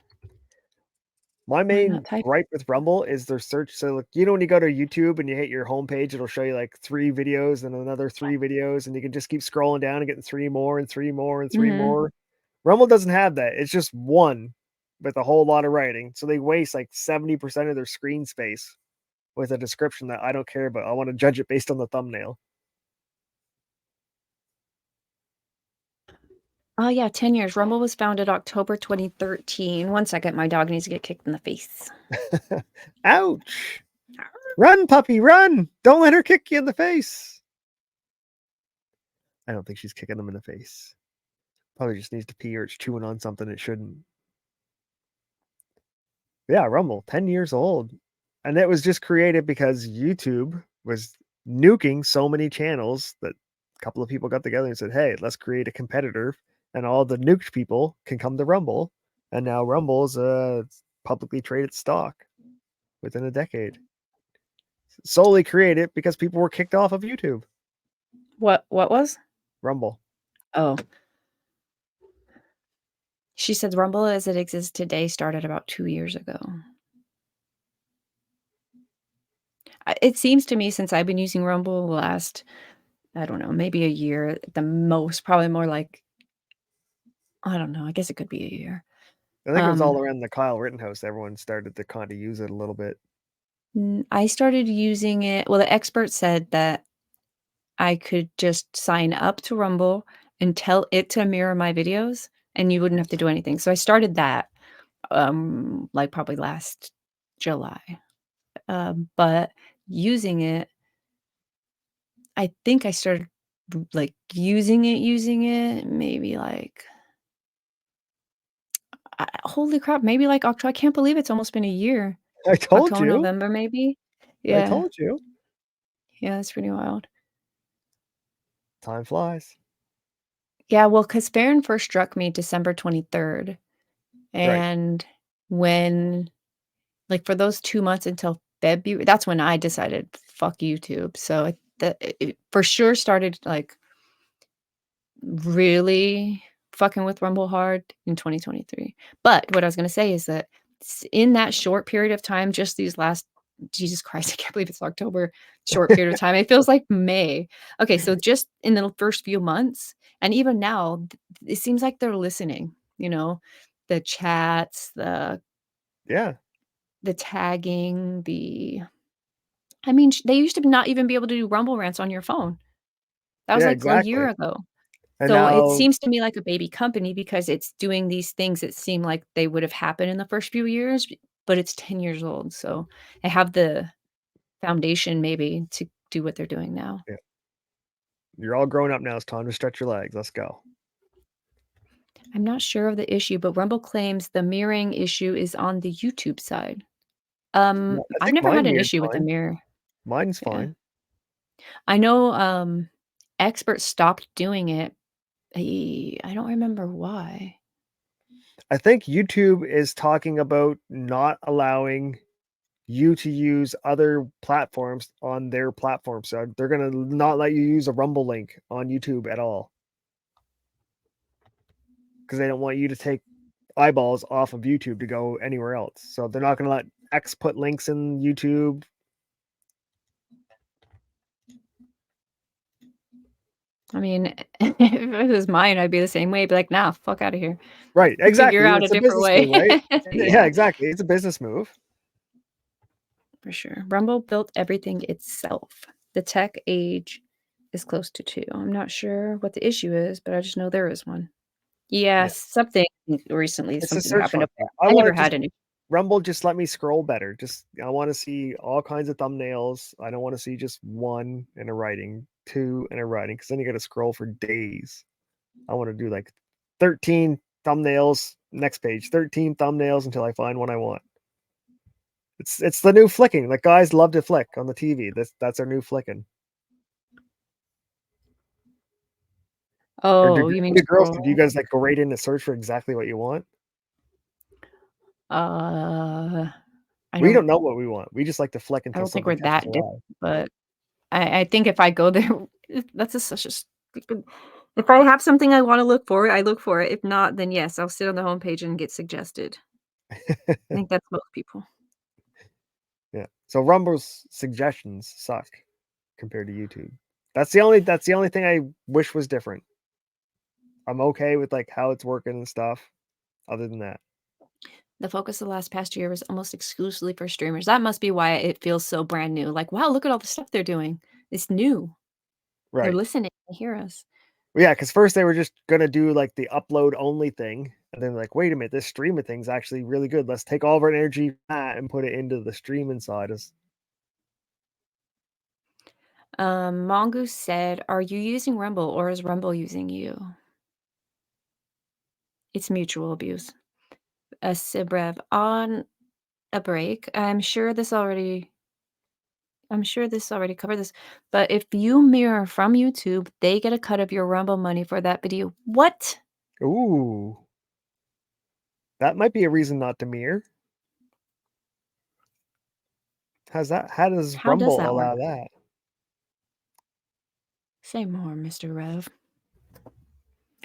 A: My main gripe with Rumble is their search. So, look, when you go to YouTube and you hit your homepage, it'll show you like 3 videos and another 3 videos, and you can just keep scrolling down and getting 3 more and 3 more and 3 more. Rumble doesn't have that. It's just one with a whole lot of writing. So they waste like 70% of their screen space with a description that I don't care about. I want to judge it based on the thumbnail.
B: Oh, yeah, 10 years. Rumble was founded October 2013. 1 second, my dog needs to get kicked in the face.
A: Ouch! Run, puppy, run! Don't let her kick you in the face. I don't think she's kicking them in the face. Probably just needs to pee or it's chewing on something it shouldn't. Yeah, Rumble, 10 years old. And it was just created because YouTube was nuking so many channels that a couple of people got together and said, hey, let's create a competitor. And all the nuked people can come to Rumble. And now Rumble's a publicly traded stock within a decade. Solely created because people were kicked off of YouTube.
B: What was?
A: Rumble.
B: Oh. She said Rumble as it exists today started about 2 years ago. It seems to me, since I've been using Rumble the last, I don't know, maybe a year at the most, probably more like, I don't know, I guess it could be a year.
A: I think it was all around the Kyle Rittenhouse. Everyone started to kind of use it a little bit.
B: I started using it. Well, the expert said that I could just sign up to Rumble and tell it to mirror my videos, and you wouldn't have to do anything. So I started that, like probably last July. But using it, I think I started like using it maybe like, holy crap, maybe like October. I can't believe it's almost been a year.
A: I told
B: October,
A: you.
B: November, maybe.
A: I
B: Yeah.
A: told you.
B: Yeah, that's pretty wild.
A: Time flies.
B: Yeah, well, because Farron first struck me December 23rd. And when, like, for those 2 months until February, that's when I decided, fuck YouTube. So it for sure started like really fucking with Rumble hard in 2023. But what I was going to say is that in that short period of time, just these last, Jesus Christ, I can't believe it's October, short period of time. It feels like May. Okay, so just in the first few months, and even now, it seems like they're listening, the chats, the tagging, they used to not even be able to do Rumble rants on your phone. That was like a year ago.
A: And
B: So it
A: now,
B: seems to me like a baby company because it's doing these things that seem like they would have happened in the first few years, but it's 10 years old. So they have the foundation maybe to do what they're doing now.
A: yeah. You're all grown up now. It's time to stretch your legs. Let's go.
B: I'm not sure of the issue, but Rumble claims the mirroring issue is on the YouTube side. I've never had an issue with the mirror.
A: Mine's fine.
B: I know experts stopped doing it. I don't remember why.
A: I think YouTube is talking about not allowing you to use other platforms on their platform. So they're going to not let you use a Rumble link on YouTube at all. Because they don't want you to take eyeballs off of YouTube to go anywhere else. So they're not going to let X put links in YouTube.
B: I mean, if it was mine, I'd be the same way. I'd be like, nah, fuck out of here.
A: Right, exactly.
B: Figure out
A: It's
B: a different way.
A: Move, right? Yeah, exactly. It's a business move.
B: For sure. Rumble built everything itself. The tech age is close to 2. I'm not sure what the issue is, but I just know there is one. Yeah. Something recently, something happened. I never had any.
A: Rumble just let me scroll better. I want to see all kinds of thumbnails. I don't want to see just one in a writing, 2 in a writing, because then you got to scroll for days. I want to do like 13 thumbnails, next page, 13 thumbnails until I find one I want. It's the new flicking. Like guys love to flick on the TV. That's our new flicking.
B: Oh, you mean
A: girls? Do you guys like go right in to search for exactly what you want? We don't know what we want. We just like to flick until
B: I don't think we're that
A: different,
B: but I think if I go there, that's such a stupid. If I have something I want to look for, I look for it. If not, then yes, I'll sit on the homepage and get suggested. I think that's most people.
A: Yeah. So Rumble's suggestions suck compared to YouTube. That's the only thing I wish was different. I'm okay with like how it's working and stuff. Other than that,
B: The focus of the past year was almost exclusively for streamers. That must be why it feels so brand new. Like, wow, look at all the stuff they're doing. It's new. They're
A: Right.
B: listening. They hear us.
A: Yeah, because first they were just gonna do like the upload only thing, and then like, wait a minute, this streaming thing's actually really good. Let's take all of our energy from that and put it into the streaming side.
B: Mongoose said, "Are you using Rumble or is Rumble using you?" It's mutual abuse. Sibrev, on a break. I'm sure this already covered this, but if you mirror from YouTube, they get a cut of your Rumble money for that video. What?
A: Ooh. That might be a reason not to mirror. How does
B: How does
A: Rumble
B: that
A: allow
B: work?
A: that?
B: Say more, Mr. Rev.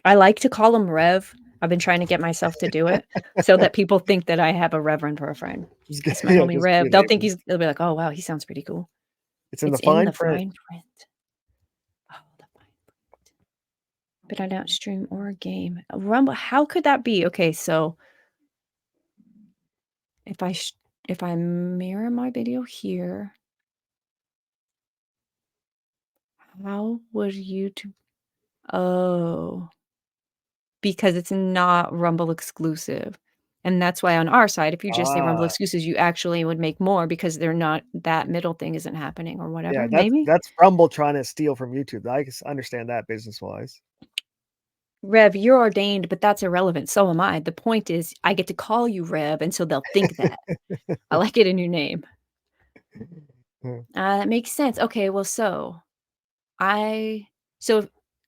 B: I like to call him Rev. I've been trying to get myself to do it so that people think that I have a reverend for a friend. It's my homie Rev. They'll think they'll be like, oh wow, he sounds pretty cool.
A: It's in the fine print.
B: Oh, the fine print. But I don't stream or game. Rumble, how could that be? Okay, so if I mirror my video here, how would YouTube? Oh, because it's not Rumble exclusive. And that's why on our side, if you just say Rumble exclusives, you actually would make more because they're not, that middle thing isn't happening or whatever.
A: Yeah,
B: Maybe
A: that's Rumble trying to steal from YouTube. I understand that business wise.
B: Rev, you're ordained, but that's irrelevant. So am I. The point is, I get to call you Rev, and so they'll think that. I like it in your name. That makes sense. Okay, well, so I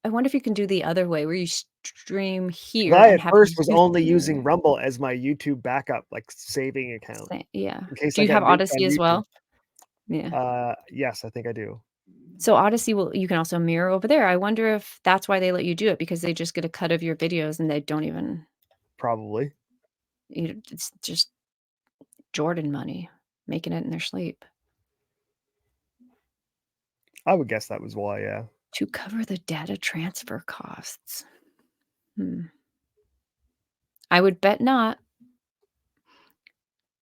B: wonder if you can do the other way where you stream here
A: I
B: and
A: at
B: have
A: first was
B: YouTube
A: only
B: here.
A: using Rumble as my YouTube backup, like saving account.
B: Yeah.
A: In case
B: Do
A: I
B: you
A: got
B: have
A: nuked
B: Odyssey
A: on
B: as
A: YouTube.
B: well? Yeah.
A: Yes, I think I do.
B: So Odyssey you can also mirror over there. I wonder if that's why they let you do it, because they just get a cut of your videos and they don't even.
A: Probably.
B: It's just Jordan money, making it in their sleep.
A: I would guess that was why, yeah.
B: To cover the data transfer costs. I would bet not.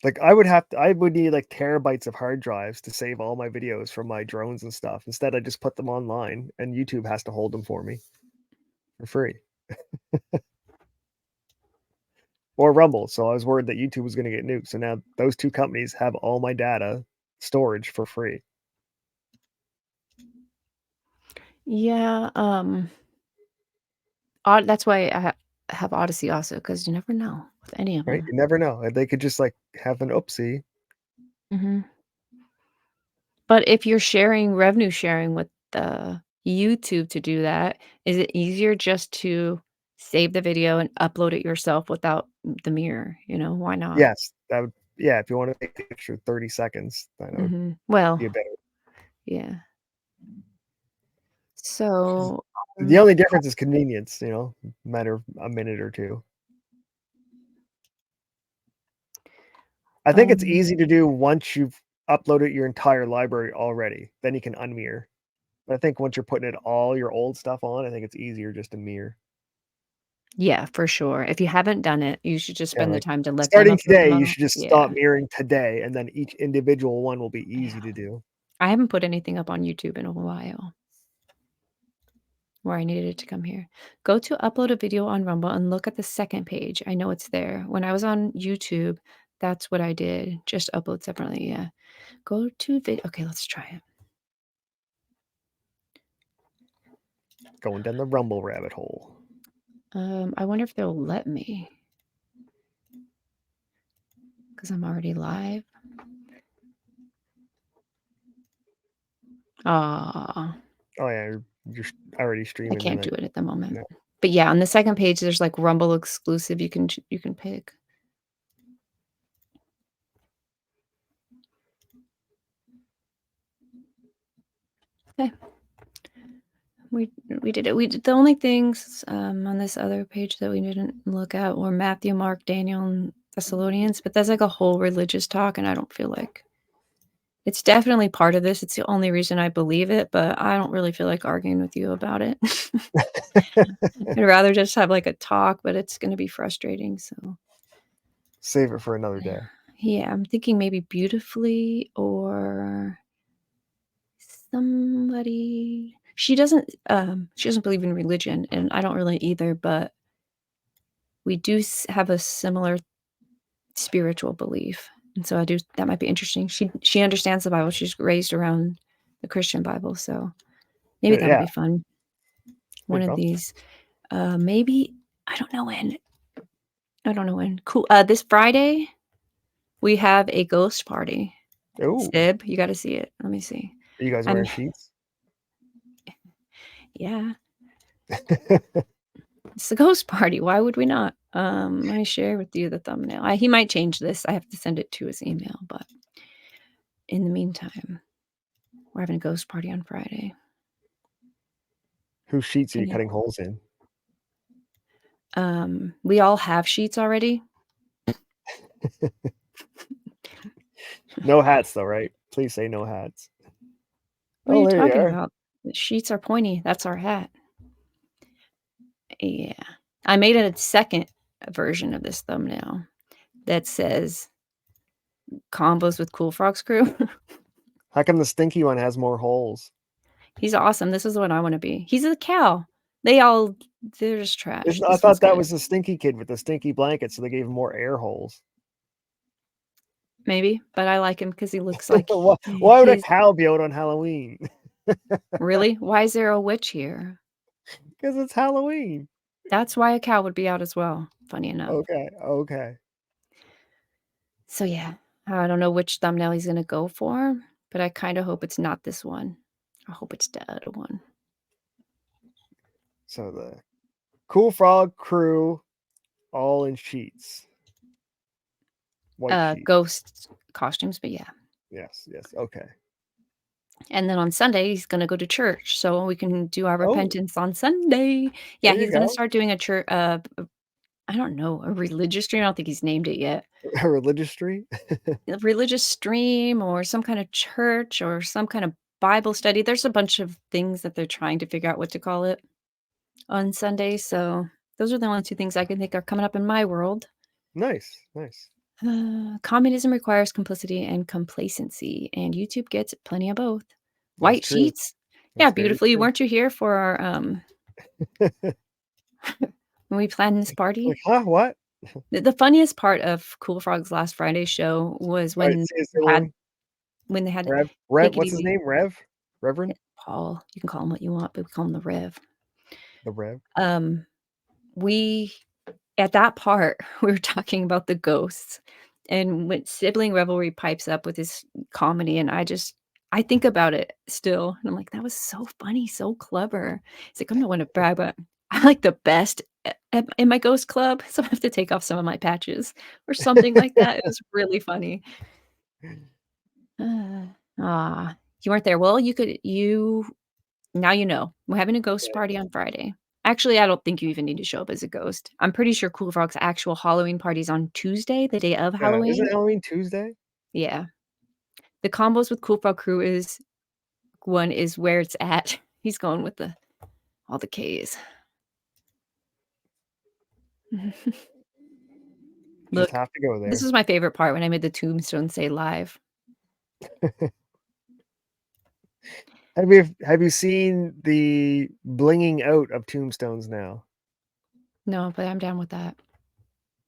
A: Like I would need like terabytes of hard drives to save all my videos from my drones and stuff. Instead, I just put them online and YouTube has to hold them for me for free. Or Rumble. So I was worried that YouTube was going to get nuked. So now those two companies have all my data storage for free.
B: Yeah, that's why I have Odyssey also, because you never know with any of them.
A: Right? You never know. They could just like have an oopsie.
B: But if you're sharing revenue sharing with the YouTube to do that, is it easier just to save the video and upload it yourself without the mirror? Why not?
A: Yes, that would. Yeah, if you want to make the extra 30 seconds, that would
B: Well,
A: be better.
B: yeah. So
A: the only difference is convenience, matter a minute or two. I think it's easy to do once you've uploaded your entire library already. Then you can unmirror. But I think once you're putting all your old stuff on, I think it's easier just to mirror.
B: Yeah, for sure. If you haven't done it, you should just spend the time to let
A: starting
B: them
A: today, you should just stop mirroring today, and then each individual one will be easy to do.
B: I haven't put anything up on YouTube in a while where I needed it to come here. Go to upload a video on Rumble and look at the second page. I know it's there. When I was on YouTube, that's what I did. Just upload separately. Yeah. Go to video. Okay, let's try it.
A: Going down the Rumble rabbit hole.
B: I wonder if they'll let me. Because I'm already live.
A: Oh yeah, you're already streaming.
B: I can't do it at the moment. No. But yeah, on the second page, there's like Rumble exclusive. You can pick. Okay. We did it. We did the only things on this other page that we didn't look at were Matthew, Mark, Daniel, and Thessalonians. But that's like a whole religious talk, and I don't feel like it's definitely part of this. It's the only reason I believe it, but I don't really feel like arguing with you about it. I'd rather just have like a talk, but it's going to be frustrating. So
A: Save it for another day.
B: Yeah, I'm thinking maybe Beautifully or somebody. She doesn't believe in religion, and I don't really either, but we do have a similar spiritual belief. And so that might be interesting. She understands the Bible. She's raised around the Christian Bible, so maybe that'll be fun. One of these. Maybe I don't know when. Cool. This Friday we have a ghost party.
A: Oh.
B: Sib, you got to see it. Let me see.
A: Are you guys wearing sheets?
B: Yeah. It's a ghost party. Why would we not? Let me share with you the thumbnail. He might change this. I have to send it to his email, but in the meantime, we're having a ghost party on Friday.
A: Whose sheets are you cutting holes in?
B: We all have sheets already.
A: No hats though, right? Please say no hats.
B: What are you talking about? The sheets are pointy. That's our hat. Yeah. I made a second version of this thumbnail that says combos with Cool Frogs crew.
A: How come the stinky one has more holes?
B: He's awesome. This is what I want to be. He's a cow. They're just trash.
A: I thought that was the stinky kid with the stinky blanket, so they gave him more air holes.
B: Maybe, but I like him because he looks like.
A: Why would a cow be out on Halloween?
B: Really? Why is there a witch here?
A: Because it's Halloween.
B: That's why a cow would be out as well. Funny enough.
A: Okay.
B: So yeah, I don't know which thumbnail he's gonna go for, but I kind of hope it's not this one. I hope it's the other one.
A: So the Cool Frog crew, all in sheets. White sheets.
B: Ghost costumes, but yeah.
A: Yes. Okay.
B: And then on Sunday, he's going to go to church. So we can do our repentance on Sunday. Yeah, he's going to start doing a church, I don't know, a religious stream. I don't think he's named it yet.
A: A religious stream?
B: A religious stream or some kind of church or some kind of Bible study. There's a bunch of things that they're trying to figure out what to call it on Sunday. So those are the only two things I can think are coming up in my world.
A: Nice.
B: Communism requires complicity and complacency, and YouTube gets plenty of both. White sheets. Yeah, beautifully. Weren't you here for our when we planned this party?
A: Like, huh? What?
B: The funniest part of Cool Frog's last Friday show was when they had
A: Rev. What's his name? Reverend
B: Paul. You can call him what you want, but we call him the Rev.
A: The Rev.
B: We at that part we were talking about the ghosts, and when Sibling Revelry pipes up with his comedy, and I think about it still, and I'm like, that was so funny, so clever. It's like, I'm not one to brag, but I'm like the best in my ghost club, so I have to take off some of my patches or something like that. It was really funny. You weren't there. Well, now you know. We're having a ghost party on Friday. Actually, I don't think you even need to show up as a ghost. I'm pretty sure Cool Frog's actual Halloween party's on Tuesday, the day of Halloween.
A: Isn't Halloween Tuesday?
B: Yeah. The combos with Cool Frog crew is where it's at. He's going with all the K's. Look,
A: just have to go there.
B: This is my favorite part when I made the tombstone say live.
A: Have you seen the blinging out of tombstones now?
B: No, but I'm down with that.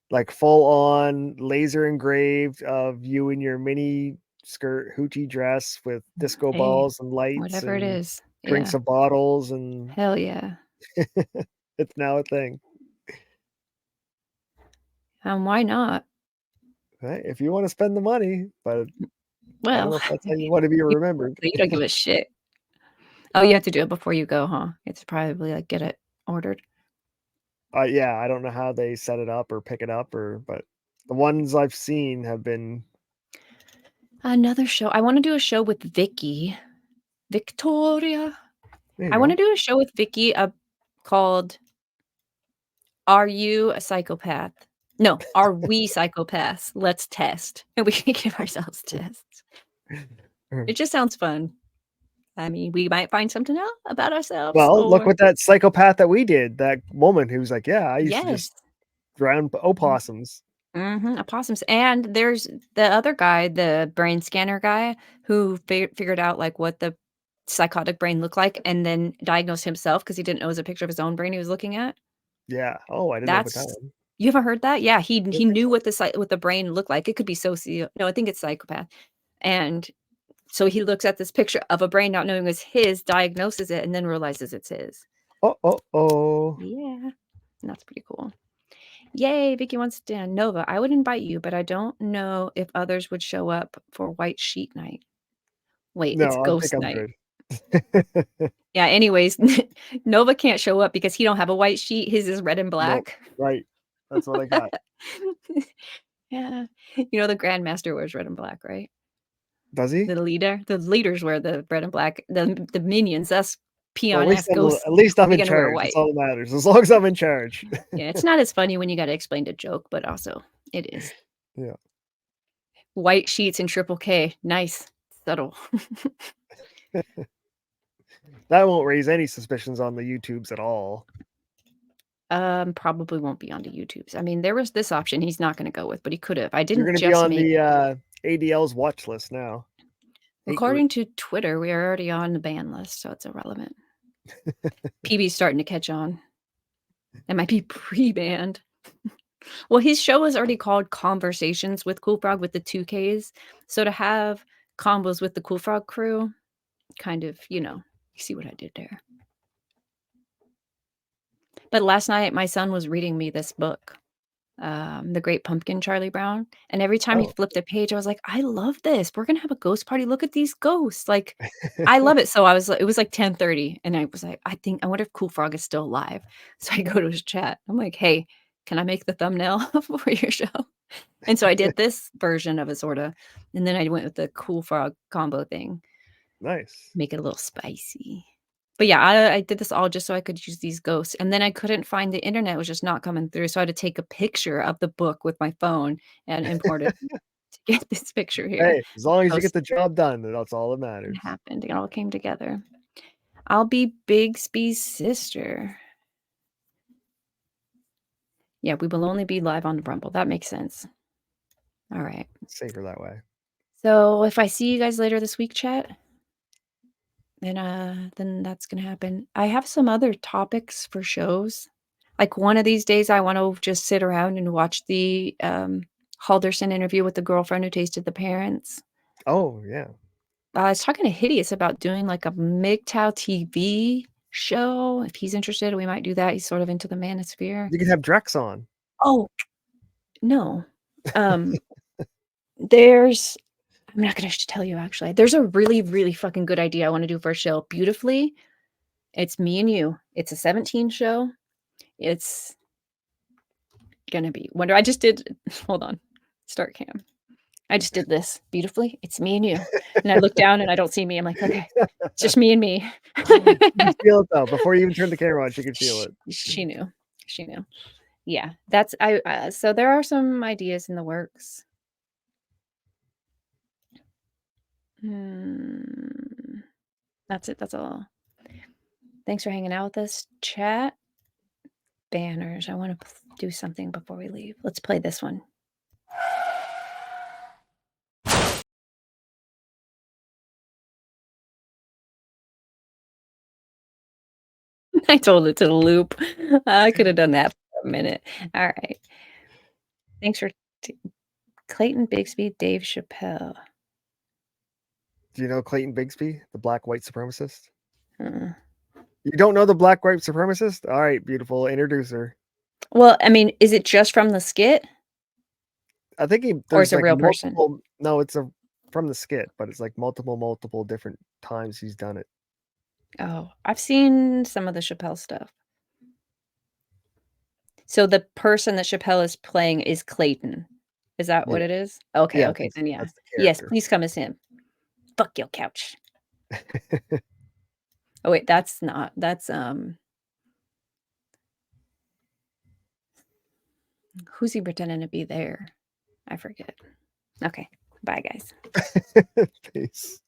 A: Like full on laser engraved of you in your mini skirt hoochie dress with disco balls and lights.
B: Whatever it is.
A: Drinks of bottles and
B: hell yeah.
A: It's now a thing.
B: Why not?
A: Right? If you want to spend the money, but
B: well,
A: I don't know if that's how you want to be remembered.
B: You don't give a shit. Oh, you have to do it before you go, huh? It's probably like get it ordered.
A: Yeah, I don't know how they set it up or pick it up, but the ones I've seen have been
B: another show. I want to do a show with Victoria. I want to do a show with Vicky called "Are You a Psychopath?" No, are we psychopaths? Let's test, and we can give ourselves tests. It just sounds fun. I mean, we might find something out about ourselves.
A: Well, look what that psychopath that we did, that woman who's like, yeah, I used to just drown opossums.
B: Opossums. And there's the other guy, the brain scanner guy, who figured out like what the psychotic brain looked like, and then diagnosed himself because he didn't know it was a picture of his own brain he was looking at.
A: Yeah. Oh, I didn't know about that
B: That's
A: one.
B: you haven't heard that? Yeah, he
A: I don't think
B: knew
A: so.
B: what the brain looked like. It could be no, I think it's psychopath. And so he looks at this picture of a brain not knowing it's his, diagnoses it, and then realizes it's his.
A: Oh.
B: Yeah, and that's pretty cool. Yay, Vicky wants to Nova. I would invite you, but I don't know if others would show up for white sheet night. Wait, it's
A: No, I think
B: ghost
A: I'm
B: night.
A: good.
B: Yeah, anyways, Nova can't show up because he don't have a white sheet. His is red and
A: No,
B: black.
A: right. That's what I got.
B: Yeah. You know the Grandmaster wears red and black, right?
A: Does he?
B: The leaders wear the red and black. The minions, us
A: Well,
B: peon-ass ghosts,
A: at least I'm
B: we
A: in
B: gonna wear
A: charge.
B: white.
A: That's all that matters. As long as I'm in charge.
B: Yeah, it's not as funny when you gotta explain the joke, but also it is.
A: Yeah.
B: White sheets and triple K. Nice. Subtle.
A: That won't raise any suspicions on the YouTubes at all.
B: Probably won't be on the YouTubes. I mean, there was this option he's not gonna go with, but he could have. I
A: You're
B: didn't
A: gonna be
B: just
A: on
B: make
A: the ADL's watch list now.
B: According to Twitter, we are already on the ban list, so it's irrelevant. PB's starting to catch on. It might be pre-banned. Well, his show is already called Conversations with Cool Frog with the 2Ks. So to have combos with the Cool Frog crew, kind of, you see what I did there. But last night, my son was reading me this book, The Great Pumpkin, Charlie Brown. And every time he flipped a page, I was like, I love this. We're going to have a ghost party. Look at these ghosts. Like, I love it. So it was like 10:30. And I was like, I wonder if Cool Frog is still alive. So I go to his chat. I'm like, hey, can I make the thumbnail for your show? And so I did this version of it, sort of. And then I went with the Cool Frog combo thing.
A: Nice.
B: Make it a little spicy. But yeah, I did this all just so I could use these ghosts. And then I couldn't find the internet. It was just not coming through. So I had to take a picture of the book with my phone and import it to get this picture here.
A: Hey, as long as you get the job done, that's all that matters.
B: It happened. It all came together. I'll be Bigsby's sister. Yeah, we will only be live on the Rumble. That makes sense. All right.
A: It's safer that way.
B: So if I see you guys later this week, chat, then that's gonna happen. I have some other topics for shows. Like one of these days, I want to just sit around and watch the Halderson interview with the girlfriend who tasted the parents.
A: Oh yeah.
B: I was talking to Hideous about doing like a MGTOW TV show. If he's interested, we might do that. He's sort of into the manosphere.
A: You can have Drex on.
B: Oh no. There's I'm not gonna tell you actually. There's a really, really fucking good idea I want to do for a show. Beautifully. It's me and you. It's a 17 show. It's gonna be wonder. I just did hold on. Start cam. I just did this beautifully. It's me and you. And I look down and I don't see me. I'm like, okay, it's just me and me.
A: You can feel it though. Before you even turn the camera on, she could feel it.
B: She knew. She knew. Yeah. That's so there are some ideas in the works. That's it. That's all. Thanks for hanging out with us, chat. Banners. I want to do something before we leave. Let's play this one. I told it to loop. I could have done that for a minute. All right. Thanks for Clayton Bigsby, Dave Chappelle.
A: Do you know Clayton Bigsby, the black white supremacist? You don't know the black white supremacist? All right, beautiful. Introduce her.
B: Well, I mean, is it just from the skit?
A: I think
B: or it's a real person.
A: No, it's from the skit, but it's like multiple different times he's done it.
B: Oh, I've seen some of the Chappelle stuff. So the person that Chappelle is playing is Clayton. Is that what it is? Okay,
A: Yeah,
B: okay, then yeah.
A: that's the
B: Yes,
A: character.
B: please come as him. Fuck your couch. Oh wait, that's not. That's who's he pretending to be there? I forget. Okay. Bye guys.
A: Peace.